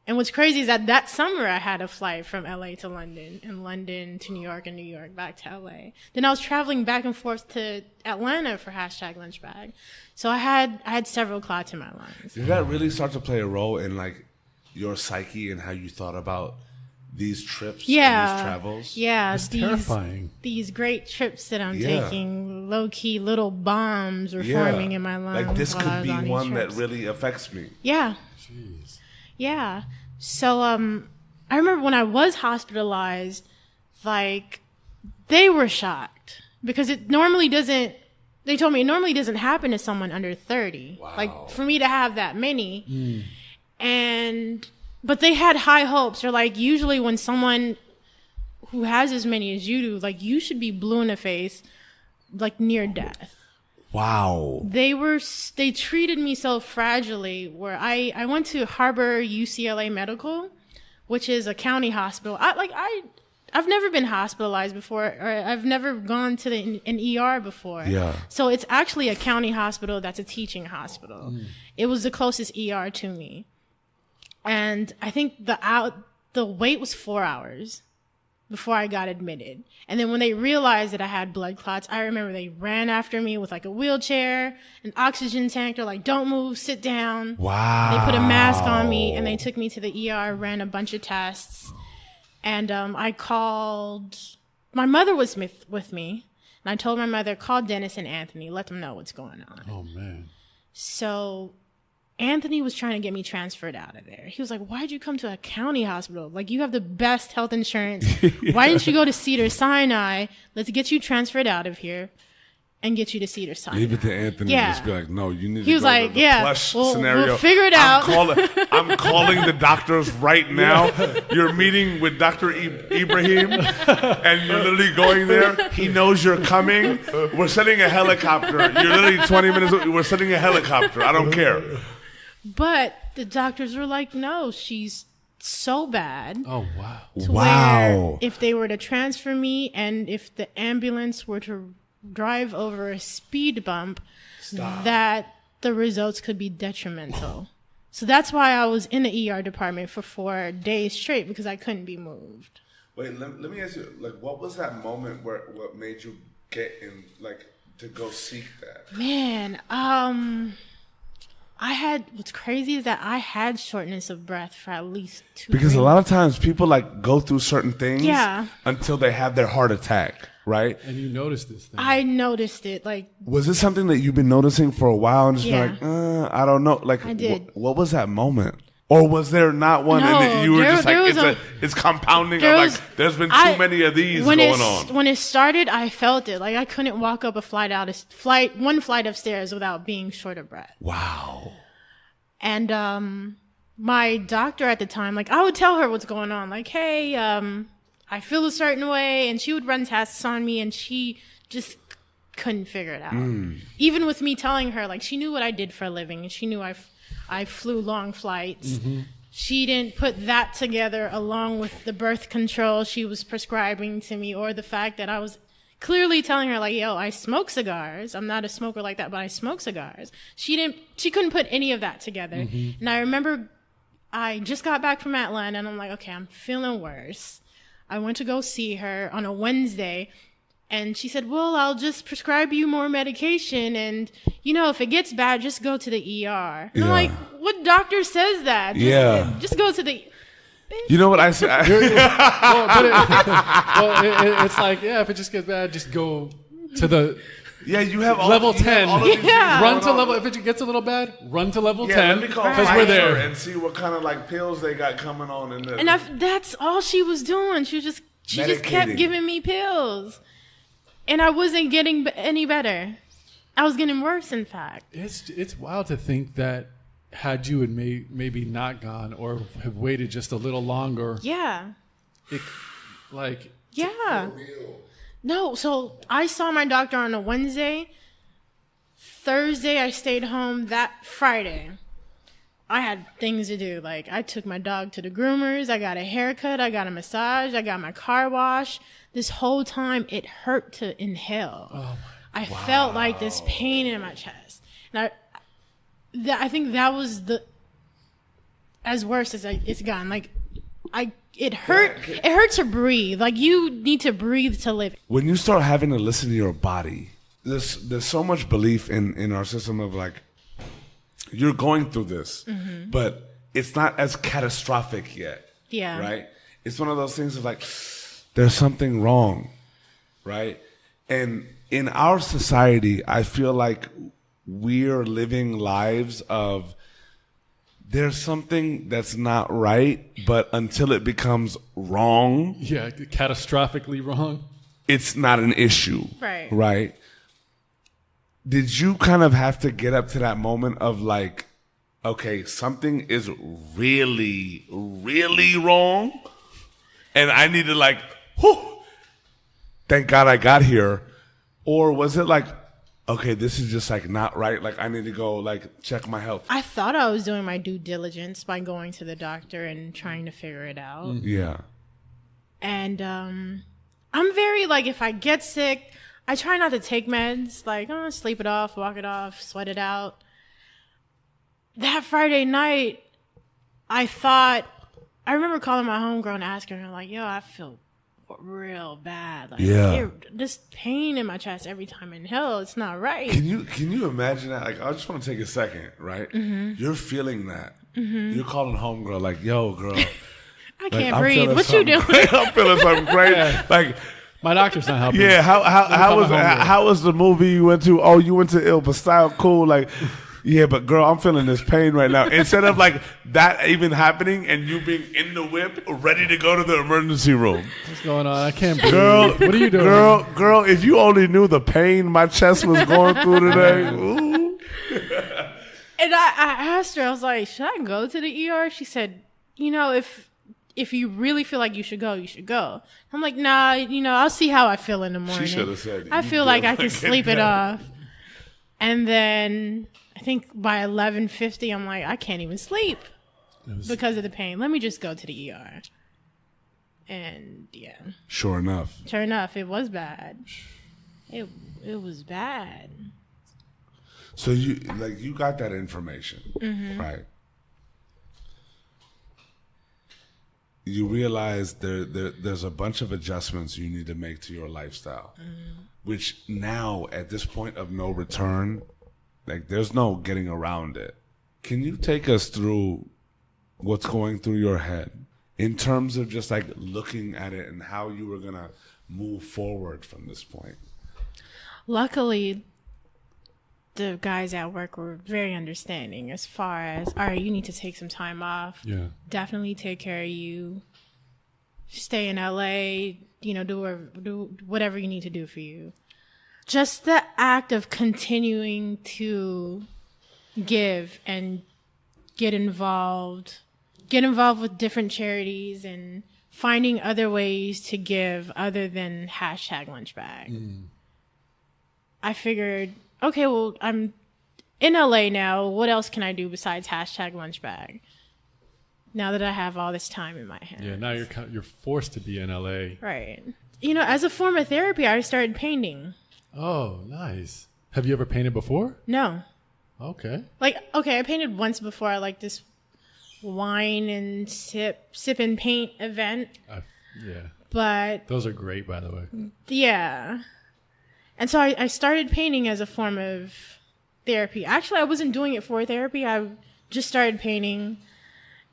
And what's crazy is that summer I had a flight from LA to London, and London to New York, and New York back to LA. Then I was traveling back and forth to Atlanta for #lunchbag. So I had several clots in my lungs. Did that really start to play a role in like your psyche and how you thought about these trips and these travels? Yeah. It's terrifying. These great trips that I'm taking, low-key little bombs were forming in my lungs. Like this could be one that trips. really affects me. Yeah. Jeez. Yeah. So I remember when I was hospitalized, like, they were shocked because it normally doesn't. They told me it normally doesn't happen to someone under 30. Wow. Like, for me to have that many. But they had high hopes. They're like, usually when someone who has as many as you do, like, you should be blue in the face, like, near death. Wow. They treated me so fragilely where I went to Harbor UCLA Medical, which is a county hospital. I've never been hospitalized before, or I've never gone to an ER before. Yeah. So it's actually a county hospital that's a teaching hospital. It was the closest ER to me. And I think the wait was 4 hours before I got admitted. And then when they realized that I had blood clots, I remember they ran after me with like a wheelchair, an oxygen tank. They're like, don't move, sit down. Wow. They put a mask on me and they took me to the ER, ran a bunch of tests. And I called, my mother was with me. And I told my mother, call Dennis and Anthony, let them know what's going on. Oh, man. So Anthony was trying to get me transferred out of there. He was like, why'd you come to a county hospital? Like, you have the best health insurance. Why didn't you go to Cedars-Sinai? Let's get you transferred out of here and get you to Cedars-Sinai. Leave it to Anthony to just be like, no, you need to was go like, to the yeah, plush we'll scenario. figure it out. I'm calling the doctors right now. You're meeting with Dr. Ibrahim, and you're literally going there. He knows you're coming. We're sending a helicopter. You're literally 20 minutes. We're sending a helicopter. I don't care. But the doctors were like, no, she's so bad. Oh, wow. To where if they were to transfer me and if the ambulance were to drive over a speed bump, that the results could be detrimental. So that's why I was in the ER department for 4 days straight, because I couldn't be moved. Wait, let me ask you, like, what was that moment what made you get in, like, to go seek that? Man, what's crazy is that I had shortness of breath for at least 2 Because a lot of times people like go through certain things until they have their heart attack, right? And you noticed this thing. I noticed it. Like, was this something that you've been noticing for a while and just been like, I don't know. Like, I did. What was that moment? Or was there not one and you were just like, it's compounding of like, there's been too many of these going on? When it started, I felt it. Like, I couldn't walk up one flight of stairs without being short of breath. Wow. And my doctor at the time, like, I would tell her what's going on. Like, hey, I feel a certain way. And she would run tests on me, and she just couldn't figure it out. Even with me telling her, like, she knew what I did for a living, and she knew I flew long flights. Mm-hmm. She didn't put that together along with the birth control she was prescribing to me, or the fact that I was clearly telling her, like, yo, I smoke cigars. I'm not a smoker like that, but I smoke cigars. She couldn't put any of that together. Mm-hmm. And I remember I just got back from Atlanta, and I'm like, okay, I'm feeling worse. I went to go see her on a Wednesday, and she said, well, I'll just prescribe you more medication, and, if it gets bad, just go to the ER. And I'm like, what doctor says that? Just go to the... You know what I say? It's like, if it just gets bad, just go to the... Yeah, you have level 10. Run to level. On. If it gets a little bad, run to level 10. Let me call because we're there and see what kind of like pills they got coming on in there. And that's all she was doing. She just kept giving me pills, and I wasn't getting any better. I was getting worse, in fact. It's wild to think that had you had maybe not gone or have waited just a little longer. Yeah. Yeah. No, so I saw my doctor on a Wednesday. Thursday, I stayed home. That Friday, I had things to do. Like, I took my dog to the groomers. I got a haircut. I got a massage. I got my car wash. This whole time, it hurt to inhale. Oh, I felt like this pain in my chest. And I think that was as worse as it's gotten. Like, it hurt to breathe. Like, you need to breathe to live. When you start having to listen to your body, there's so much belief in our system of like, you're going through this, but it's not as catastrophic yet. Yeah. Right? It's one of those things of like, there's something wrong, right? And in our society, I feel like we're living lives of there's something that's not right, but until it becomes wrong, catastrophically wrong, it's not an issue. Right. Right? Did you kind of have to get up to that moment of like, okay, something is really, really wrong, and I need to like, whew, thank God I got here? Or was it like, okay, this is just like not right, like I need to go like check my health? I thought I was doing my due diligence by going to the doctor and trying to figure it out. Yeah. And I'm very like, if I get sick, I try not to take meds. Like, sleep it off, walk it off, sweat it out. That Friday night, I remember calling my homegirl and asking her, like, yo, I feel real bad. Like, this pain in my chest every time I inhale, it's not right. Can you imagine that? Like, I just want to take a second, right? You're feeling that. You're calling homegirl, like, yo, girl. I can't breathe. What you doing? I'm feeling something crazy. Like, my doctor's not helping. Yeah, how was the movie you went to? Oh, you went to Il Pastel, cool. Like, yeah, but girl, I'm feeling this pain right now. Instead of like that even happening and you being in the whip, ready to go to the emergency room. What's going on? I can't breathe. Girl, what are you doing? Girl, if you only knew the pain my chest was going through today. Ooh. And I asked her, I was like, should I go to the ER? She said, if you really feel like you should go, you should go. I'm like, nah, I'll see how I feel in the morning. She should have said, I feel like I can sleep it off. And then I think by 11:50, I'm like, I can't even sleep because of the pain. Let me just go to the ER. And yeah. Sure enough, it was bad. It was bad. So you got that information, right? You realize there's a bunch of adjustments you need to make to your lifestyle, which now at this point of no return, like there's no getting around it. Can you take us through what's going through your head in terms of just like looking at it and how you were gonna move forward from this point? Luckily, the guys at work were very understanding as far as, all right, you need to take some time off. Yeah. Definitely take care of you. Stay in LA, do whatever you need to do for you. Just the act of continuing to give and get involved with different charities and finding other ways to give other than #lunchbag. I figured, okay, well, I'm in LA now. What else can I do besides #lunchbag? Now that I have all this time in my hands. Yeah, now you're forced to be in LA. Right. As a form of therapy, I started painting. Oh, nice. Have you ever painted before? No. Okay. I painted once before. I like this wine and sip and paint event. Yeah. But those are great, by the way. Yeah. And so I started painting as a form of therapy. Actually, I wasn't doing it for therapy. I just started painting,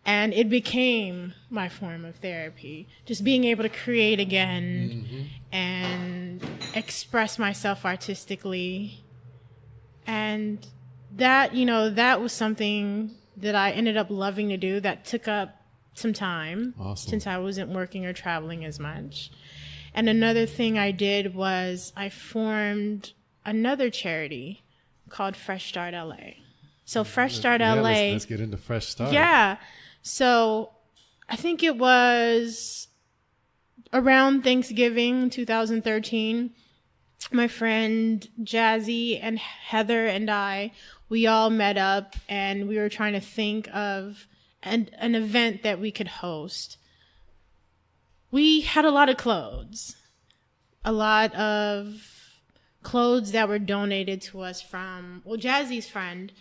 and it became my form of therapy. Just being able to create again and express myself artistically. And that, that was something that I ended up loving to do that took up some time. Awesome. Since I wasn't working or traveling as much. And another thing I did was I formed another charity called Fresh Start LA. So Fresh Start LA. Let's get into Fresh Start. Yeah. So I think it was around Thanksgiving 2013. My friend Jazzy and Heather and I, we all met up and we were trying to think of an event that we could host. We had a lot of clothes that were donated to us from, Jazzy's friend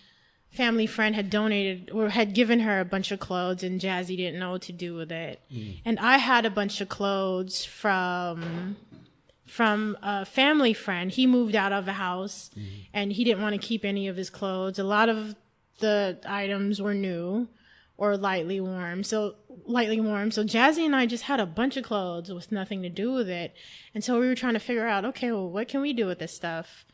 family friend had donated or had given her a bunch of clothes, and Jazzy didn't know what to do with it. And I had a bunch of clothes from a family friend. He moved out of a house and he didn't want to keep any of his clothes. A lot of the items were new or lightly warm. So Jazzy and I just had a bunch of clothes with nothing to do with it. And so we were trying to figure out, okay, well, what can we do with this stuff?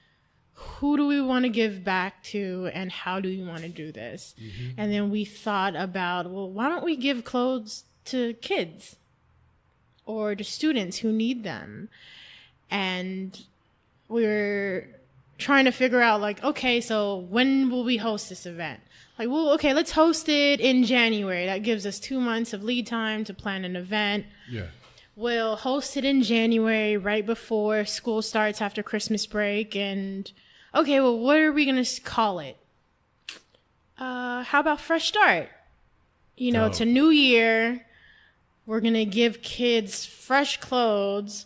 Who do we want to give back to, and how do we want to do this? And then we thought about, well, why don't we give clothes to kids or to students who need them? And we were trying to figure out, like, okay, so when will we host this event? Like, well, okay, let's host it in January. That gives us 2 months of lead time to plan an event. Yeah. We'll host it in January, right before school starts after Christmas break. And, okay, well, what are we going to call it? How about Fresh Start? You know, it's a new year. We're going to give kids fresh clothes.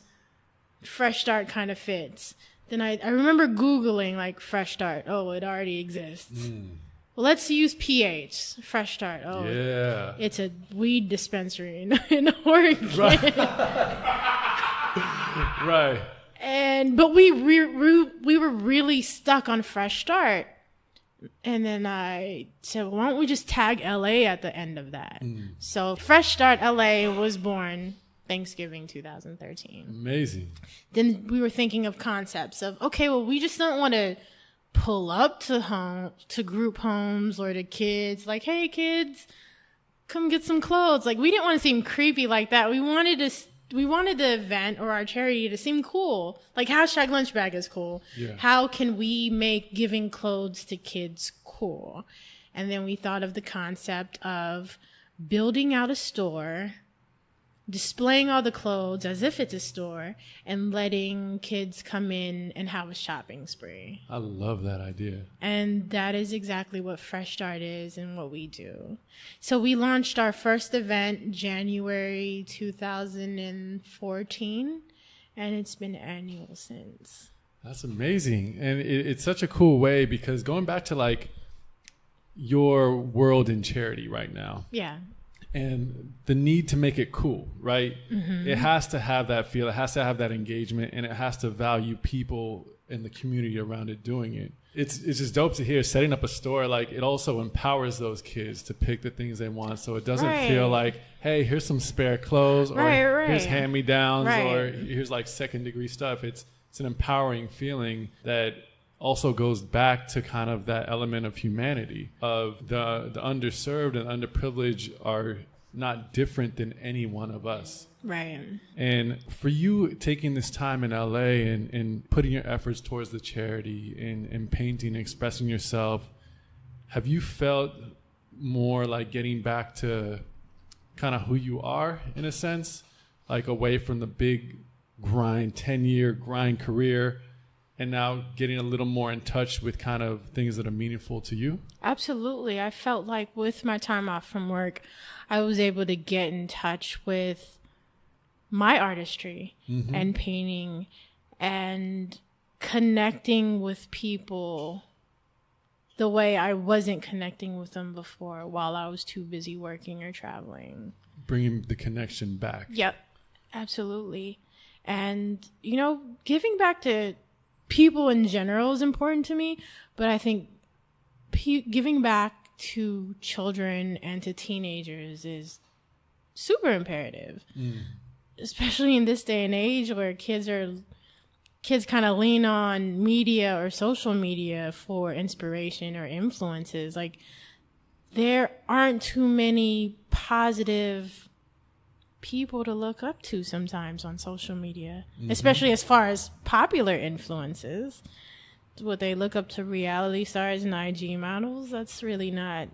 Fresh Start kind of fits. Then I remember Googling, like, Fresh Start. Oh, it already exists. Well, let's use PH, Fresh Start. Oh, yeah. It's a weed dispensary in Oregon. Right. Right. But we were really stuck on Fresh Start. And then I said, well, why don't we just tag LA at the end of that? So Fresh Start LA was born Thanksgiving 2013. Amazing. Then we were thinking of concepts of, okay, well, we just don't want to pull up to group homes or to kids, like, hey, kids, come get some clothes. Like, we didn't want to seem creepy like that. We wanted the event or our charity to seem cool. Like, hashtag lunch bag is cool. Yeah. How can we make giving clothes to kids cool? And then we thought of the concept of building out a store, displaying all the clothes as if it's a store, and letting kids come in and have a shopping spree. I love that idea. And that is exactly what Fresh Start is and what we do. So we launched our first event January 2014, and it's been annual since. That's amazing. And it's such a cool way, because going back to, like, your world in charity right now. Yeah. And the need to make it cool, right? It has to have that feel. It has to have that engagement, and it has to value people in the community around it doing it. It's just dope to hear. Setting up a store, like, it also empowers those kids to pick the things they want. So it doesn't feel like, hey, here's some spare clothes, or here's hand-me-downs, or here's, like, second-degree stuff. It's an empowering feeling that also goes back to kind of that element of humanity, of the underserved and underprivileged are not different than any one of us. Right. And for you taking this time in LA and putting your efforts towards the charity and painting, expressing yourself, have you felt more like getting back to kind of who you are, in a sense, like away from the big grind, 10-year grind career, and now getting a little more in touch with kind of things that are meaningful to you? Absolutely. I felt like with my time off from work, I was able to get in touch with my artistry and painting and connecting with people the way I wasn't connecting with them before while I was too busy working or traveling. Bringing the connection back. Yep, absolutely. And, you know, giving back to people in general is important to me, but I think giving back to children and to teenagers is super imperative, especially in this day and age where kids kind of lean on media or social media for inspiration or influences. Like, there aren't too many positive people to look up to sometimes on social media, especially as far as popular influences. What they look up to reality stars and IG models, that's really not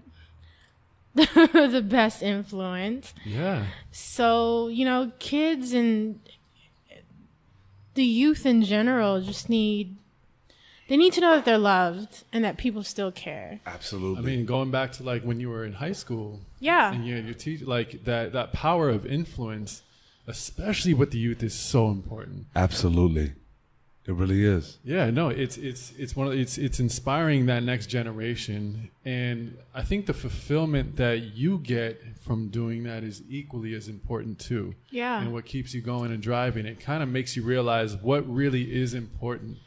the best influence. Yeah. So, you know, kids and the youth in general just need to know that they're loved and that people still care. Absolutely. I mean, going back to like when you were in high school. Yeah. And your teacher, like that power of influence, especially with the youth, is so important. Absolutely. It really is. Yeah, no, it's inspiring that next generation, and I think the fulfillment that you get from doing that is equally as important too. Yeah. And what keeps you going and driving, it kind of makes you realize what really is important.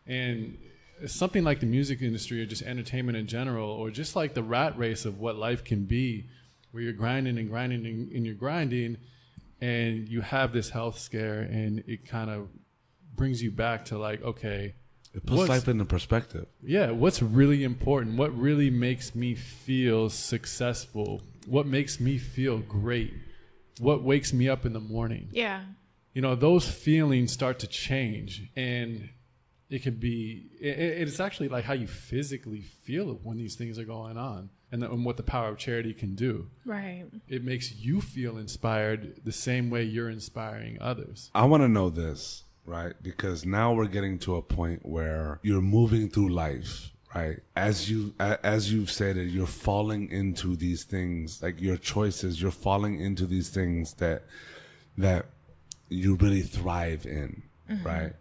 And something like the music industry or just entertainment in general, or just like the rat race of what life can be, where you're grinding and grinding and you're grinding, and you have this health scare, and it kind of brings you back to like, okay, it puts life into perspective. Yeah, what's really important? What really makes me feel successful? What makes me feel great? What wakes me up in the morning? Yeah. You know, those feelings start to change, and it can be, it's actually like how you physically feel when these things are going on, and what the power of charity can do. Right. It makes you feel inspired the same way you're inspiring others. I want to know this, right? Because now we're getting to a point where you're moving through life, right? As you've stated, you're falling into these things, like your choices, you're falling into these things that you really thrive in, right?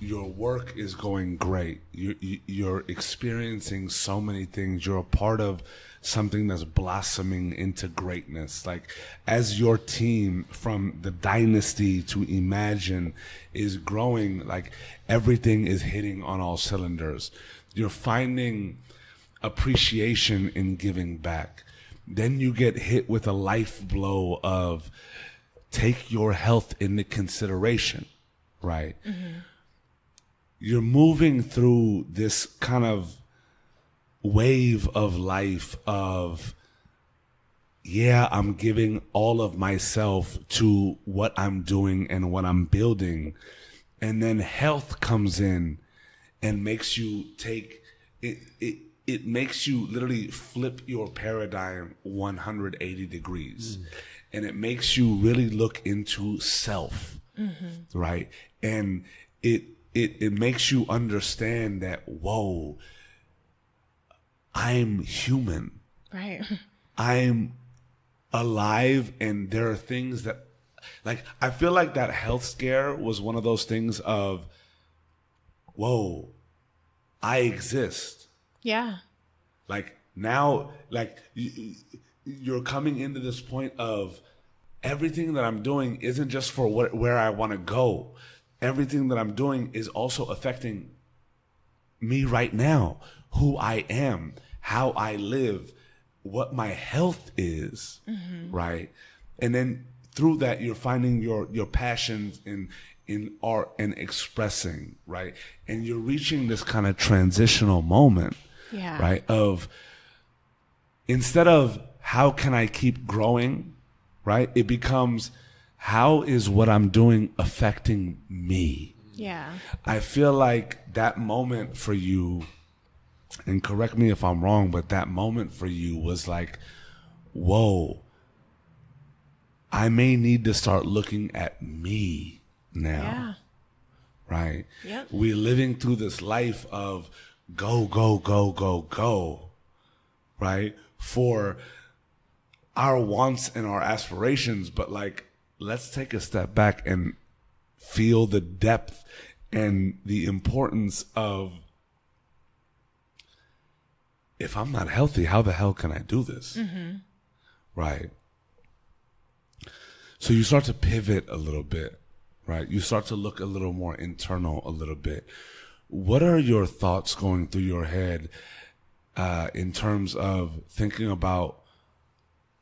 Your work is going great. You're experiencing so many things. You're a part of something that's blossoming into greatness. Like, as your team from the Dynasty to Imagine is growing, like everything is hitting on all cylinders. You're finding appreciation in giving back. Then you get hit with a life blow of take your health into consideration, right? You're moving through this kind of wave of life of, yeah, I'm giving all of myself to what I'm doing and what I'm building. And then health comes in and makes you take it. It makes you literally flip your paradigm 180 degrees. And it makes you really look into self, right? And it makes you understand that, whoa, I'm human. Right. I'm alive, and there are things that, like, I feel like that health scare was one of those things of, whoa, I exist. Yeah. Like, now, like, you're coming into this point of everything that I'm doing isn't just for where I want to go. Everything that I'm doing is also affecting me right now, who I am, how I live, what my health is, right? And then through that, you're finding your passions in art and expressing, right? And you're reaching this kind of transitional moment, right? Of, instead of how can I keep growing, right? It becomes, how is what I'm doing affecting me? Yeah. I feel like that moment for you, and correct me if I'm wrong, but that moment for you was like, whoa, I may need to start looking at me now. Yeah. Right? Yep. We're living through this life of go, go, go, go, go, right? For our wants and our aspirations, but like, let's take a step back and feel the depth and the importance of, if I'm not healthy, how the hell can I do this? Right? So you start to pivot a little bit, right? You start to look a little more internal a little bit. What are your thoughts going through your head in terms of thinking about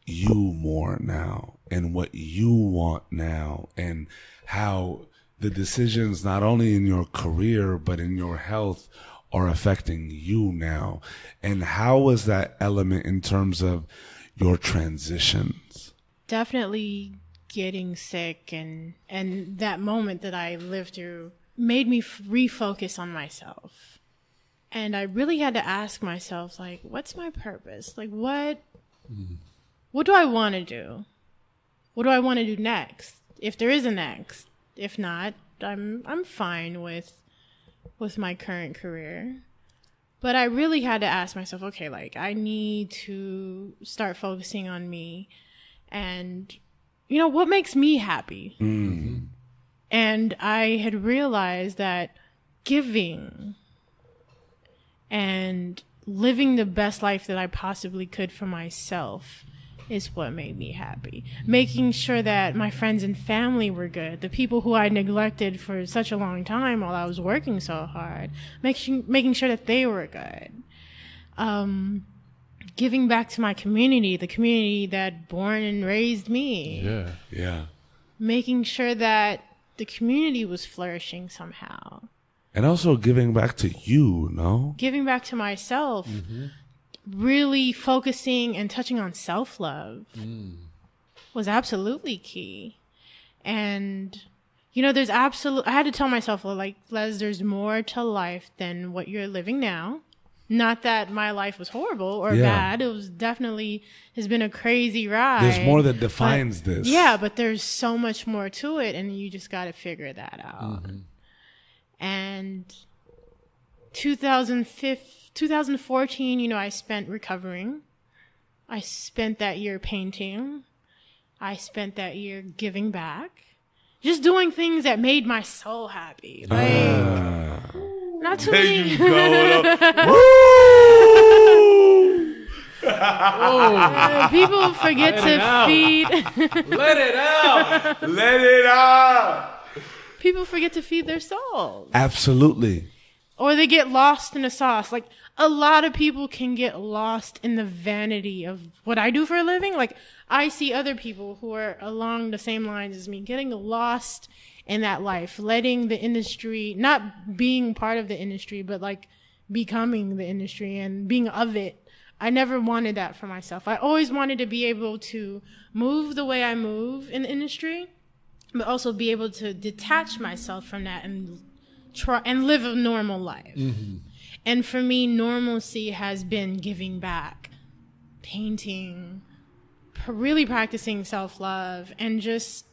you more now and what you want now, and how the decisions not only in your career but in your health are affecting you now? And how was that element in terms of your transitions? Definitely getting sick and that moment that I lived through made me refocus on myself. And I really had to ask myself, like, what's my purpose? Like, what do I want to do? What do I want to do next? If there is a next. If not, I'm fine with my current career. But I really had to ask myself, okay, like, I need to start focusing on me and, you know, what makes me happy? And I had realized that giving and living the best life that I possibly could for myself is what made me happy. Making sure that my friends and family were good, the people who I neglected for such a long time while I was working so hard, making sure that they were good. Giving back to my community, the community that born and raised me. Yeah. Yeah. Making sure that the community was flourishing somehow. And also giving back to you, no? Giving back to myself. Really focusing and touching on self-love was absolutely key. And, you know, I had to tell myself, like, Les, there's more to life than what you're living now. Not that my life was horrible or bad. It was definitely has been a crazy ride. There's more that defines this. Yeah, but there's so much more to it, and you just got to figure that out. And 2014, you know, I spent recovering. I spent that year painting. I spent that year giving back. Just doing things that made my soul happy. Like, not too many. You go. People forget to feed. Let it out. Let it out. People forget to feed their souls. Absolutely. Or they get lost in the sauce. Like, a lot of people can get lost in the vanity of what I do for a living. Like, I see other people who are along the same lines as me getting lost in that life, letting the industry, not being part of the industry, but like becoming the industry and being of it. I never wanted that for myself. I always wanted to be able to move the way I move in the industry, but also be able to detach myself from that and try and live a normal life. And for me, normalcy has been giving back, painting, really practicing self-love, and just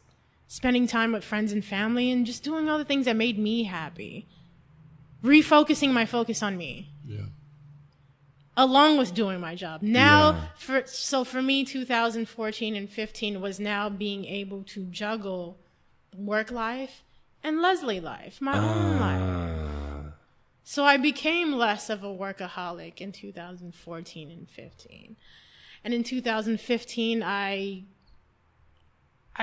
spending time with friends and family, and just doing all the things that made me happy. Refocusing my focus on me. Yeah. Along with doing my job. Now, for me, 2014 and 15 was now being able to juggle work life and Leslie life, my own life. So I became less of a workaholic in 2014 and 15. And in 2015, I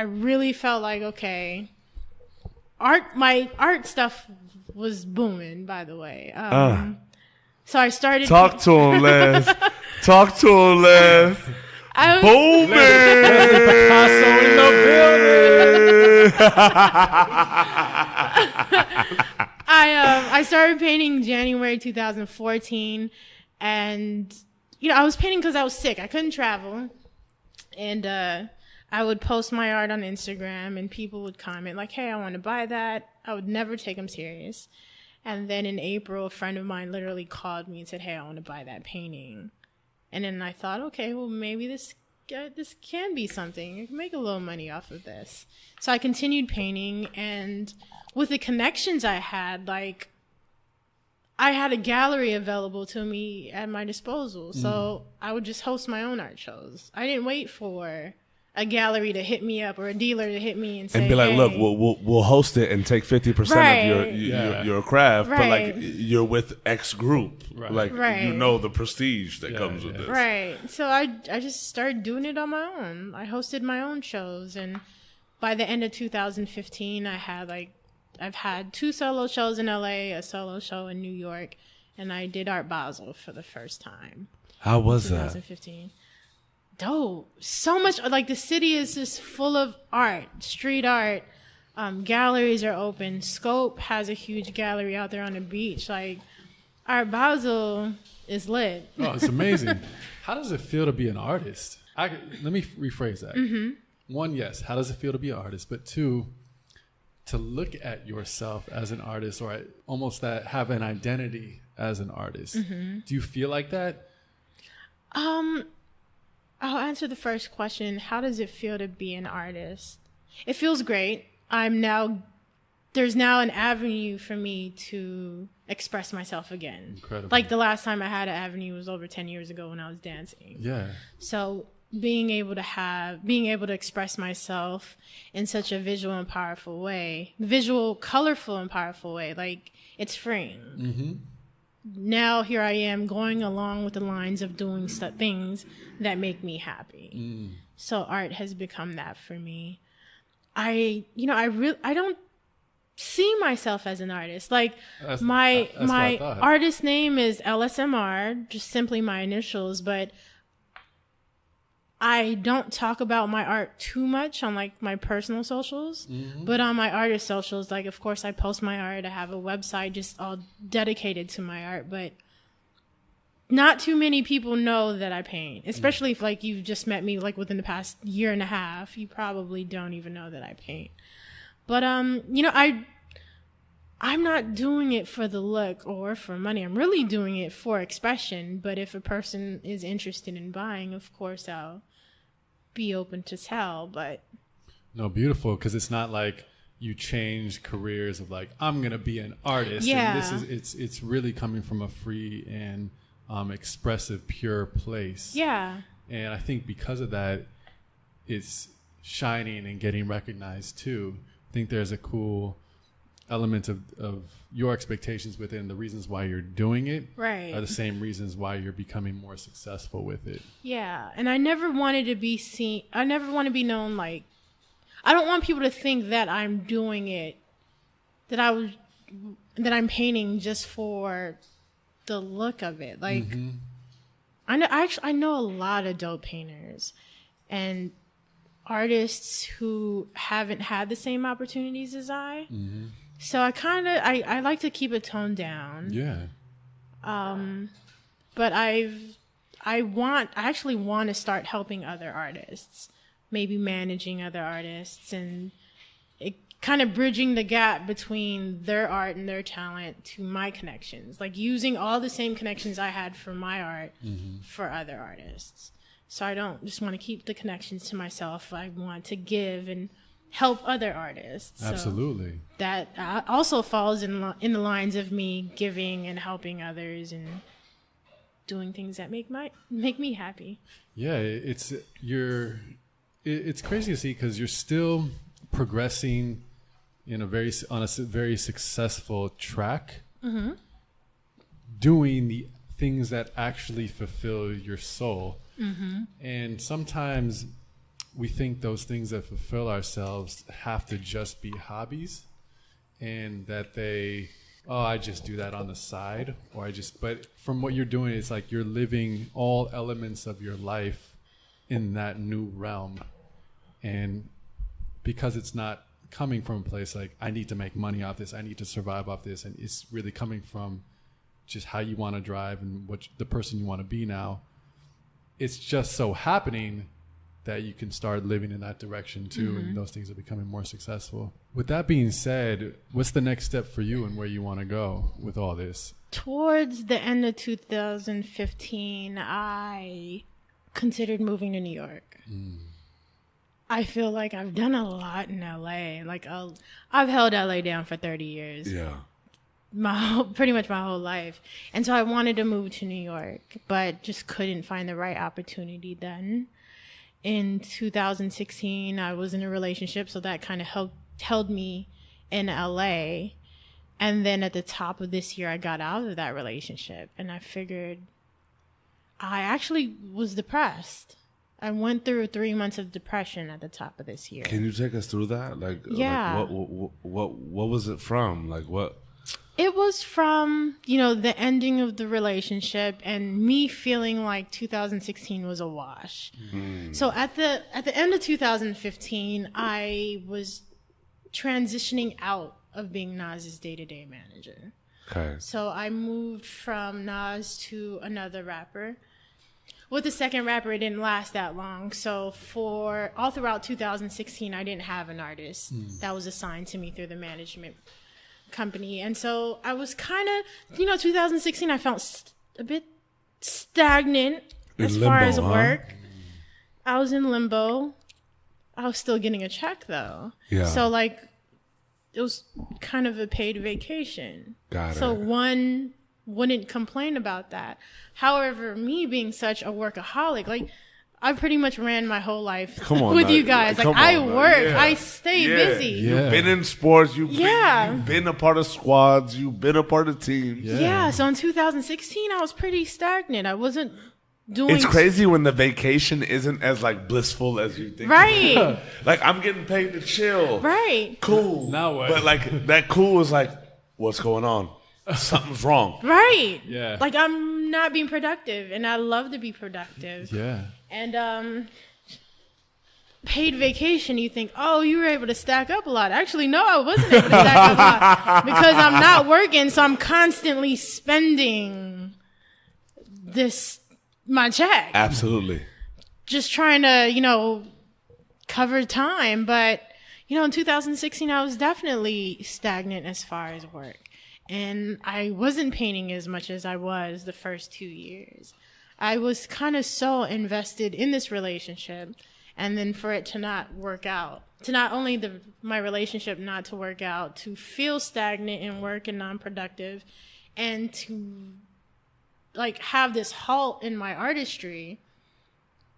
really felt like, okay, my art stuff was booming, by the way. So I started... Talk to him, Les. Talk to him, Les. Booming! Picasso in the building! I started painting January 2014, and you know, I was painting because I was sick. I couldn't travel, and I would post my art on Instagram, and people would comment like, "Hey, I want to buy that." I would never take them serious. And then in April, a friend of mine literally called me and said, "Hey, I want to buy that painting." And then I thought, okay, well, maybe this can be something. I can make a little money off of this. So I continued painting, and with the connections I had, like, I had a gallery available to me at my disposal. So I would just host my own art shows. I didn't wait for a gallery to hit me up or a dealer to hit me and say, and be like, hey, look, we'll host it and take 50% of your craft, but like you're with X group, like you know the prestige that comes with this, right? So I just started doing it on my own. I hosted my own shows, and by the end of 2015, I've had 2 solo shows in LA, a solo show in New York, and I did Art Basel for the first time. How was 2015. Dope. So much, like, the city is just full of art, street art. Galleries are open. Scope has a huge gallery out there on the beach. Like, Art Basel is lit. Oh, it's amazing. How does it feel to be an artist? Let me rephrase that. One, yes, how does it feel to be an artist? But 2, to look at yourself as an artist, or almost that have an identity as an artist. Do you feel like that? I'll answer the first question. How does it feel to be an artist? It feels great. There's now an avenue for me to express myself again. Incredible. Like, the last time I had an avenue was over 10 years ago when I was dancing. Yeah. So being able to express myself in such a visual, colorful and powerful way. Like, it's freeing. Mm-hmm. Now here I am going along with the lines of doing things that make me happy. So art has become that for me. I don't see myself as an artist. Like, my artist name is LSMR, just simply my initials, but I don't talk about my art too much on like my personal socials, but on my artist socials, like, of course I post my art. I have a website just all dedicated to my art, but not too many people know that I paint, especially if like you've just met me like within the past year and a half. You probably don't even know that I paint. But I'm not doing it for the look or for money. I'm really doing it for expression. But if a person is interested in buying, of course I'll be open to sell. But no, beautiful, because it's not like you change careers of like, I'm gonna be an artist. Yeah. And it's really coming from a free and expressive, pure place. Yeah. And I think because of that, it's shining and getting recognized too. I think there's a cool element of your expectations within the reasons why you're doing it right. are the same reasons why you're becoming more successful with it. Yeah. And I never wanted to be seen. I never want to be known like, I don't want people to think that I'm doing it, that I'm painting just for the look of it. Like, I know a lot of dope painters and artists who haven't had the same opportunities as I. So I like to keep it toned down. Yeah. But I actually want to start helping other artists, maybe managing other artists, and it kind of bridging the gap between their art and their talent to my connections, like using all the same connections I had for my art for other artists. So I don't just want to keep the connections to myself. I want to give and help other artists. Absolutely. So that also falls in the lines of me giving and helping others and doing things that make me happy. Yeah, it's crazy to see because you're still progressing on a very successful track, doing the things that actually fulfill your soul. And sometimes we think those things that fulfill ourselves have to just be hobbies, and that I just do that on the side, but from what you're doing, it's like you're living all elements of your life in that new realm. And because it's not coming from a place like, I need to make money off this, I need to survive off this, and it's really coming from just how you want to drive and what the person you want to be now. It's just so happening that you can start living in that direction too, and those things are becoming more successful. With that being said, what's the next step for you and where you want to go with all this? Towards the end of 2015, I considered moving to New York. I feel like I've done a lot in LA. Like, I've held LA down for 30 years. Yeah. Pretty much my whole life. And so I wanted to move to New York, but just couldn't find the right opportunity then. In 2016, I was in a relationship, so that kind of held me in LA. And then at the top of this year, I got out of that relationship, and I figured I actually was depressed. I went through 3 months of depression at the top of this year. Can you take us through that? Yeah. Like what was it from? Like what? It was from, the ending of the relationship and me feeling like 2016 was a wash. So at the end of 2015, I was transitioning out of being Nas's day-to-day manager. Okay. So I moved from Nas to another rapper. With the second rapper, it didn't last that long. So all throughout 2016, I didn't have an artist that was assigned to me through the management company. And so I was kind of, 2016, I felt a bit stagnant as far as work. I was in limbo. I was still getting a check though. Yeah. So it was kind of a paid vacation. Got it. So one wouldn't complain about that. However, me being such a workaholic, I pretty much ran my whole life Come on, with now. you guys. Like, Come I on, now. work, Yeah. I stay Yeah. busy. Yeah. You've been in sports. You've Yeah. been a part of squads. You've been a part of teams. Yeah. So in 2016, I was pretty stagnant. I wasn't doing. It's crazy when the vacation isn't as like blissful as you think. Right. Like I'm getting paid to chill. Right. Cool. Now what? But like that cool is like, what's going on? Something's wrong. Right. Yeah. Like I'm not being productive, and I love to be productive. Yeah. And paid vacation, you think, oh, you were able to stack up a lot. Actually, no, I wasn't able to stack up a lot because I'm not working, so I'm constantly spending my check. Absolutely. Just trying to, cover time. But, in 2016, I was definitely stagnant as far as work. And I wasn't painting as much as I was the first 2 years. I was kind of so invested in this relationship, and then for it to not work out, to not only my relationship not to work out, to feel stagnant in work and non-productive, and to have this halt in my artistry.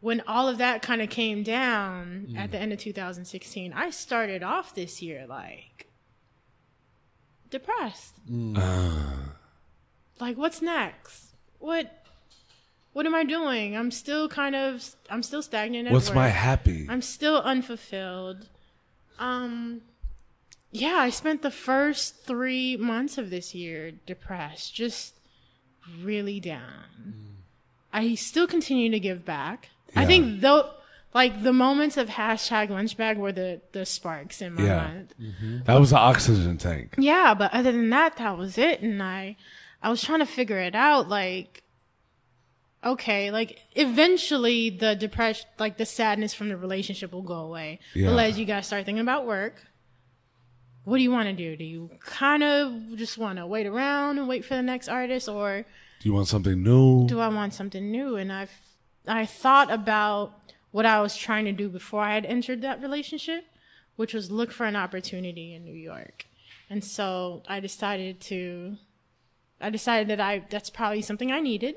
When all of that kind of came down at the end of 2016, I started off this year depressed. What's next? What am I doing? I'm still stagnant at What's work. my happy? I'm still unfulfilled. I spent the first 3 months of this year depressed, just really down. I still continue to give back. Yeah. I think the moments of #lunchbag were the sparks in my mind. That was the oxygen tank. Yeah, but other than that was it. And I was trying to figure it out. Eventually the depression, the sadness from the relationship will go away. Yeah. But as you guys start thinking about work, what do you want to do? Do you kind of just want to wait around and wait for the next artist, or Do you want something new? do I want something new? And I thought about what I was trying to do before I had entered that relationship, which was look for an opportunity in New York. And so I decided that that's probably something I needed.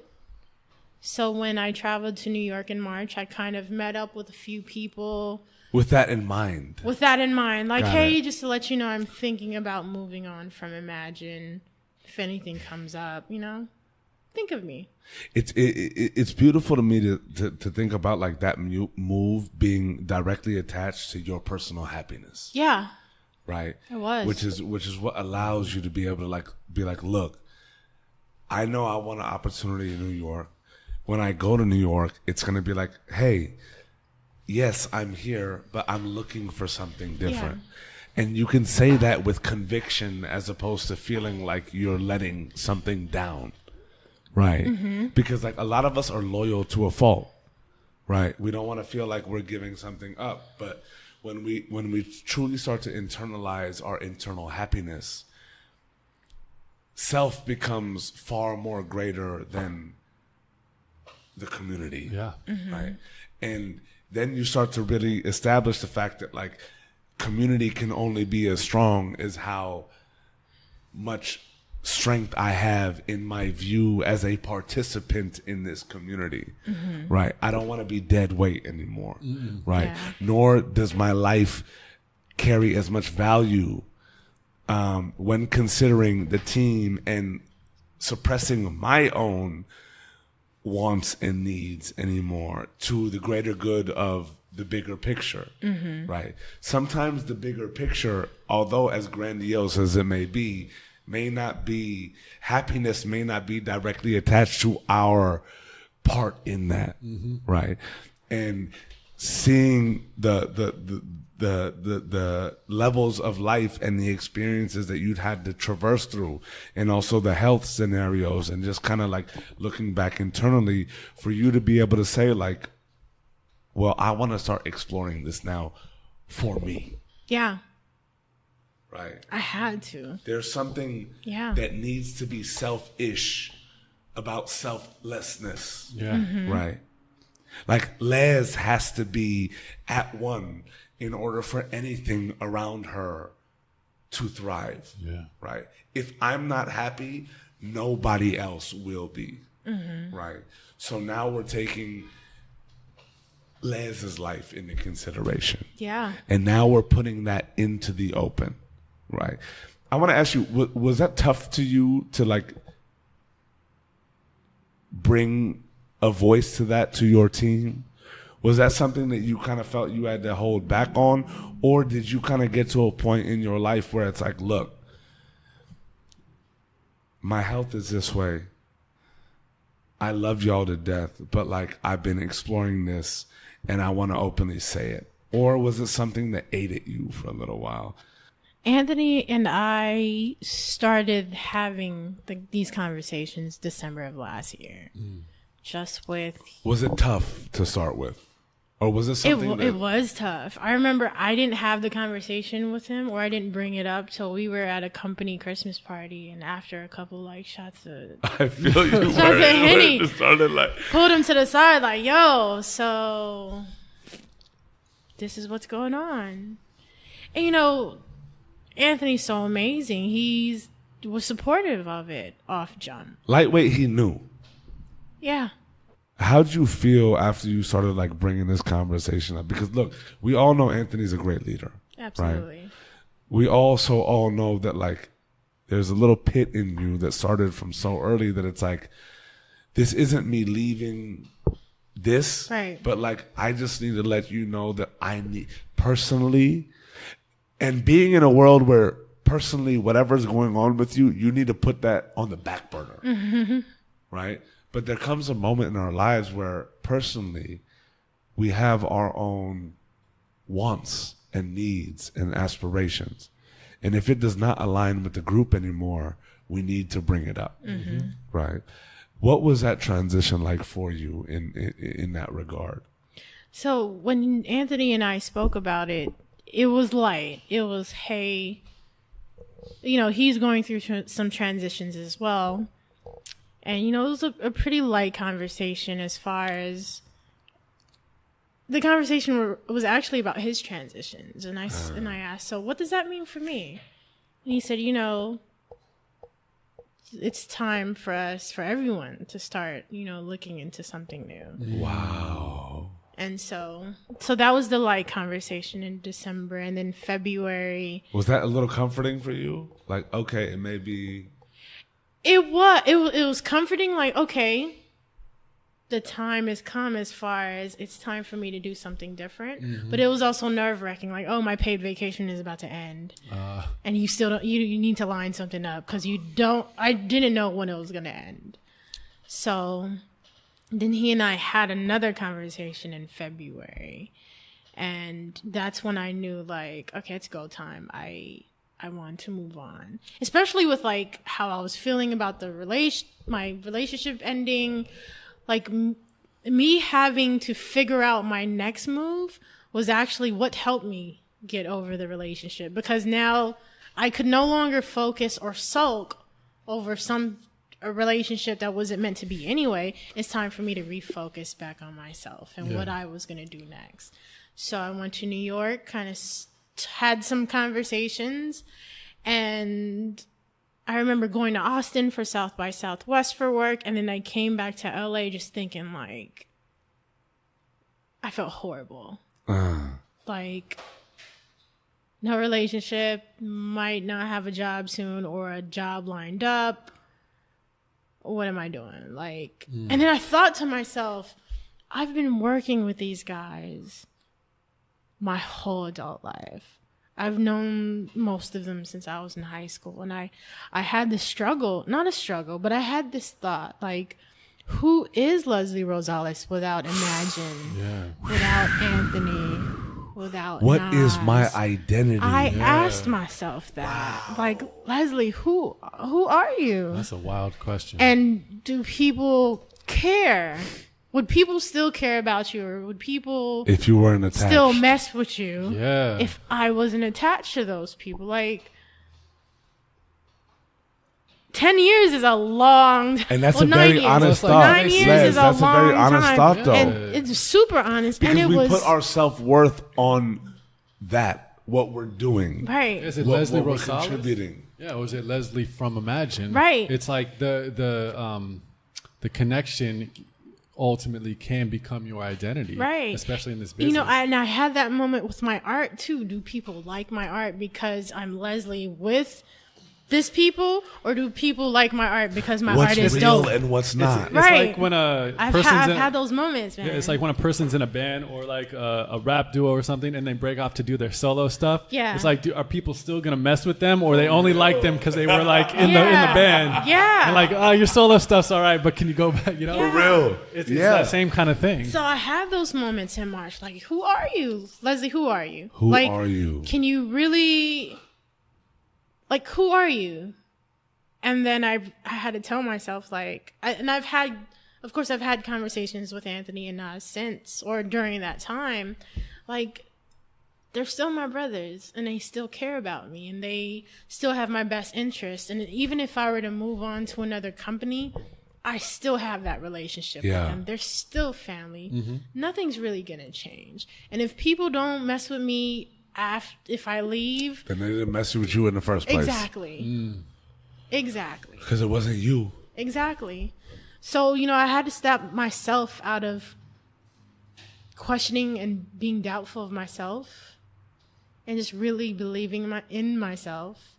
So when I traveled to New York in March, I kind of met up with a few people. With that in mind. Got Got it. just to let you know, I'm thinking about moving on from Imagine. If anything comes up, think of me. It's beautiful to me to think about that move being directly attached to your personal happiness. Yeah, Right. it was. Which is what allows you to be able to be look, I know I want an opportunity in New York. When I go to New York, it's going to be hey, yes, I'm here, but I'm looking for something different. Yeah. And you can say that with conviction as opposed to feeling like you're letting something down. Right. Mm-hmm. Because a lot of us are loyal to a fault. Right. We don't want to feel like we're giving something up. But when we truly start to internalize our internal happiness, self becomes far more greater than the community. Yeah. Mm-hmm. Right. And then you start to really establish the fact that community can only be as strong as how much strength I have in my view as a participant in this community. Mm-hmm. Right. I don't want to be dead weight anymore. Mm-hmm. Right. Yeah. Nor does my life carry as much value when considering the team and suppressing my own wants and needs anymore to the greater good of the bigger picture. Mm-hmm. Right. Sometimes the bigger picture, although as grandiose as it may be, happiness may not be directly attached to our part in that. Mm-hmm. Right. And seeing the levels of life and the experiences that you'd had to traverse through, and also the health scenarios, and just kind of looking back internally for you to be able to say well, I want to start exploring this now for me. Yeah. Right. I had to. There's something that needs to be selfish about selflessness. Yeah. Mm-hmm. Right. Les has to be at one in order for anything around her to thrive. Yeah. Right. If I'm not happy, nobody else will be. Mm-hmm. Right. So now we're taking Les's life into consideration. Yeah. And now we're putting that into the open, right? I want to ask you, was that tough to you to like bring a voice to that to your team? Was that something that you kind of felt you had to hold back on? Or did you kind of get to a point in your life where it's like, look, my health is this way. I love y'all to death, but like I've been exploring this and I want to openly say it? Or was it something that ate at you for a little while? Anthony and I started having these conversations December of last year. Just with... Was it tough to start with? Or was it something It was tough. I remember I didn't have the conversation with him, or I didn't bring it up till we were at a company Christmas party, and after a couple like shots of... I feel you. Shots of Henny. Started like... Pulled him to the side like, yo, so this is what's going on. And you know, Anthony's so amazing. He was supportive of it off jump. Lightweight, he knew. Yeah. How'd you feel after you started like bringing this conversation up? Because look, we all know Anthony's a great leader. Absolutely. Right? We also all know that like there's a little pit in you that started from so early that it's like, this isn't me leaving this, right? But like, I just need to let you know that I need personally, and being in a world where personally whatever's going on with you, you need to put that on the back burner, mm-hmm. right? But there comes a moment in our lives where personally we have our own wants and needs and aspirations. And if it does not align with the group anymore, we need to bring it up, mm-hmm. right? What was that transition like for you in that regard? So when Anthony and I spoke about it, it was light. It was, hey, you know, he's going through some transitions as well. And, you know, it was a pretty light conversation as far as the conversation was actually about his transitions. And I asked, so what does that mean for me? And he said, you know, it's time for us, for everyone to start, you know, looking into something new. Wow. And so that was the light conversation in December. And then February. Was that a little comforting for you? Like, okay, it may be... It was comforting, like, okay, the time has come as far as it's time for me to do something different. Mm-hmm. But it was also nerve-wracking, like, oh, my paid vacation is about to end. And you still don't, you need to line something up because I didn't know when it was going to end. So then he and I had another conversation in February. And that's when I knew, like, okay, it's go time. I want to move on, especially with like how I was feeling about my relationship ending. Like me having to figure out my next move was actually what helped me get over the relationship, because now I could no longer focus or sulk over a relationship that wasn't meant to be anyway. It's time for me to refocus back on myself and what I was going to do next. So I went to New York, kind of had some conversations, and I remember going to Austin for South by Southwest for work, and then I came back to LA just thinking like I felt horrible. Like no relationship, might not have a job soon or a job lined up. What am I doing? Like, and then I thought to myself, I've been working with these guys my whole adult life. I've known most of them since I was in high school. And I had this struggle, not a struggle, but I had this thought, like, who is Leslie Rosales without Imagine, without Anthony, without What Nas? is my identity? I asked myself that. Wow. Like, Leslie, who are you? That's a wild question. And do people care? Would people still care about you, or would people, if you weren't attached, still mess with you? Yeah. If I wasn't attached to those people, like 10 years is a long, and that's a very honest thought. 9 years is a long time. That's a very honest thought, though. And it's super honest. Because and we put our self-worth on that, what we're doing. Right. Is it what, Leslie what Rosales? we're contributing. Yeah, or is it Leslie from Imagine? Right. It's like the connection ultimately can become your identity, right? Especially in this business. You know, and I had that moment with my art too. Do people like my art because I'm Leslie with this people, or do people like my art because my art is dope? What's real and what's not? It's like when I've had those moments, man. Yeah, it's like when a person's in a band or like a rap duo or something, and they break off to do their solo stuff. Yeah, it's like, are people still gonna mess with them, or they only like them because they were like in the band? Yeah, and like, oh, your solo stuff's all right, but can you go back? You know, for real. It's that same kind of thing. So I had those moments in March, like, who are you, Leslie? Who are you? Who are you? Can you really, like, who are you? And then I had to tell myself, like, I've had conversations with Anthony and Nas since, or during that time, like, they're still my brothers and they still care about me and they still have my best interest. And even if I were to move on to another company, I still have that relationship with them. They're still family. Mm-hmm. Nothing's really going to change. And if people don't mess with me if I leave, then they didn't mess with you in the first place. Exactly. Exactly. Because it wasn't you. Exactly. So, you know, I had to stop myself out of questioning and being doubtful of myself and just really believing in myself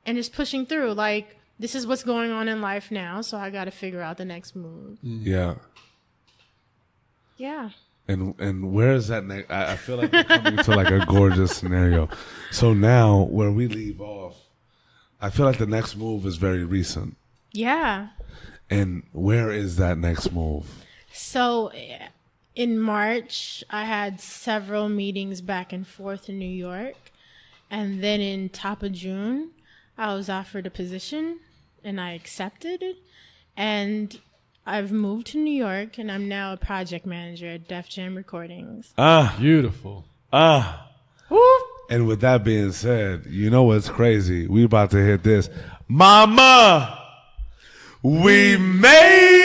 and just pushing through. Like, this is what's going on in life now, so I got to figure out the next move. Yeah. Yeah. And where is that next? I feel like we're coming to like a gorgeous scenario. So now, where we leave off, I feel like the next move is very recent. Yeah. And where is that next move? So in March, I had several meetings back and forth in New York. And then in top of June, I was offered a position and I accepted it. And I've moved to New York and I'm now a project manager at Def Jam Recordings. Beautiful. Woo! And with that being said, you know what's crazy? We about to hit this. Mama, we made